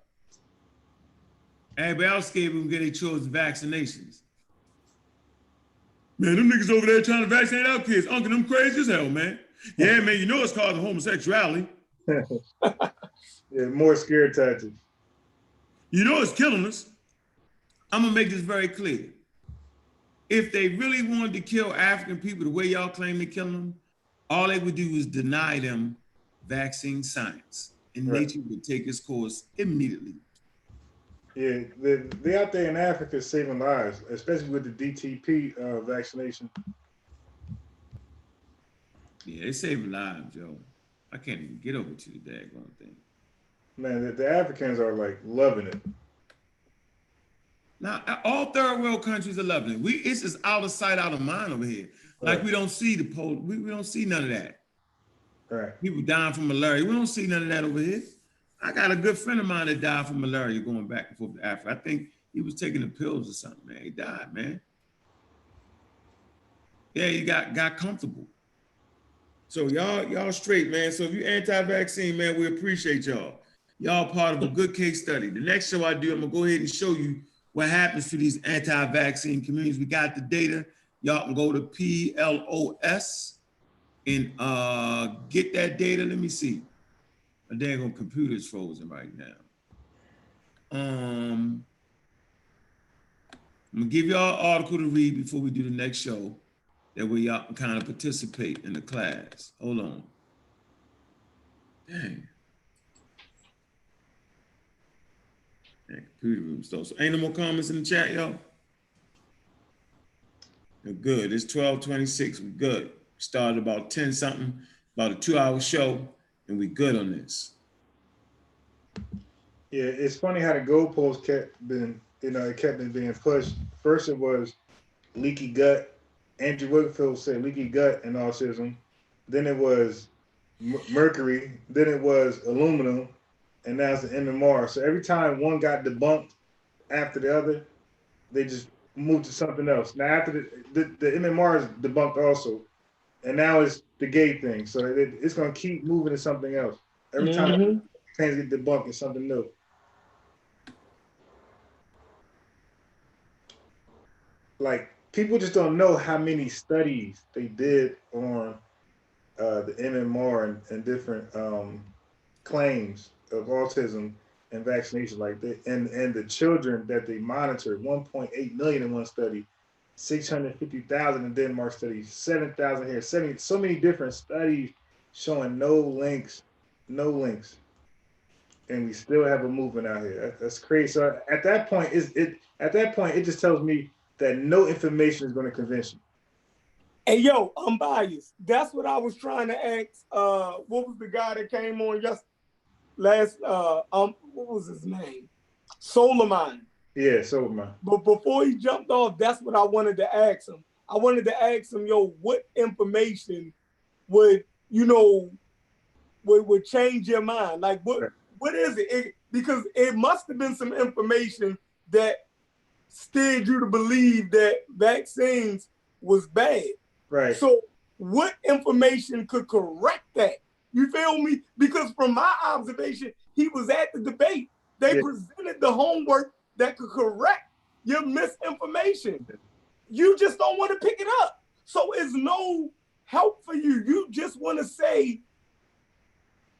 Everybody else scared we can get their children vaccinations. Man, them niggas over there trying to vaccinate our kids. Uncle, them crazy as hell, man. Yeah, man, it's causing homosexuality. Yeah, more scare tactics. It's killing us. I'm going to make this very clear. If they really wanted to kill African people the way y'all claim they're killing them, all they would do is deny them vaccine science. And nature would take its course immediately. Yeah, they out there in Africa saving lives, especially with the DTP vaccination. Yeah, they saving lives, yo. I can't even get over to the daggone thing. Man, the Africans are like loving it. Now, all third world countries are loving it. It's just out of sight, out of mind over here. Like we don't see the polio. We don't see none of that. Right. People dying from malaria. We don't see none of that over here. I got a good friend of mine that died from malaria going back and forth to Africa. I think he was taking the pills or something, man. He died, man. Yeah, he got comfortable. So y'all straight, man. So if you're anti-vaccine, man, we appreciate y'all. Y'all part of a good case study. The next show I do, I'm gonna go ahead and show you what happens to these anti-vaccine communities. We got the data. Y'all can go to PLOS and get that data. Let me see. My dang computer's frozen right now. I'm gonna give y'all an article to read before we do the next show. That way y'all can kind of participate in the class. Hold on. Dang. Computer room stuff. So ain't no more comments in the chat, y'all? We're good. It's 12:26. We're good. Started about 10 something, about a 2-hour show, and we good on this. Yeah, it's funny how the goalposts kept being pushed. First it was leaky gut. Andrew Wickfield said leaky gut and autism. Then it was mercury. Then it was aluminum. And now it's the MMR. So every time one got debunked after the other, they just moved to something else. Now after the MMR is debunked also. And now it's the gay thing. So it's gonna keep moving to something else. Every time things get debunked, it's something new. Like people just don't know how many studies they did on the MMR and different claims of autism and vaccination, like that, and the children that they monitored, 1.8 million in one study, 650,000 in Denmark study, 7,000 here, 70, so many different studies showing no links, and we still have a movement out here. That's crazy. So at that point, it just tells me that no information is going to convince you. Hey, yo, I'm biased. That's what I was trying to ask. What was the guy that came on last? What was his name? Solarmine. Yeah, Solarmine. But before he jumped off, that's what I wanted to ask him. I wanted to ask him, yo, what information would would change your mind? Like, what is it? Because it must have been some information that steered you to believe that vaccines was bad. Right. So what information could correct that? You feel me? Because from my observation, he was at the debate. They presented the homework that could correct your misinformation. You just don't want to pick it up. So it's no help for you. You just want to say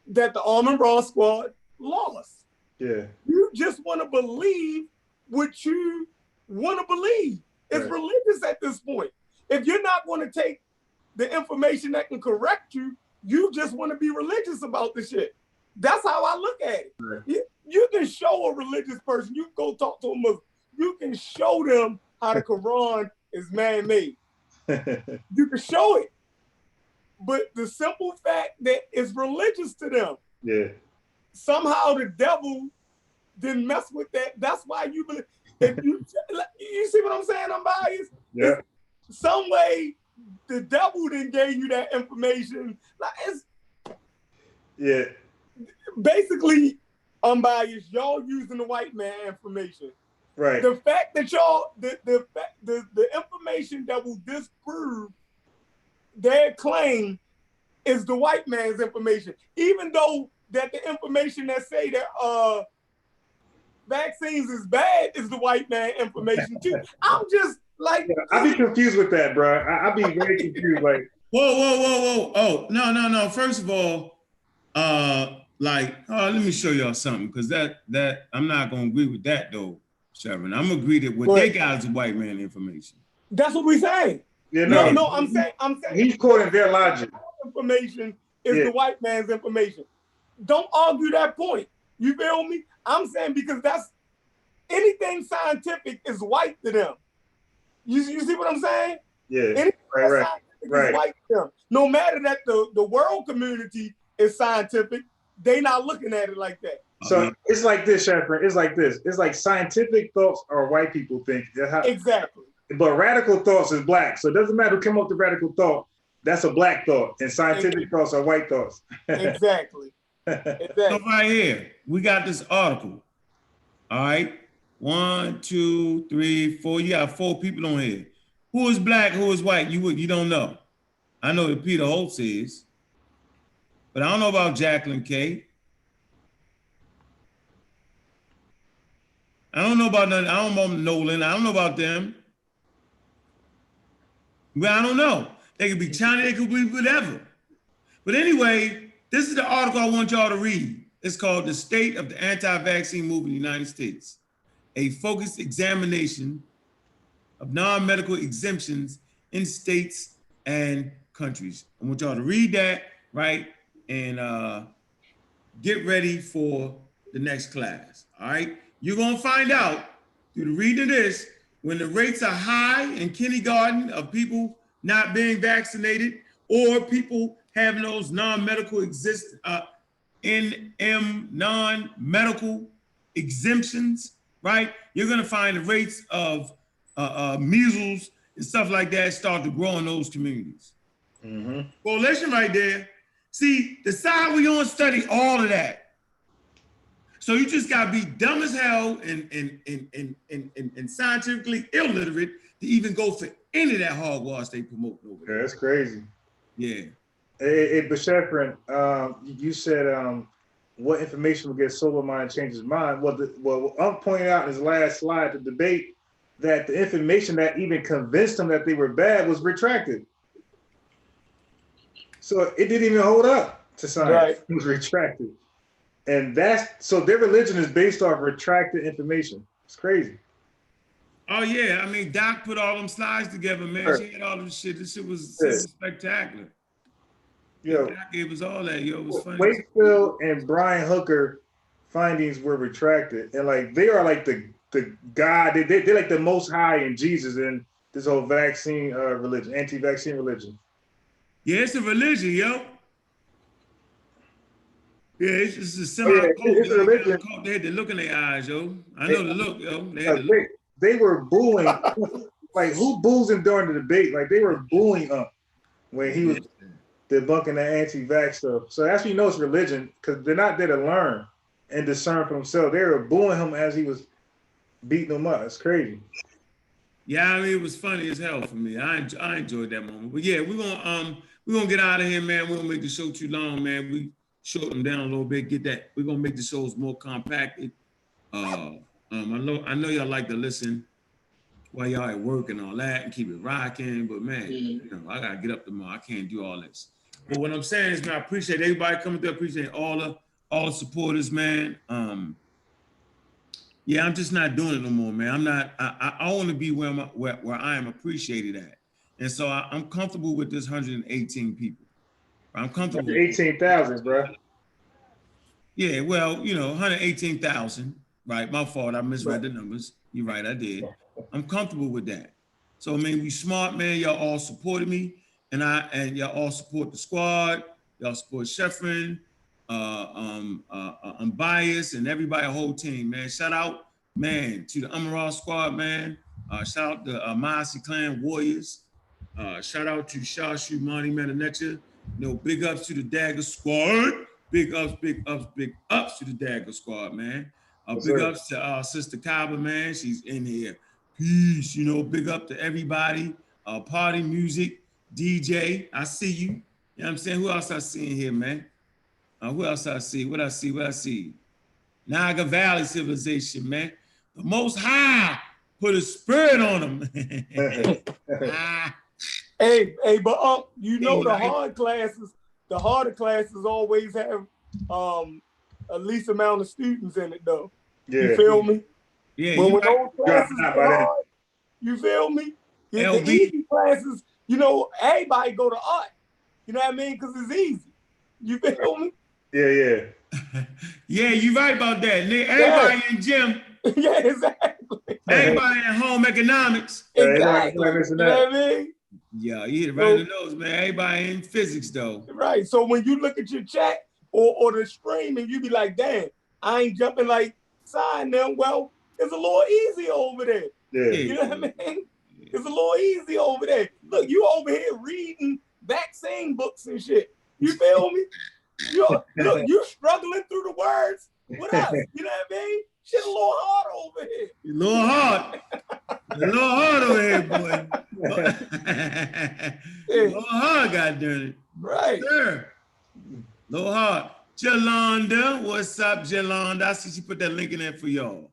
that the Arm & Raw squad lost. Yeah. You just want to believe what you want to believe. It's religious at this point. If you're not going to take the information that can correct you, you just want to be religious about the shit. That's how I look at it. Right. You can show a religious person, you can go talk to a Muslim, you can show them how the Quran is man-made. You can show it. But the simple fact that it's religious to them, somehow the devil didn't mess with that. That's why you believe. If you see what I'm saying? I'm biased. Yeah. Some way the devil didn't give you that information. Like basically unbiased. Y'all using the white man information. Right. The fact that y'all the information that will disprove their claim is the white man's information. Even though that the information that say that vaccines is bad is the white man information too. I'm just like, I be confused with that, bro. I be very confused. Like, whoa. Oh, no. First of all, let me show y'all something, because that I'm not gonna agree with that though, Sharon. I'm gonna agree that what they got is white man information. That's what we saying. Yeah, no, I'm saying he's quoting their logic. Information is the white man's information. Don't argue that point. You feel me? I'm saying because that's anything scientific is white to them. You see what I'm saying? Yeah. Anything scientific is white to them. No matter that the world community is scientific, they not looking at it like that. So it's like this, Shepard. It's like this. It's like scientific thoughts are white people think. Exactly. But radical thoughts is black. So it doesn't matter who came up with radical thought. That's a black thought. And scientific thoughts are white thoughts. Exactly. So right here, we got this article. All right. 1, 2, 3, 4. You got 4 people on here. Who is black? Who is white? You don't know. I know that Peter Holtz is, but I don't know about Jacqueline K. I don't know about none. I don't know Nolan. I don't know about them. Well, I don't know. They could be China. They could be whatever. But anyway, this is the article I want y'all to read. It's called "The State of the Anti-Vaccine Movement in the United States: A Focused Examination of Non-Medical Exemptions in States and Countries." I want y'all to read that, right? And get ready for the next class, all right? You're gonna find out through the reading of this, when the rates are high in kindergarten of people not being vaccinated or people having those non-medical non-medical exemptions, right? You're gonna find the rates of measles and stuff like that start to grow in those communities. Coalition right there. See, the side we on study all of that. So you just gotta be dumb as hell and scientifically illiterate to even go for any of that hogwash they promote over there. Yeah, that's crazy. Yeah. Hey, Beshefrin, you said what information will get sober mind change his mind. Well, I'm pointing out in his last slide, the debate, that the information that even convinced them that they were bad was retracted. So it didn't even hold up to science. Right. It was retracted. And so their religion is based off retracted information. It's crazy. Oh yeah, I mean Doc put all them slides together, man. Sure. She had all them shit. This shit was Yes. spectacular. Yeah, Yo, Doc gave us all that. Yo, it was funny. Wakefield and Brian Hooker findings were retracted, and like they are like the God. They're like the most high in Jesus and this whole vaccine religion, anti-vaccine religion. Yeah, it's a religion, yo. Yeah, it's just a Oh, semi yeah, cult. it's a religion. They had the look in their eyes, yo. I know the look, yo. They had the look. They were booing. Like who boos him during the debate? Like they were booing him when he was debunking the anti-vax stuff. So that's when you know it's religion, because they're not there to learn and discern for themselves. They were booing him as he was beating them up. It's crazy. Yeah, I mean it was funny as hell for me. I enjoyed that moment. But yeah, we're gonna get out of here, man. We don't make the show too long, man. We short them down a little bit. We're gonna make the shows more compacted. I know y'all like to listen while y'all at work and all that and keep it rocking, but man, you know, I gotta get up tomorrow. I can't do all this. But what I'm saying is, man, I appreciate everybody coming through. I appreciate all the supporters, man. Yeah, I'm just not doing it no more, man. I'm not. I want to be where I am appreciated at, and so I'm comfortable with this 118 people. I'm comfortable. 18,000, bro. Yeah, well, you know, 118,000. Right, my fault. I misread the numbers. You're right, I did. I'm comfortable with that. So I mean, we smart, man. Y'all all supported me, and y'all all support the squad. Y'all support Sheffrin, Unbiased, and everybody, whole team, man. Shout out, man, to the Amaral squad, man. Shout out to Maasi Clan Warriors. Shout out to Shashu Monty Metanecha. You know, big ups to the Dagger squad. Big ups to the Dagger squad, man. Big ups to Sister Kaba, man. She's in here. Peace, you know, big up to everybody. Party music, DJ, I see you. You know what I'm saying? Who else I see in here, man? Who else I see? What I see? Naga Valley Civilization, man. The Most High put a spirit on them. Hey, but you know the harder classes always have a least amount of students in it though. Yeah. You feel me? Yeah. When those classes are hard, you feel me? The easy classes, you know, everybody go to art. You know what I mean? Because it's easy. You feel me? Yeah. Yeah, you're right about that. Everybody in gym. Yeah, exactly. Everybody in home economics. Exactly. You know what I mean? Yeah, you hit it right in the nose, man. Everybody in physics, though. Right. So when you look at your chat or the stream and you be like, damn, I ain't jumping like sign them. Well, it's a little easy over there. Yeah. You know what I mean? It's a little easy over there. Look, you over here reading vaccine books and shit. You feel me? Look, you struggling through the words with us. You know what I mean? Shit a little hard over here. A little hard. A little hard over here, boy. A little hard, goddarn it. Right. Sure. A little hard. Jalonda, what's up, Jalonda? I see she put that link in there for y'all.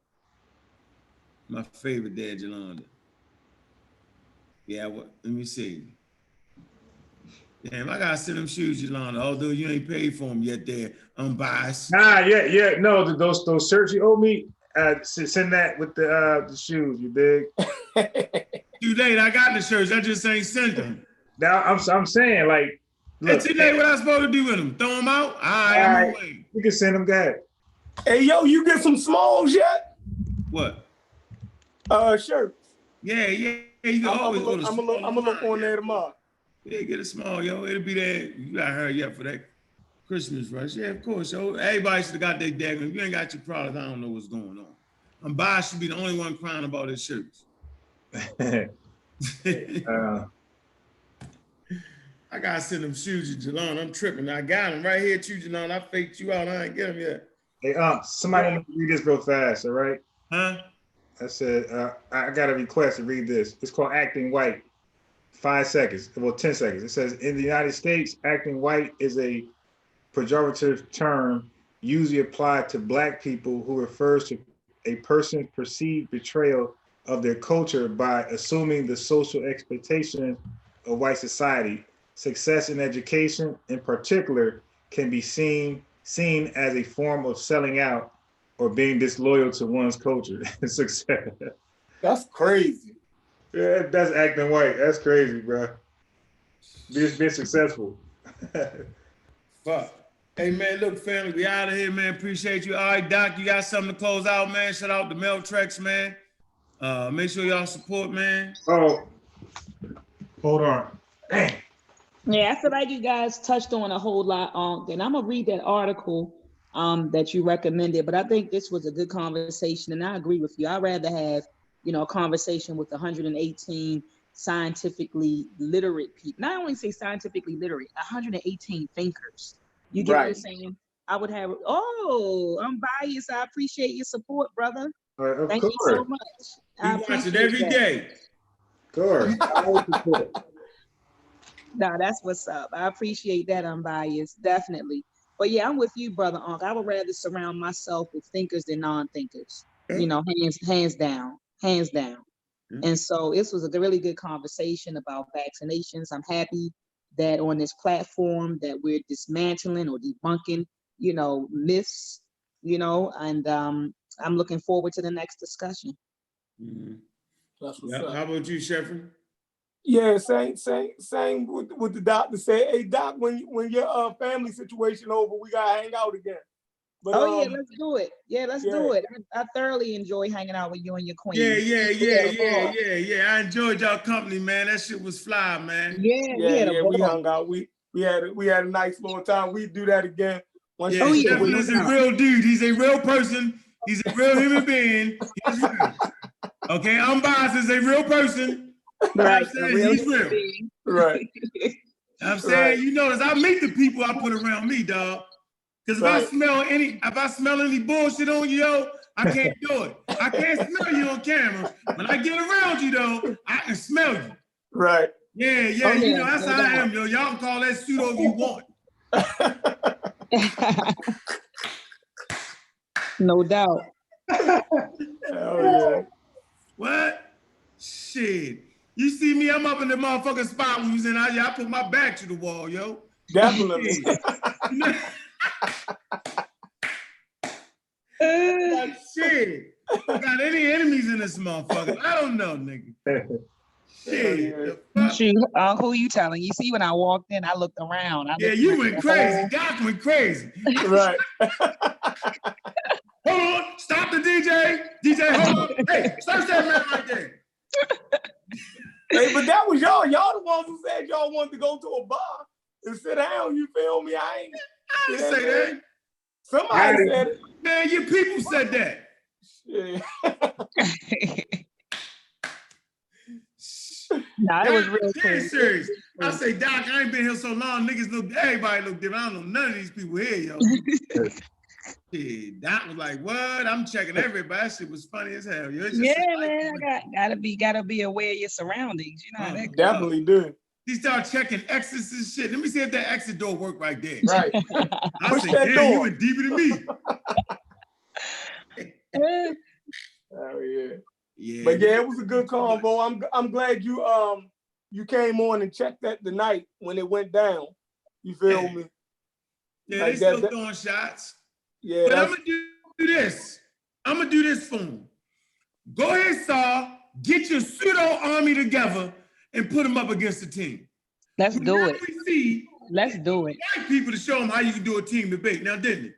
My favorite there, Jalonda. Yeah, let me see. Damn, I gotta send them shoes, Jalonda. Although you ain't paid for them yet, there. Unbiased. Yeah. No, those shirts you owe me. Send that with the shoes. You dig? Too late. I got the shirts. I just ain't sent them. Now I'm saying like, look. Too late. What I supposed to do with them? Throw them out? All right, I'm away. You can send them back. Hey, yo, you get some smalls yet? What? Shirts. Yeah. You can always go to I'm gonna look on there tomorrow. Yeah, get a small, yo. It'll be there. You gotta hurry up for that Christmas rush. Yeah, of course, yo. Everybody should have got their daggone. If you ain't got your product, I don't know what's going on. Unbiased should be the only one crying about his shirts. I gotta send them shoes to Jalon. I'm tripping. I got them right here too, Jalon. I faked you out. I ain't get them yet. Hey, somebody read this real fast, all right? Huh? I said, I got a request to read this. It's called Acting White. 5 seconds, well, 10 seconds. It says, in the United States, acting white is a pejorative term usually applied to Black people who refers to a person's perceived betrayal of their culture by assuming the social expectation of white society. Success in education, in particular, can be seen as a form of selling out or being disloyal to one's culture. Success. That's crazy. Yeah, that's acting white. That's crazy, bro. Just being successful. Fuck. Hey man, look, family, we out of here, man. Appreciate you. All right, Doc, you got something to close out, man. Shout out to Meltrex, man. Make sure y'all support, man. Oh, hold on. Dang. Yeah, I feel like you guys touched on a whole lot. And I'm gonna read that article that you recommended, but I think this was a good conversation, and I agree with you. I'd rather have, a conversation with 118 scientifically literate people. Not only say scientifically literate, 118 thinkers. You get what I'm saying? I would have. Oh, I'm biased. I appreciate your support, brother. Of Thank course. you so much. We watch it every day. Of course. No, that's what's up. I appreciate that, unbiased, definitely. But yeah, I'm with you, brother Unc. I would rather surround myself with thinkers than non-thinkers. Hands down, hands down. And so this was a really good conversation about vaccinations. I'm happy that on this platform that we're dismantling or debunking, myths, and I'm looking forward to the next discussion. That's what's Yeah. up. How about you, Sheffrin? Yeah, same with the doctor said. Hey, Doc, when your family situation over, we gotta hang out again. But, yeah, let's do it. Yeah, let's do it. I thoroughly enjoy hanging out with you and your queen. Yeah. I enjoyed y'all company, man. That shit was fly, man. We hung out. We had a nice little time. We do that again. Sheffrin is a real dude. He's a real person. He's a real human being. He's real. Okay, Unbiased is a real person. Right, he's real. Right. I'm saying, you notice I meet the people I put around me, dog. Because if I smell any bullshit on you, yo, I can't do it. I can't smell you on camera. When I get around you, though, I can smell you. Right. Yeah, that's how I am, yo. Y'all can call that pseudo if you want. No doubt. Oh yeah. What? Shit. You see me, I'm up in the motherfucking spot when you was in out here. I put my back to the wall, yo. Definitely. Like shit. Got any enemies in this motherfucker? I don't know, nigga. Shit. Shoot, who you telling? You see, when I walked in, I looked around. You went crazy. Doc went crazy. Right. Hold on. Stop the DJ. DJ, hold on. Hey, search that man right there. Hey, but that was y'all. Y'all the ones who said y'all wanted to go to a bar and sit down. You feel me? I didn't say that. Somebody said it. Man, your people said that. Yeah. Nah, it was real serious. I say, Doc, I ain't been here so long. Everybody look different. I don't know none of these people here, yo. Yeah, Doc was like, what? I'm checking everybody. That shit was funny as hell. Yo. Man, gotta be aware of your surroundings. You know how that definitely do. He started checking exits and shit. Let me see if that exit door worked right there. Right. I said, damn, you went deeper than me. Oh yeah. Yeah. But yeah, it was a good convo. I'm glad you came on and checked that the night when it went down. You feel me? Yeah, like they still throwing shots. Yeah. But I'm gonna do this. I'm gonna do this for them. Go ahead, Saul. Get your pseudo army together and put them up against the team. Let's do it. Let's do it. White people to show them how you can do a team debate. Now, didn't it?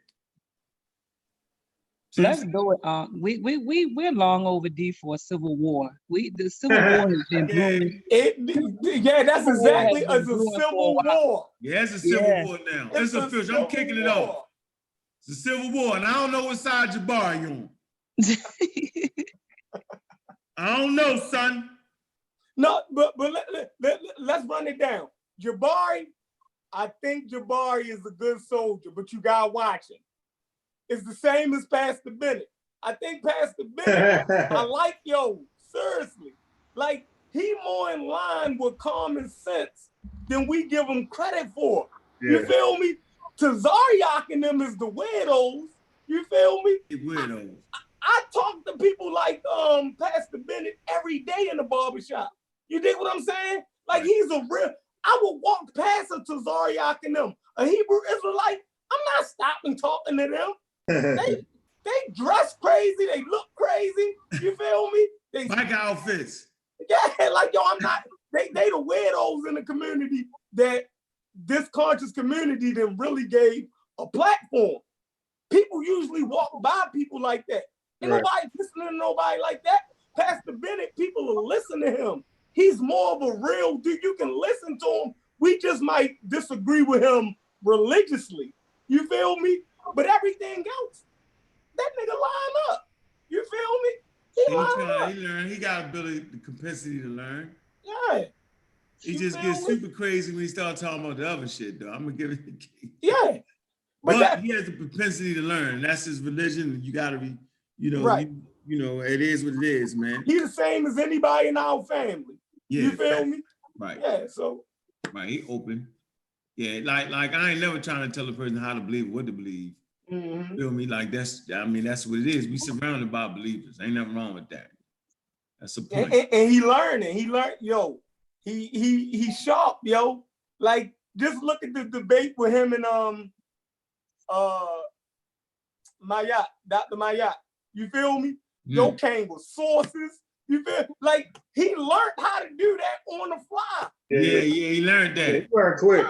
Let's do it. We're long overdue for a civil war. The civil war has been brewing. That's exactly as a civil war. Yeah, it's a civil war now. It's official. I'm kicking it off. It's a civil war, and I don't know what side Jabari you on. I don't know, son. No, but let's run it down. Jabari, I think Jabari is a good soldier, but you gotta watch him. It's the same as Pastor Bennett. I think Pastor Bennett, I like seriously. Like, he more in line with common sense than we give them credit for. Yeah. You feel me? Tazariak and them is the weirdos. You feel me? Weirdos. I talk to people like Pastor Bennett every day in the barbershop. You dig what I'm saying? Like he's a real. I would walk past a Tazariak and them, a Hebrew Israelite. I'm not stopping talking to them. They dress crazy. They look crazy. You feel me? They like outfits. Yeah, like yo, I'm not. They the weirdos in the community that this conscious community then really gave a platform. People usually walk by people like that. Ain't nobody listening to nobody like that. Pastor Bennett, people will listen to him. He's more of a real dude. You can listen to him. We just might disagree with him religiously. You feel me? But everything else, that nigga line up. You feel me? He learned. He got ability, the capacity to learn. Yeah. He just gets super crazy when he starts talking about the other shit, though. I'm gonna give it. Yeah. But he has the propensity to learn. That's his religion. You gotta be, right. You know, it is what it is, man. He's the same as anybody in our family. Yeah. You feel me? Right. Yeah. So. Right. He open. Yeah. Like I ain't never trying to tell a person how to believe, what to believe. Mm-hmm. Feel me? Like that's what it is. We surrounded by believers. Ain't nothing wrong with that. That's the point. And he learning. He learned, yo. He's sharp, yo. Like just look at the debate with him and Mayat, Dr. Mayat. You feel me? Yo came with sources. You feel like he learned how to do that on the fly. Yeah, he learned that. He learned quick.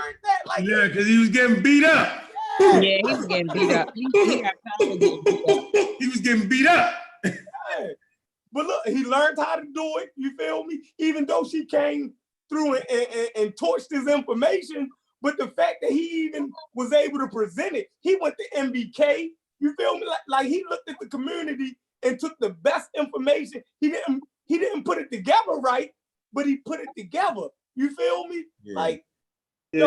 He learned because he was getting beat up. Yeah, he was getting beat up. He got time to get beat up. He was getting beat up. Yeah. But look, he learned how to do it. You feel me? Even though she came through and torched his information, but the fact that he even was able to present it, he went to MBK. You feel me? Like he looked at the community and took the best information. He didn't put it together right, but he put it together. You feel me? Yeah. Like, he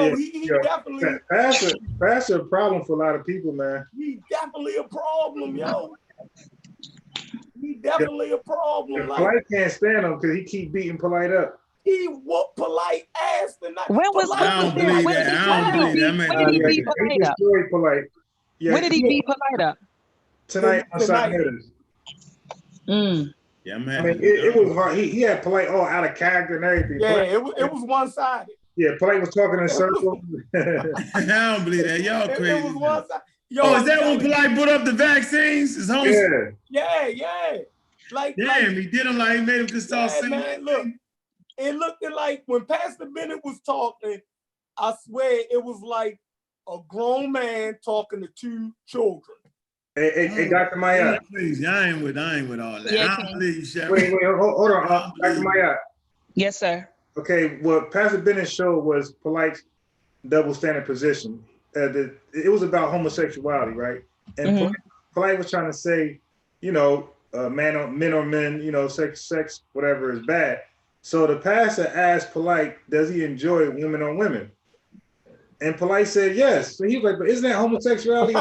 definitely. That's a problem for a lot of people, man. He definitely a problem, yo. He definitely a problem. Like, Polite can't stand him because he keep beating Polite up. He whooped Polite ass tonight. When was I don't believe that. I don't believe that. When did he beat Polite up? Polite. Yeah, when did he beat Polite up? Tonight on Saturdays. Yeah, I'm happy. I mean, it was hard. He had Polite all out of character and everything. Yeah, Polite, it was one-sided. Yeah, Polite was talking in circles. I don't believe that. Y'all crazy. It was one-sided. Is that when Polite put up the vaccines? His home. Yeah. Like, he did him like he made him just start saying. Man, look, it looked like when Pastor Bennett was talking, I swear it was like a grown man talking to two children. Hey, Dr. Maya. Please, I ain't with all that. Yeah, I don't believe you, Chef. Wait, hold on. Dr. Maya. Yes, sir. Okay, what Pastor Bennett showed was Polite's double standard position. It was about homosexuality, right? And Polite was trying to say, men on men, sex, whatever is bad. So the pastor asked Polite, does he enjoy women on women? And Polite said yes. So he was like, but isn't that homosexuality?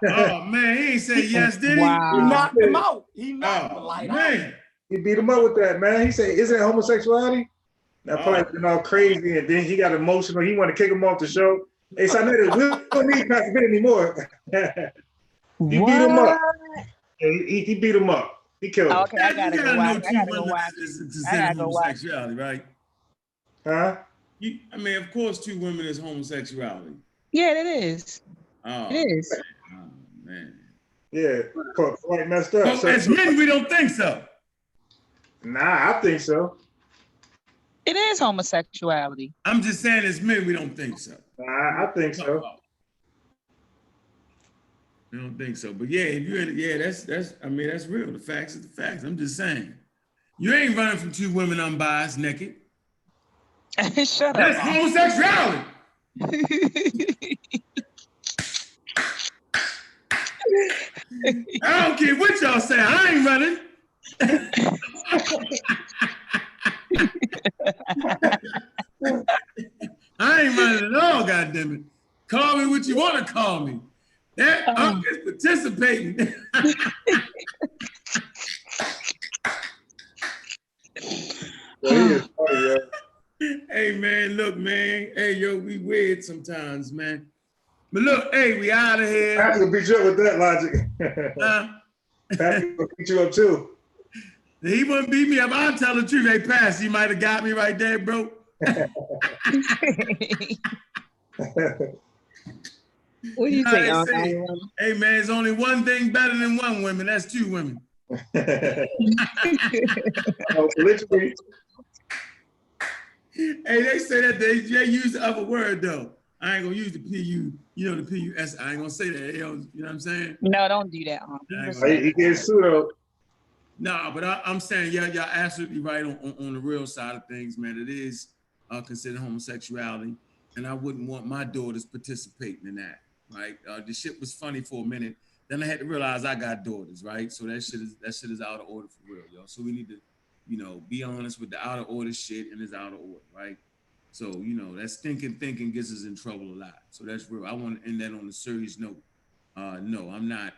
Oh man, he ain't say yes, did he? Wow. He knocked him out. He knocked Polite out. He beat him up with that, man. He said, isn't that homosexuality? Now Polite been all crazy, and then he got emotional. He wanted to kick him off the show. Hey, so we don't need Pastor Bennett anymore. He beat him up. He beat him up. He killed him. Okay, I gotta go watch. I gotta go watch. Homosexuality, right? Huh? I mean, of course, two women is homosexuality. Yeah, it is. Oh, it is. Oh, man. Yeah, Polite messed up. So as men, we don't think so. Nah, I think so. It is homosexuality. I'm just saying, as men, we don't think so. I think so. I don't think so. But yeah, if you're that's real. The facts is the facts. I'm just saying. You ain't running from two women unbiased naked. Shut up. That's homosexuality. I don't care what y'all say. I ain't running. I ain't running at all, goddammit. Call me what you want to call me. I'm just participating. man, look, man. Hey, yo, we weird sometimes, man. But look, hey, we out of here. Pat will beat you up with that logic. Pat will beat you up too. He wouldn't beat me up. I'll tell the truth. Hey, Pass, he might have got me right there, bro. What do you Nah, think? they Unc? say, hey, man, there's only one thing better than one woman. That's two women. Literally. Hey, they say that they use the other word, though. I ain't going to use the P-U, the P-U-S. I ain't going to say that. You know what I'm saying? No, don't do that. He gets pseudo. No, but I'm saying, y'all absolutely right on the real side of things, man. It is considered homosexuality, and I wouldn't want my daughters participating in that, right? The shit was funny for a minute. Then I had to realize I got daughters, right? So that shit is out of order for real, yo. So we need to, be honest with the out of order shit, and it's out of order, right? So, that stinking thinking gets us in trouble a lot. So that's real. I want to end that on a serious note. No, I'm not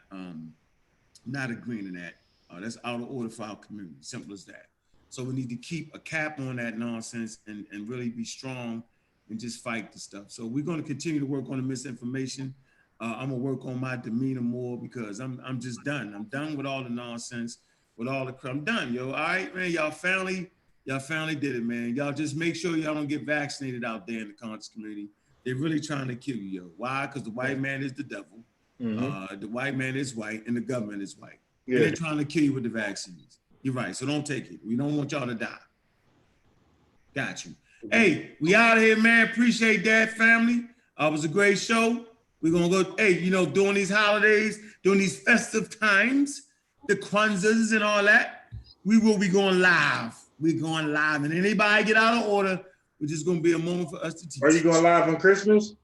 agreeing to that. That's out of order for our community. Simple as that. So we need to keep a cap on that nonsense and really be strong and just fight the stuff. So we're going to continue to work on the misinformation. I'm gonna work on my demeanor more because I'm just done. I'm done with all the nonsense, with all the crap. I'm done, yo. All right, man. Y'all finally did it, man. Y'all just make sure y'all don't get vaccinated out there in the conscious community. They're really trying to kill you, yo. Why? Because the white man is the devil. The white man is white and the government is white. Yeah. And they're trying to kill you with the vaccines. You're right. So don't take it. We don't want y'all to die. Got you. Hey, we out of here, man. Appreciate that, family. It was a great show. We're going to go, hey, during these holidays, during these festive times, the Kwanzas and all that, we will be going live. We're going live. And anybody get out of order, we're just going to be a moment for us to teach. Are you going live on Christmas?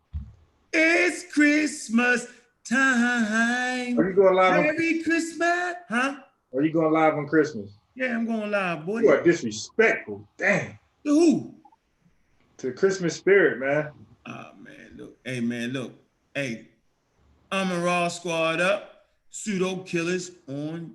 It's Christmas time. Are you going live on Merry Christmas? Huh? Are you going live on Christmas? Yeah, I'm going live, boy. You are disrespectful. Damn. To who? To the Christmas spirit, man. Oh, man. Look. Hey, man, look. Hey, I'm a Raw Squad up. Pseudo killers on